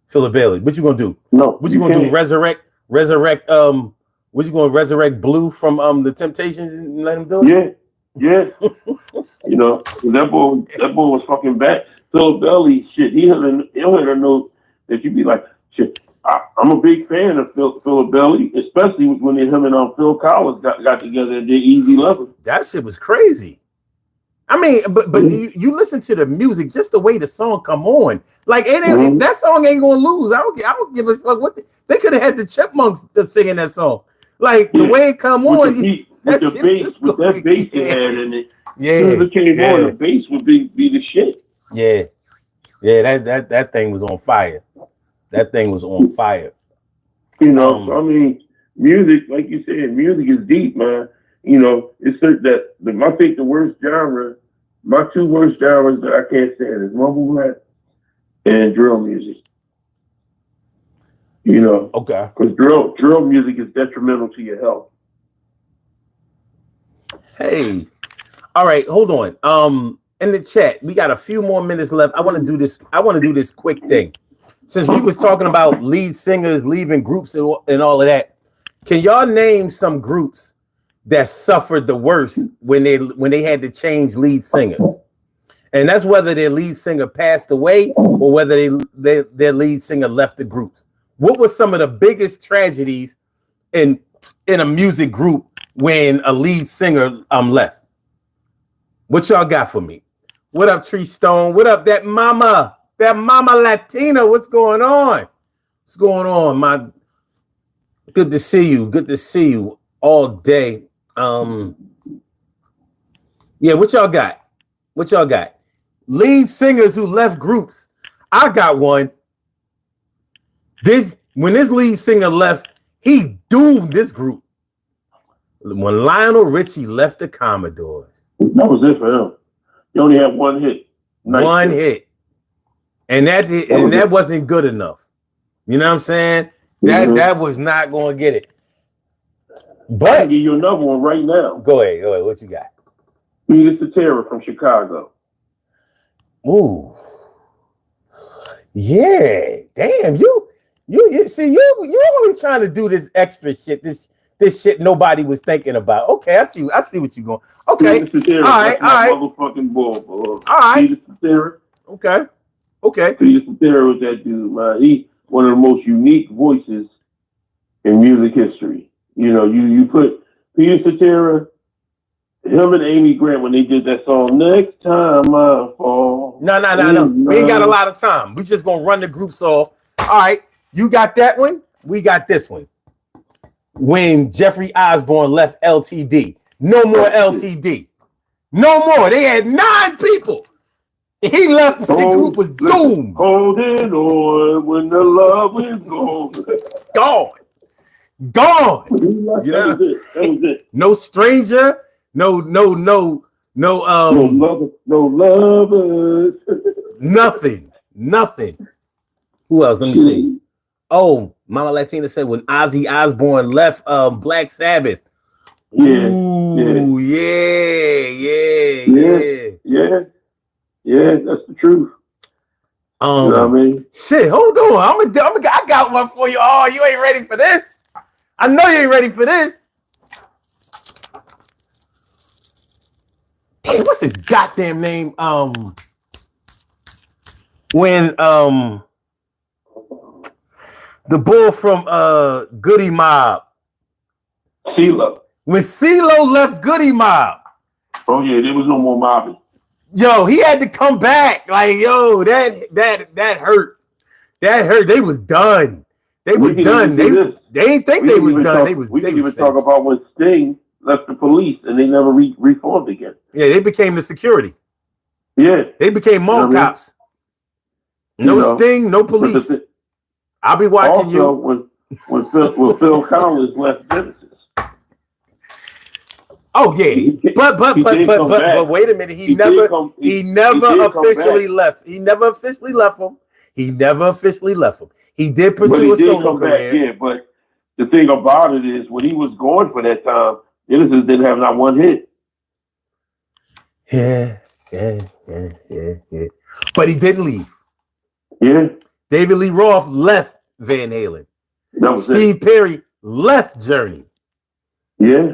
[SPEAKER 1] Philip Bailey? What you gonna do?
[SPEAKER 2] No.
[SPEAKER 1] What you gonna do? Resurrect What you going to resurrect Blue from the Temptations and let him do it?
[SPEAKER 2] Yeah. You know, that boy was fucking bad. Phil Belly, shit, he'll hit a note that you'd be like, shit. I'm a big fan of Phil Belly, especially when him and Phil Collins got together and did Easy Lover.
[SPEAKER 1] That shit was crazy. I mean, but you listen to the music, just the way the song come on, like that song ain't gonna lose. I don't give a fuck what they could have had the Chipmunks singing that song, like the way it come on.
[SPEAKER 2] With that bass it had in it.
[SPEAKER 1] Yeah,
[SPEAKER 2] as soon as it came on, the bass would be the shit.
[SPEAKER 1] Yeah, that thing was on fire. That thing was on fire.
[SPEAKER 2] You know, I mean, music, like you said, music is deep, man. You know, it's that I think the worst genre, my two worst genres that I can't stand is mumble rap and drill music. You know,
[SPEAKER 1] okay,
[SPEAKER 2] because drill music is detrimental to your health.
[SPEAKER 1] Hey, all right, hold on. In the chat, we got a few more minutes left. I want to do this quick thing. Since we was talking about lead singers leaving groups and all of that, can y'all name some groups that suffered the worst when they had to change lead singers? And that's whether their lead singer passed away or whether their lead singer left the groups. What was some of the biggest tragedies in a music group when a lead singer left? What y'all got for me? What up, Tree Stone? What up, that mama Latina? What's going on? What's going on, my? Good to see you. Good to see you all day. Yeah, what y'all got? What y'all got? Lead singers who left groups. I got one. When this lead singer left, he doomed this group. When Lionel Richie left the Commodores.
[SPEAKER 2] That was it for him. He only had one hit.
[SPEAKER 1] One hit. And that wasn't good enough. You know what I'm saying? That was not going to get it. But
[SPEAKER 2] I can give you another one right now.
[SPEAKER 1] Go ahead. What you got?
[SPEAKER 2] Peter Cetera from Chicago.
[SPEAKER 1] Ooh. Yeah. Damn, you see, you only trying to do this extra shit, this shit nobody was thinking about. Okay, I see what you're going. Okay.
[SPEAKER 2] Peter Cetera,
[SPEAKER 1] all right.
[SPEAKER 2] Motherfucking bull.
[SPEAKER 1] All right.
[SPEAKER 2] Peter Cetera.
[SPEAKER 1] Okay.
[SPEAKER 2] Peter Cetera was that dude, man. He one of the most unique voices in music history. You know, you put Peter Cetera, him and Amy Grant when they did that song, Next Time I Fall.
[SPEAKER 1] No. We ain't got a lot of time. We just gonna run the groups off. All right, you got that one. We got this one. When Jeffrey Osborne left LTD. No more LTD. No more. They had 9 people. He left. The group was doomed.
[SPEAKER 2] Holding on when the love is gone.
[SPEAKER 1] Gone.
[SPEAKER 2] You know? That was it.
[SPEAKER 1] No stranger. No
[SPEAKER 2] lovers.
[SPEAKER 1] Nothing. Who else? Let me see. Oh, Mama Latina said when Ozzy Osbourne left Black Sabbath.
[SPEAKER 2] Yeah.
[SPEAKER 1] Ooh,
[SPEAKER 2] Yeah, that's the truth. You know what I mean?
[SPEAKER 1] Shit, hold on. I got one for you. Oh, you ain't ready for this. I know you ain't ready for this. Hey, what's his goddamn name? When the bull from Goody Mob.
[SPEAKER 2] CeeLo.
[SPEAKER 1] When CeeLo left Goody Mob.
[SPEAKER 2] Oh yeah, there was no more mobbing.
[SPEAKER 1] Yo, he had to come back. Like, yo, that hurt. That hurt. They was done. They was done. They didn't think they was done.
[SPEAKER 2] We didn't even talk about when Sting left the Police and they never reformed again.
[SPEAKER 1] Yeah, they became the security.
[SPEAKER 2] Yeah.
[SPEAKER 1] They became mall cops. No Sting, no Police. I'll be watching you.
[SPEAKER 2] When Phil Collins left Genesis.
[SPEAKER 1] Oh yeah, but wait a minute. He never officially left. He never officially left them. He did pursue a solo career.
[SPEAKER 2] Yeah, but the thing about it is, when he was going for that time, Genesis didn't have not one hit.
[SPEAKER 1] Yeah. But he didn't leave.
[SPEAKER 2] Yeah.
[SPEAKER 1] David Lee Roth left Van Halen.
[SPEAKER 2] That was
[SPEAKER 1] Steve Perry left Journey.
[SPEAKER 2] Yeah.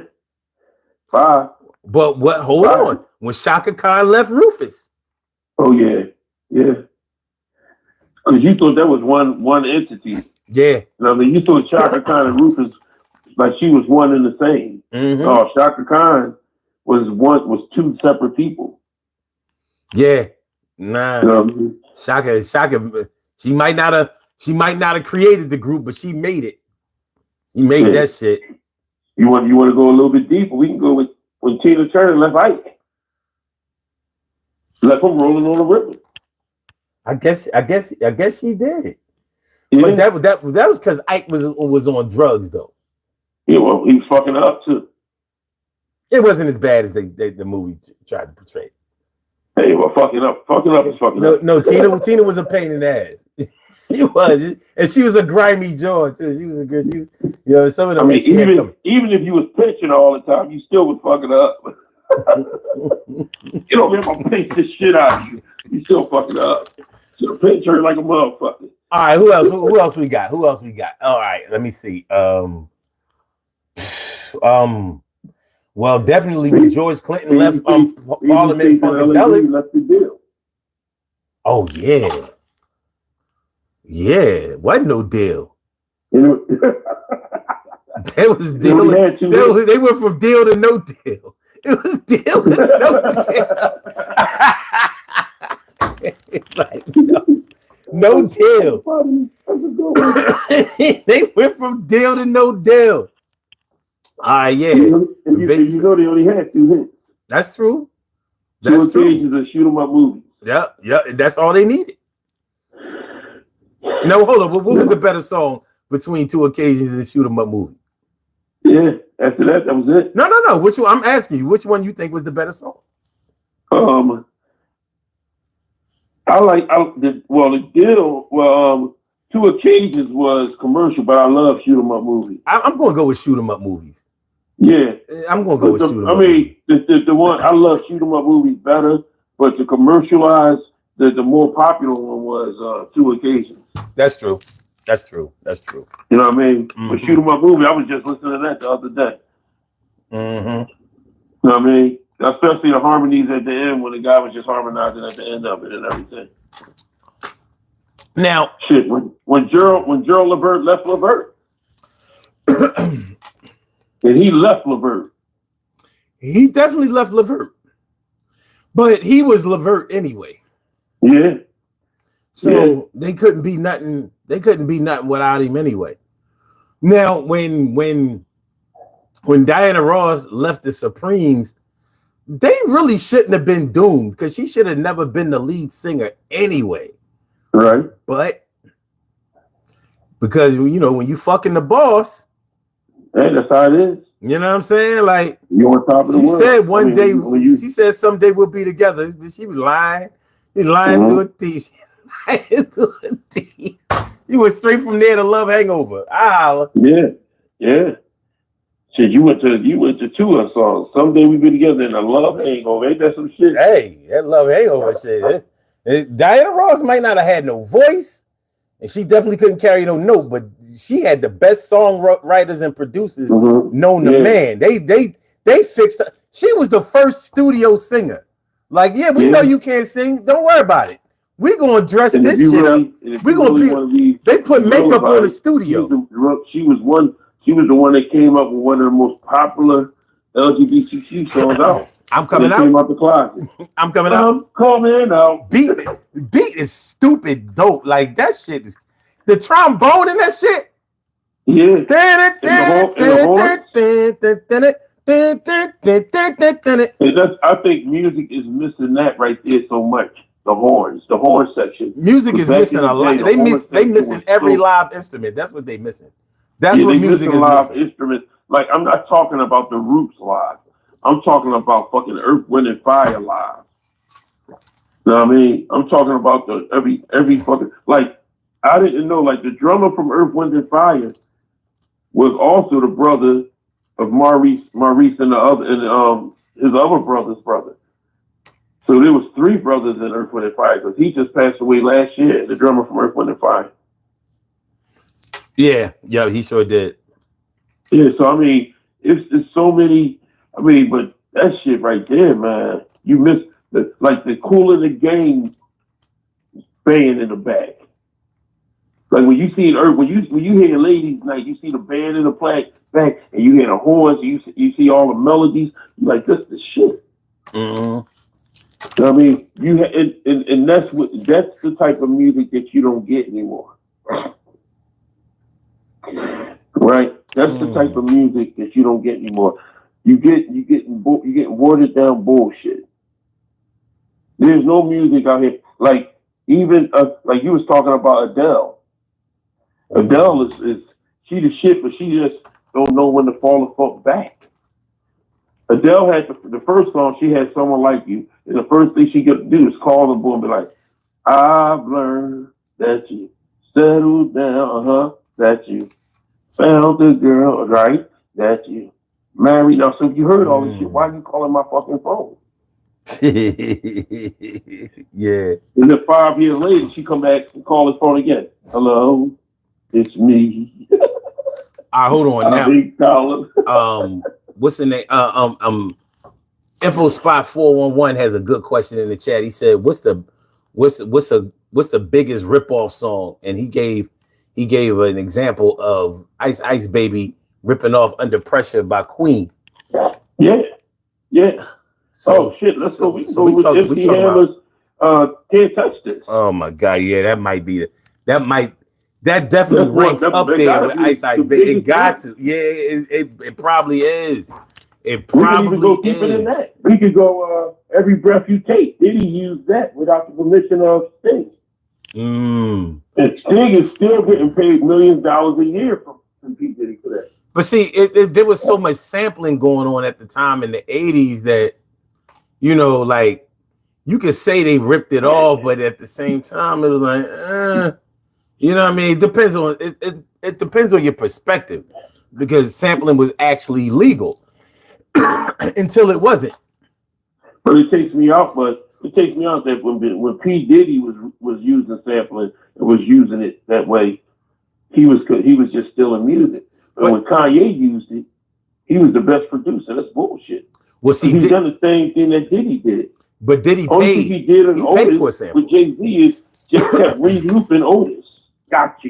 [SPEAKER 2] 5.
[SPEAKER 1] But what? Hold
[SPEAKER 2] 5.
[SPEAKER 1] on. When Shaka Khan left Rufus.
[SPEAKER 2] Oh yeah. Yeah. Because you thought that was one entity.
[SPEAKER 1] Yeah.
[SPEAKER 2] I mean, you thought Shaka Khan and Rufus like she was one and the same.
[SPEAKER 1] Mm-hmm.
[SPEAKER 2] Oh, Shaka Khan was 2 separate people.
[SPEAKER 1] Yeah. Nah.
[SPEAKER 2] You know what I mean?
[SPEAKER 1] Shaka. She might not have created the group, but she made it. She made that shit.
[SPEAKER 2] You want to go a little bit deeper? We can go with when Tina Turner left Ike. Left him rolling on the river.
[SPEAKER 1] I guess she did.
[SPEAKER 2] Yeah.
[SPEAKER 1] But that was because Ike was on drugs though.
[SPEAKER 2] Yeah, well, he was fucking up too.
[SPEAKER 1] It wasn't as bad as the movie tried to portray.
[SPEAKER 2] Hey, well, fucking up is fucking up.
[SPEAKER 1] No, Tina was a pain in the ass. She was, and she was a grimy jaw too. She was a good. Some of them.
[SPEAKER 2] I mean, even if you was pitching all the time, you still was fucking up. You don't ever pinch this shit out of you. You still fucking up. So the pinch hurt like a motherfucker.
[SPEAKER 1] All right, who else? Who else we got? All right, let me see. Well, definitely when George Clinton left Parliament Funkadelics.
[SPEAKER 2] Left the deal.
[SPEAKER 1] Oh yeah. Yeah, wasn't no deal. There was deal. They went from deal to no deal. It was deal to no deal. No deal. They went from deal to no deal. All right, yeah.
[SPEAKER 2] You know they only had 2 hits.
[SPEAKER 1] That's true.
[SPEAKER 2] 2 occasions of shoot 'em up movies.
[SPEAKER 1] Yeah, that's all they needed. No, hold on. What was the better song between 2 occasions and shoot 'em up movie?
[SPEAKER 2] Yeah, after that was it.
[SPEAKER 1] No. Which one? I'm asking you. Which one you think was the better song?
[SPEAKER 2] The deal. 2 occasions was commercial, but I love shoot 'em up movie.
[SPEAKER 1] I'm going to go with shoot 'em up movies.
[SPEAKER 2] Yeah,
[SPEAKER 1] I'm going to go with shoot 'em up.
[SPEAKER 2] I mean, the one I love shoot 'em up movies better, but the commercialized. The more popular one was 2 occasions.
[SPEAKER 1] That's true.
[SPEAKER 2] You know what I mean? Mm-hmm. But shoot 'em up movie, I was just listening to that the other day.
[SPEAKER 1] Mm-hmm.
[SPEAKER 2] You know what I mean? Especially the harmonies at the end when the guy was just harmonizing at the end of it and everything.
[SPEAKER 1] Now,
[SPEAKER 2] shit, when Gerald Levert left Levert, and he left Levert.
[SPEAKER 1] He definitely left Levert, but he was Levert anyway.
[SPEAKER 2] Yeah.
[SPEAKER 1] So they couldn't be nothing. They couldn't be nothing without him anyway. Now, when Diana Ross left the Supremes, they really shouldn't have been doomed because she should have never been the lead singer anyway.
[SPEAKER 2] Right.
[SPEAKER 1] But because when you fucking the boss,
[SPEAKER 2] hey, that's how it is.
[SPEAKER 1] You know what I'm saying? Like
[SPEAKER 2] you on top of the world.
[SPEAKER 1] She said one day. She said someday we'll be together. She was lying. She lying through a thief. She went straight from there to Love Hangover.
[SPEAKER 2] Yeah. Shit, you went to 2 of her songs. Someday we be together in a Love Hangover. Ain't that some shit?
[SPEAKER 1] Hey, that Love Hangover shit. Diana Ross might not have had no voice, and she definitely couldn't carry no note, but she had the best songwriters and producers known to man. They fixed her. She was the first studio singer. Like, we know you can't sing. Don't worry about it. We're gonna dress this shit up. We're gonna they put makeup on the studio.
[SPEAKER 2] She was the one that came up with one of the most popular LGBTQ songs out.
[SPEAKER 1] I'm coming out.
[SPEAKER 2] Came out the closet.
[SPEAKER 1] I'm coming out.
[SPEAKER 2] I'm coming out.
[SPEAKER 1] Beat is stupid dope. Like that shit is the trombone in that shit.
[SPEAKER 2] Yeah. I think music is missing that right there so much. The horn section.
[SPEAKER 1] Music is missing a lot. They missing every live instrument. That's what they missing. That's what music is
[SPEAKER 2] live
[SPEAKER 1] missing.
[SPEAKER 2] Instruments. Like I'm not talking about the Roots live. I'm talking about fucking Earth, Wind and Fire live. You know what I mean? I'm talking about the every fucking like I didn't know like the drummer from Earth, Wind and Fire was also the brother of Maurice and the other and his other brother's brother. So there was 3 brothers in Earth, Wind and Fire because he just passed away last year. The drummer from Earth, Wind and Fire.
[SPEAKER 1] Yeah, he sure did.
[SPEAKER 2] Yeah, so I mean, it's so many. I mean, but that shit right there, man. You miss the Cool in the Game band in the back. Like when you see when you hear Ladies Night, you see the band in the back, and you hear the horns, you see all the melodies. You're like, this the shit.
[SPEAKER 1] Mm-hmm.
[SPEAKER 2] I mean, and that's the type of music that you don't get anymore. Right? That's the type of music that you don't get anymore. You getting watered down bullshit. There's no music out here like even like you was talking about Adele. Adele is she the shit, but she just don't know when to fall the fuck back. Adele had the first song. She had Someone Like You, and the first thing she got to do is call the boy and be like, "I've learned that you settled down, that you found the girl, right? That you married." Now, so if you heard all this shit, why are you calling my fucking phone?
[SPEAKER 1] Yeah.
[SPEAKER 2] And then 5 years later, she come back and call his phone again. Hello, it's me.
[SPEAKER 1] Hold on now. What's the name? Info Spot 411 has a good question in the chat. He said, "What's the biggest ripoff song?" And he gave an example of Ice Baby ripping off Under Pressure by Queen.
[SPEAKER 2] Yeah.
[SPEAKER 1] So,
[SPEAKER 2] shit, let's go. We talk about Can't Touch This.
[SPEAKER 1] Oh my god, yeah, that definitely ranks up there with Ice Baby. It got to, yeah, it probably is. It probably
[SPEAKER 2] we can even go deeper than that. We could go Every Breath You Take. Did he use that without the permission of Sting? And Sting is still getting paid millions of dollars a year from P. Diddy for that.
[SPEAKER 1] But see, there was so much sampling going on at the time in the 80s that, you know, like you could say they ripped it off, but at the same time, it was like, you know what I mean? It depends on it depends on your perspective, because sampling was actually legal until it wasn't.
[SPEAKER 2] But it takes me out that when P. Diddy was using sampling and was using it that way, he was just stealing music. But when Kanye used it, he was the best producer. That's bullshit.
[SPEAKER 1] Well, see,
[SPEAKER 2] he's done the same thing that Diddy did.
[SPEAKER 1] But Diddy
[SPEAKER 2] only
[SPEAKER 1] paid.
[SPEAKER 2] thing he did on
[SPEAKER 1] paid
[SPEAKER 2] Otis
[SPEAKER 1] for a sample
[SPEAKER 2] with Jay-Z is just kept re-looping Otis. Gotcha.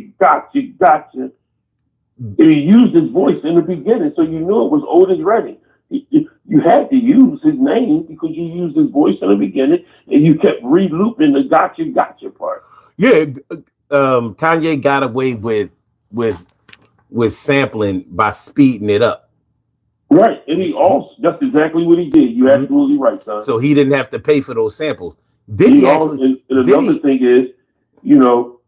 [SPEAKER 2] And he used his voice in the beginning, so you knew it was Otis Redding. You had to use his name because you used his voice in the beginning, and you kept re-looping the gotcha part.
[SPEAKER 1] Yeah, Kanye got away with sampling by speeding it up.
[SPEAKER 2] Right, and that's exactly what he did. You're absolutely right, son.
[SPEAKER 1] So he didn't have to pay for those samples.
[SPEAKER 2] And another thing is, you know,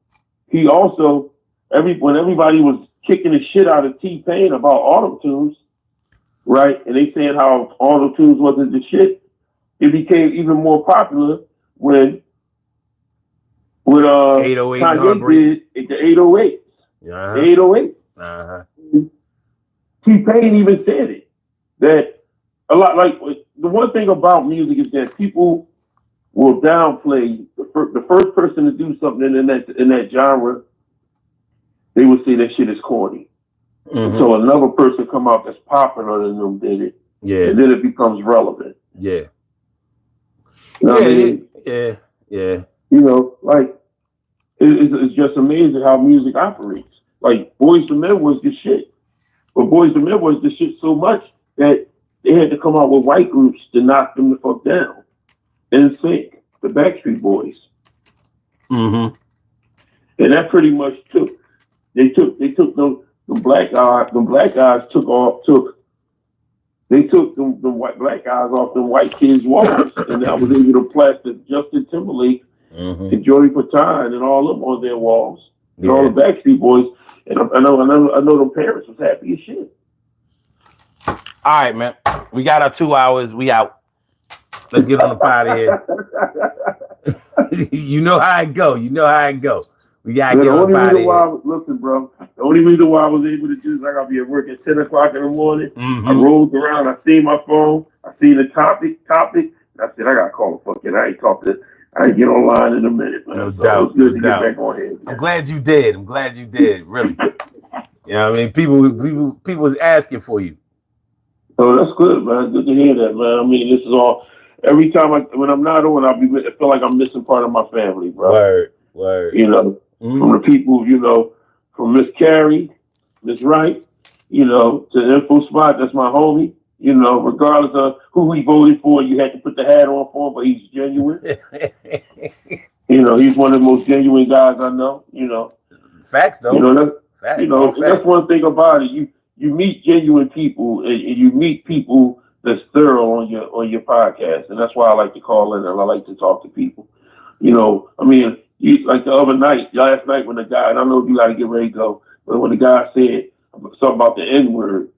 [SPEAKER 2] he also when everybody was kicking the shit out of T-Pain about auto-tunes, right? And they saying how auto-tunes wasn't the shit. It became even more popular when
[SPEAKER 1] 808
[SPEAKER 2] Kanye did the 808s.
[SPEAKER 1] Yeah.
[SPEAKER 2] The 808. T-Pain even said it. That a lot, like the one thing about music is that people will downplay the first person to do something in that genre. They would say that shit is corny. So another person come out that's popular than them did it.
[SPEAKER 1] Yeah.
[SPEAKER 2] And then it becomes relevant.
[SPEAKER 1] Yeah.
[SPEAKER 2] You know what I mean?
[SPEAKER 1] Yeah.
[SPEAKER 2] You know, like it's just amazing how music operates. Like Boyz II Men was the shit. But Boyz II Men was the shit so much that they had to come out with white groups to knock them the fuck down. NSYNC, the Backstreet Boys. And that pretty much took the black guys took the white black guys off the white kids' walls, and I was able to plaster Justin Timberlake and Joey Fatone and all of them on their walls, and all the Backstreet Boys, and I know the parents was happy as shit.
[SPEAKER 1] All right, man, we got our 2 hours. We out. Let's get on the pot here. You know how it go. We gotta get on the pot here.
[SPEAKER 2] Listen, bro. The only reason why I was able to do this, I gotta be at work at 10 o'clock in the morning. I rolled around, I seen my phone, I seen the topic, and I said, I gotta call the fucking. I ain't get online in a minute, man.
[SPEAKER 1] No doubt.
[SPEAKER 2] It was good to get back on here.
[SPEAKER 1] I'm glad you did. Really. You know what I mean? People was asking for you.
[SPEAKER 2] So that's good, man. Good to hear that, man. I mean, this is all. Every time when I'm not on, I feel like I'm missing part of my family, bro.
[SPEAKER 1] Word.
[SPEAKER 2] You know, from the people, from Miss Carrie, Miss Wright, to Info Spot. That's my homie. Regardless of who he voted for, you had to put the hat on for him, but he's genuine. He's one of the most genuine guys I know.
[SPEAKER 1] Facts, though.
[SPEAKER 2] That's one thing about it. You meet genuine people, and you meet people that's thorough on your podcast, and that's why I like to call in and I like to talk to people. Like the other night, last night when the guy, and I know you got to get ready to go, but when the guy said something about the N word,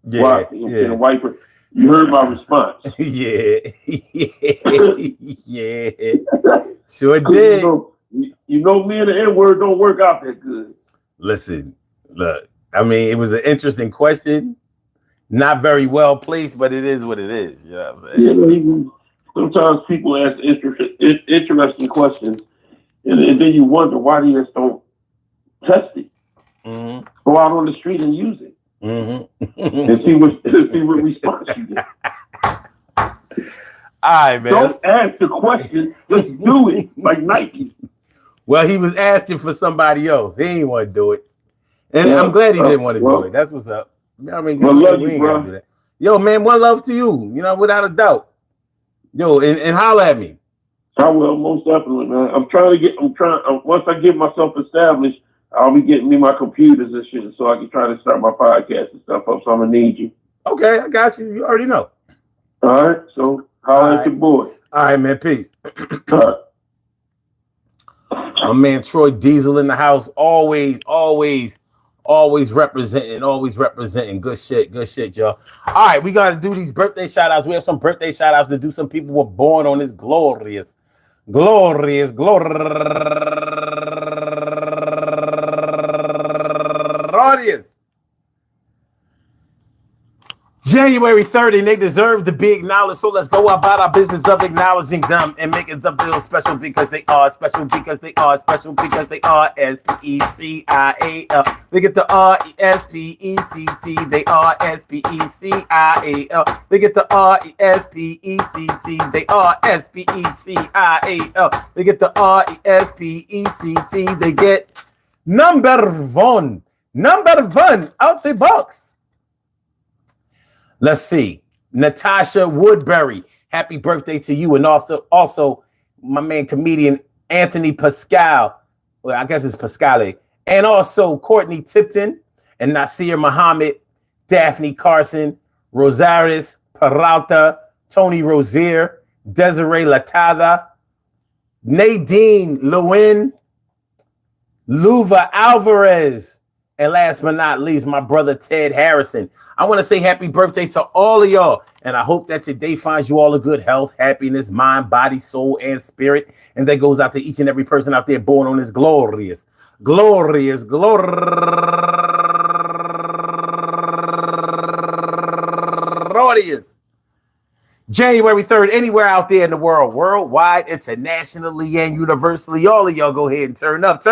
[SPEAKER 2] the wiper, you heard my response.
[SPEAKER 1] Yeah. Sure did.
[SPEAKER 2] Me and the N word don't work out that good.
[SPEAKER 1] Listen, look. It was an interesting question, not very well placed, but it is what it is. You know what I'm saying?
[SPEAKER 2] Yeah, sometimes people ask interesting questions, and then you wonder why they just don't test it.
[SPEAKER 1] Mm-hmm.
[SPEAKER 2] Go out on the street and use it, and see what response you get.
[SPEAKER 1] All right, man.
[SPEAKER 2] Don't ask the question, just do it, like Nike.
[SPEAKER 1] Well, he was asking for somebody else. He didn't want to do it. And I'm glad he didn't want to do it. That's what's up.
[SPEAKER 2] Love you, bro.
[SPEAKER 1] Do that. Yo, man, one love to you. Without a doubt. Yo, and holla at me.
[SPEAKER 2] I will, most definitely, man. Once I get myself established, I'll be getting me my computers and shit so I can try to start my podcast and stuff up. So I'm going to need you.
[SPEAKER 1] Okay, I got you. You already know.
[SPEAKER 2] All right. So, holla at your boy.
[SPEAKER 1] All right, man. Peace.
[SPEAKER 2] All right.
[SPEAKER 1] My man Troy Diesel in the house. Always representing. Good shit, y'all. All right, we got to do these birthday shout outs. We have some birthday shout outs to do. Some people were born on this glorious January 30, and they deserve to be acknowledged. So let's go about our business of acknowledging them and making them feel special because they are special, because they are special, because they are SPECIAL. They get the RESPECT. They are SPECIAL. They get the RESPECT. They are SPECIAL. They get the RESPECT. They get number one out the box. Let's see. Natasha Woodbury. Happy birthday to you. And also my man comedian Anthony Pascal. Well, I guess it's Pascale. And also Courtney Tipton and Nasir Muhammad, Daphne Carson, Rosaris Peralta, Tony Rozier, Desiree Latada, Nadine Lewin, Luva Alvarez, and last but not least, my brother Ted Harrison. I want to say happy birthday to all of y'all. And I hope that today finds you all a good health, happiness, mind, body, soul, and spirit. And that goes out to each and every person out there born on this glorious January 3rd, anywhere out there in the world, worldwide, internationally, and universally. All of y'all go ahead and turn up.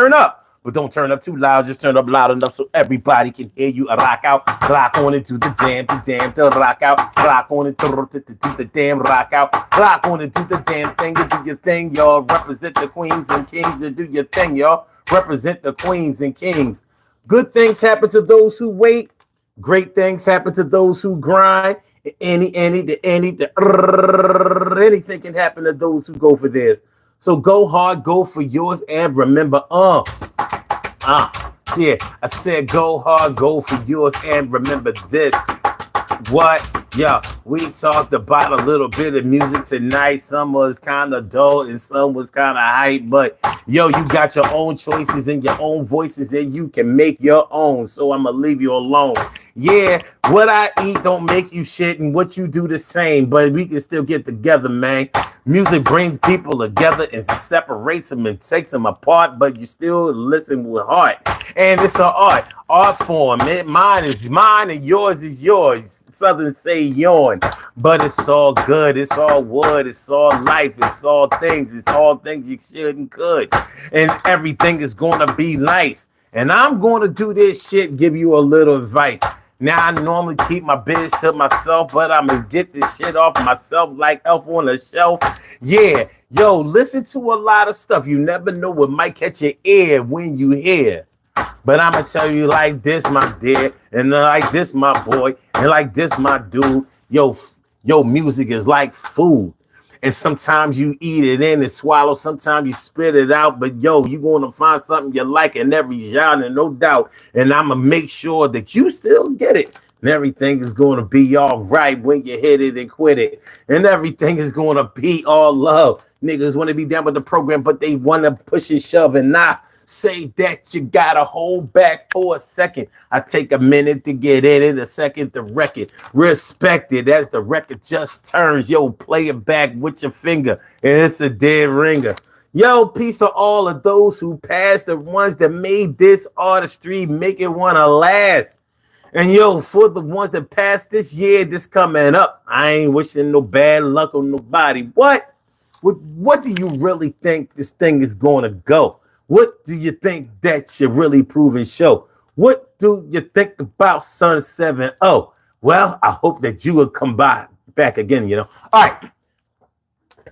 [SPEAKER 1] But don't turn up too loud. Just turn up loud enough so everybody can hear you. Rock out, rock on into the jam, to rock out, rock on into the damn, rock out, rock on into the damn thing, do your thing, y'all. Represent the queens and kings and do your thing, y'all. Represent the queens and kings. Good things happen to those who wait. Great things happen to those who grind. Anything can happen to those who go for theirs. So go hard, go for yours, and remember, yeah, I said go hard, go for yours, and remember this. What? Yeah, we talked about a little bit of music tonight. Some was kind of dull and some was kind of hype, but yo, you got your own choices and your own voices and you can make your own. So I'm gonna leave you alone. Yeah, what I eat don't make you shit and what you do the same, but we can still get together, man. Music brings people together and separates them and takes them apart, but you still listen with heart. And it's an art form. Mine is mine and yours is yours. Southern say yawn, but it's all good. It's all wood. It's all life. It's all things. It's all things you should and could. And everything is going to be nice. And I'm going to do this shit, give you a little advice. Now I normally keep my biz to myself, but I'ma get this shit off myself like Elf on the Shelf. Yeah, yo, listen to a lot of stuff. You never know what might catch your ear when you hear. But I'ma tell you like this, my dear, and like this, my boy, and like this, my dude. Yo, music is like food. And sometimes you eat it in and swallow, sometimes you spit it out. But yo, you gonna find something you like in every genre, no doubt. And I'ma make sure that you still get it. And everything is gonna be all right when you hit it and quit it. And everything is gonna be all love. Niggas wanna be down with the program, but they wanna push and shove and not say that you gotta hold back for a second. I take a minute to get in it, a second to wreck it. Respect it as the record just turns. Yo, play it back with your finger, and it's a dead ringer. Yo, peace to all of those who passed, the ones that made this artistry, make it wanna last. And yo, for the ones that passed this year, this coming up, I ain't wishing no bad luck on nobody. What do you really think this thing is gonna go? What do you think that you really prove and show? What do you think about Sun 7-0? Well, I hope that you will come back again, you know. All right.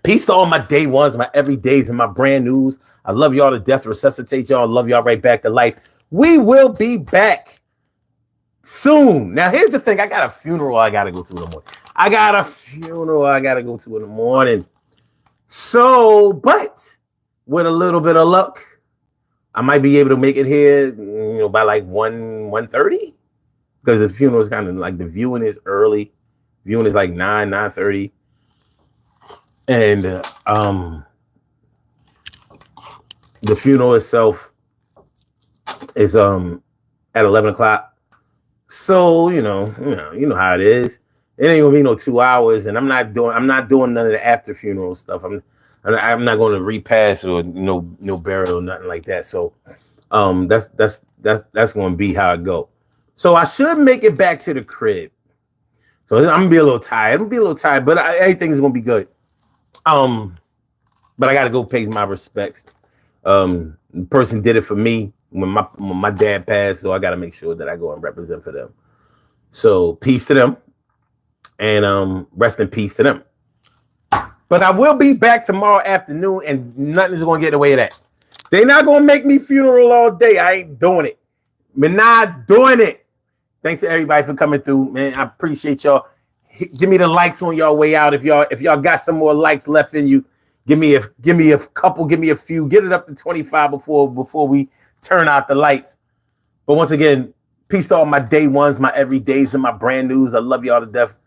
[SPEAKER 1] Peace to all my day ones, my everydays, and my brand news. I love y'all to death. Resuscitate y'all. Love y'all right back to life. We will be back soon. Now, here's the thing. I got a funeral I got to go to in the morning. So, but with a little bit of luck, I might be able to make it here, you know, by like 1:30, because the funeral is kind of like the viewing is early. Viewing is like 9:30, and the funeral itself is at 11 o'clock. So you know how it is. It ain't gonna be no 2 hours, and I'm not doing none of the after funeral stuff. I'm not going to repass or no burial or nothing like that. So that's going to be how it go. So I should make it back to the crib. So I'm gonna be a little tired. But everything is gonna be good. But I gotta go pay my respects. The person did it for me when my dad passed, so I gotta make sure that I go and represent for them. So peace to them, and rest in peace to them. But I will be back tomorrow afternoon, and nothing's gonna get in the way of that. They're not gonna make me funeral all day. I ain't doing it. We're not doing it. Thanks to everybody for coming through, man. I appreciate y'all. Give me the likes on y'all way out. If y'all got some more likes left in you, give me a couple, give me a few. Get it up to 25 before we turn out the lights. But once again, peace to all my day ones, my everydays, and my brand news. I love y'all to death.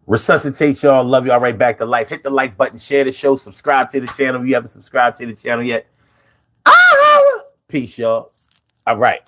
[SPEAKER 1] Resuscitate y'all. Love y'all right back to life. Hit the like button, share the show, subscribe to the channel if you haven't subscribed to the channel yet. Peace, y'all. All right.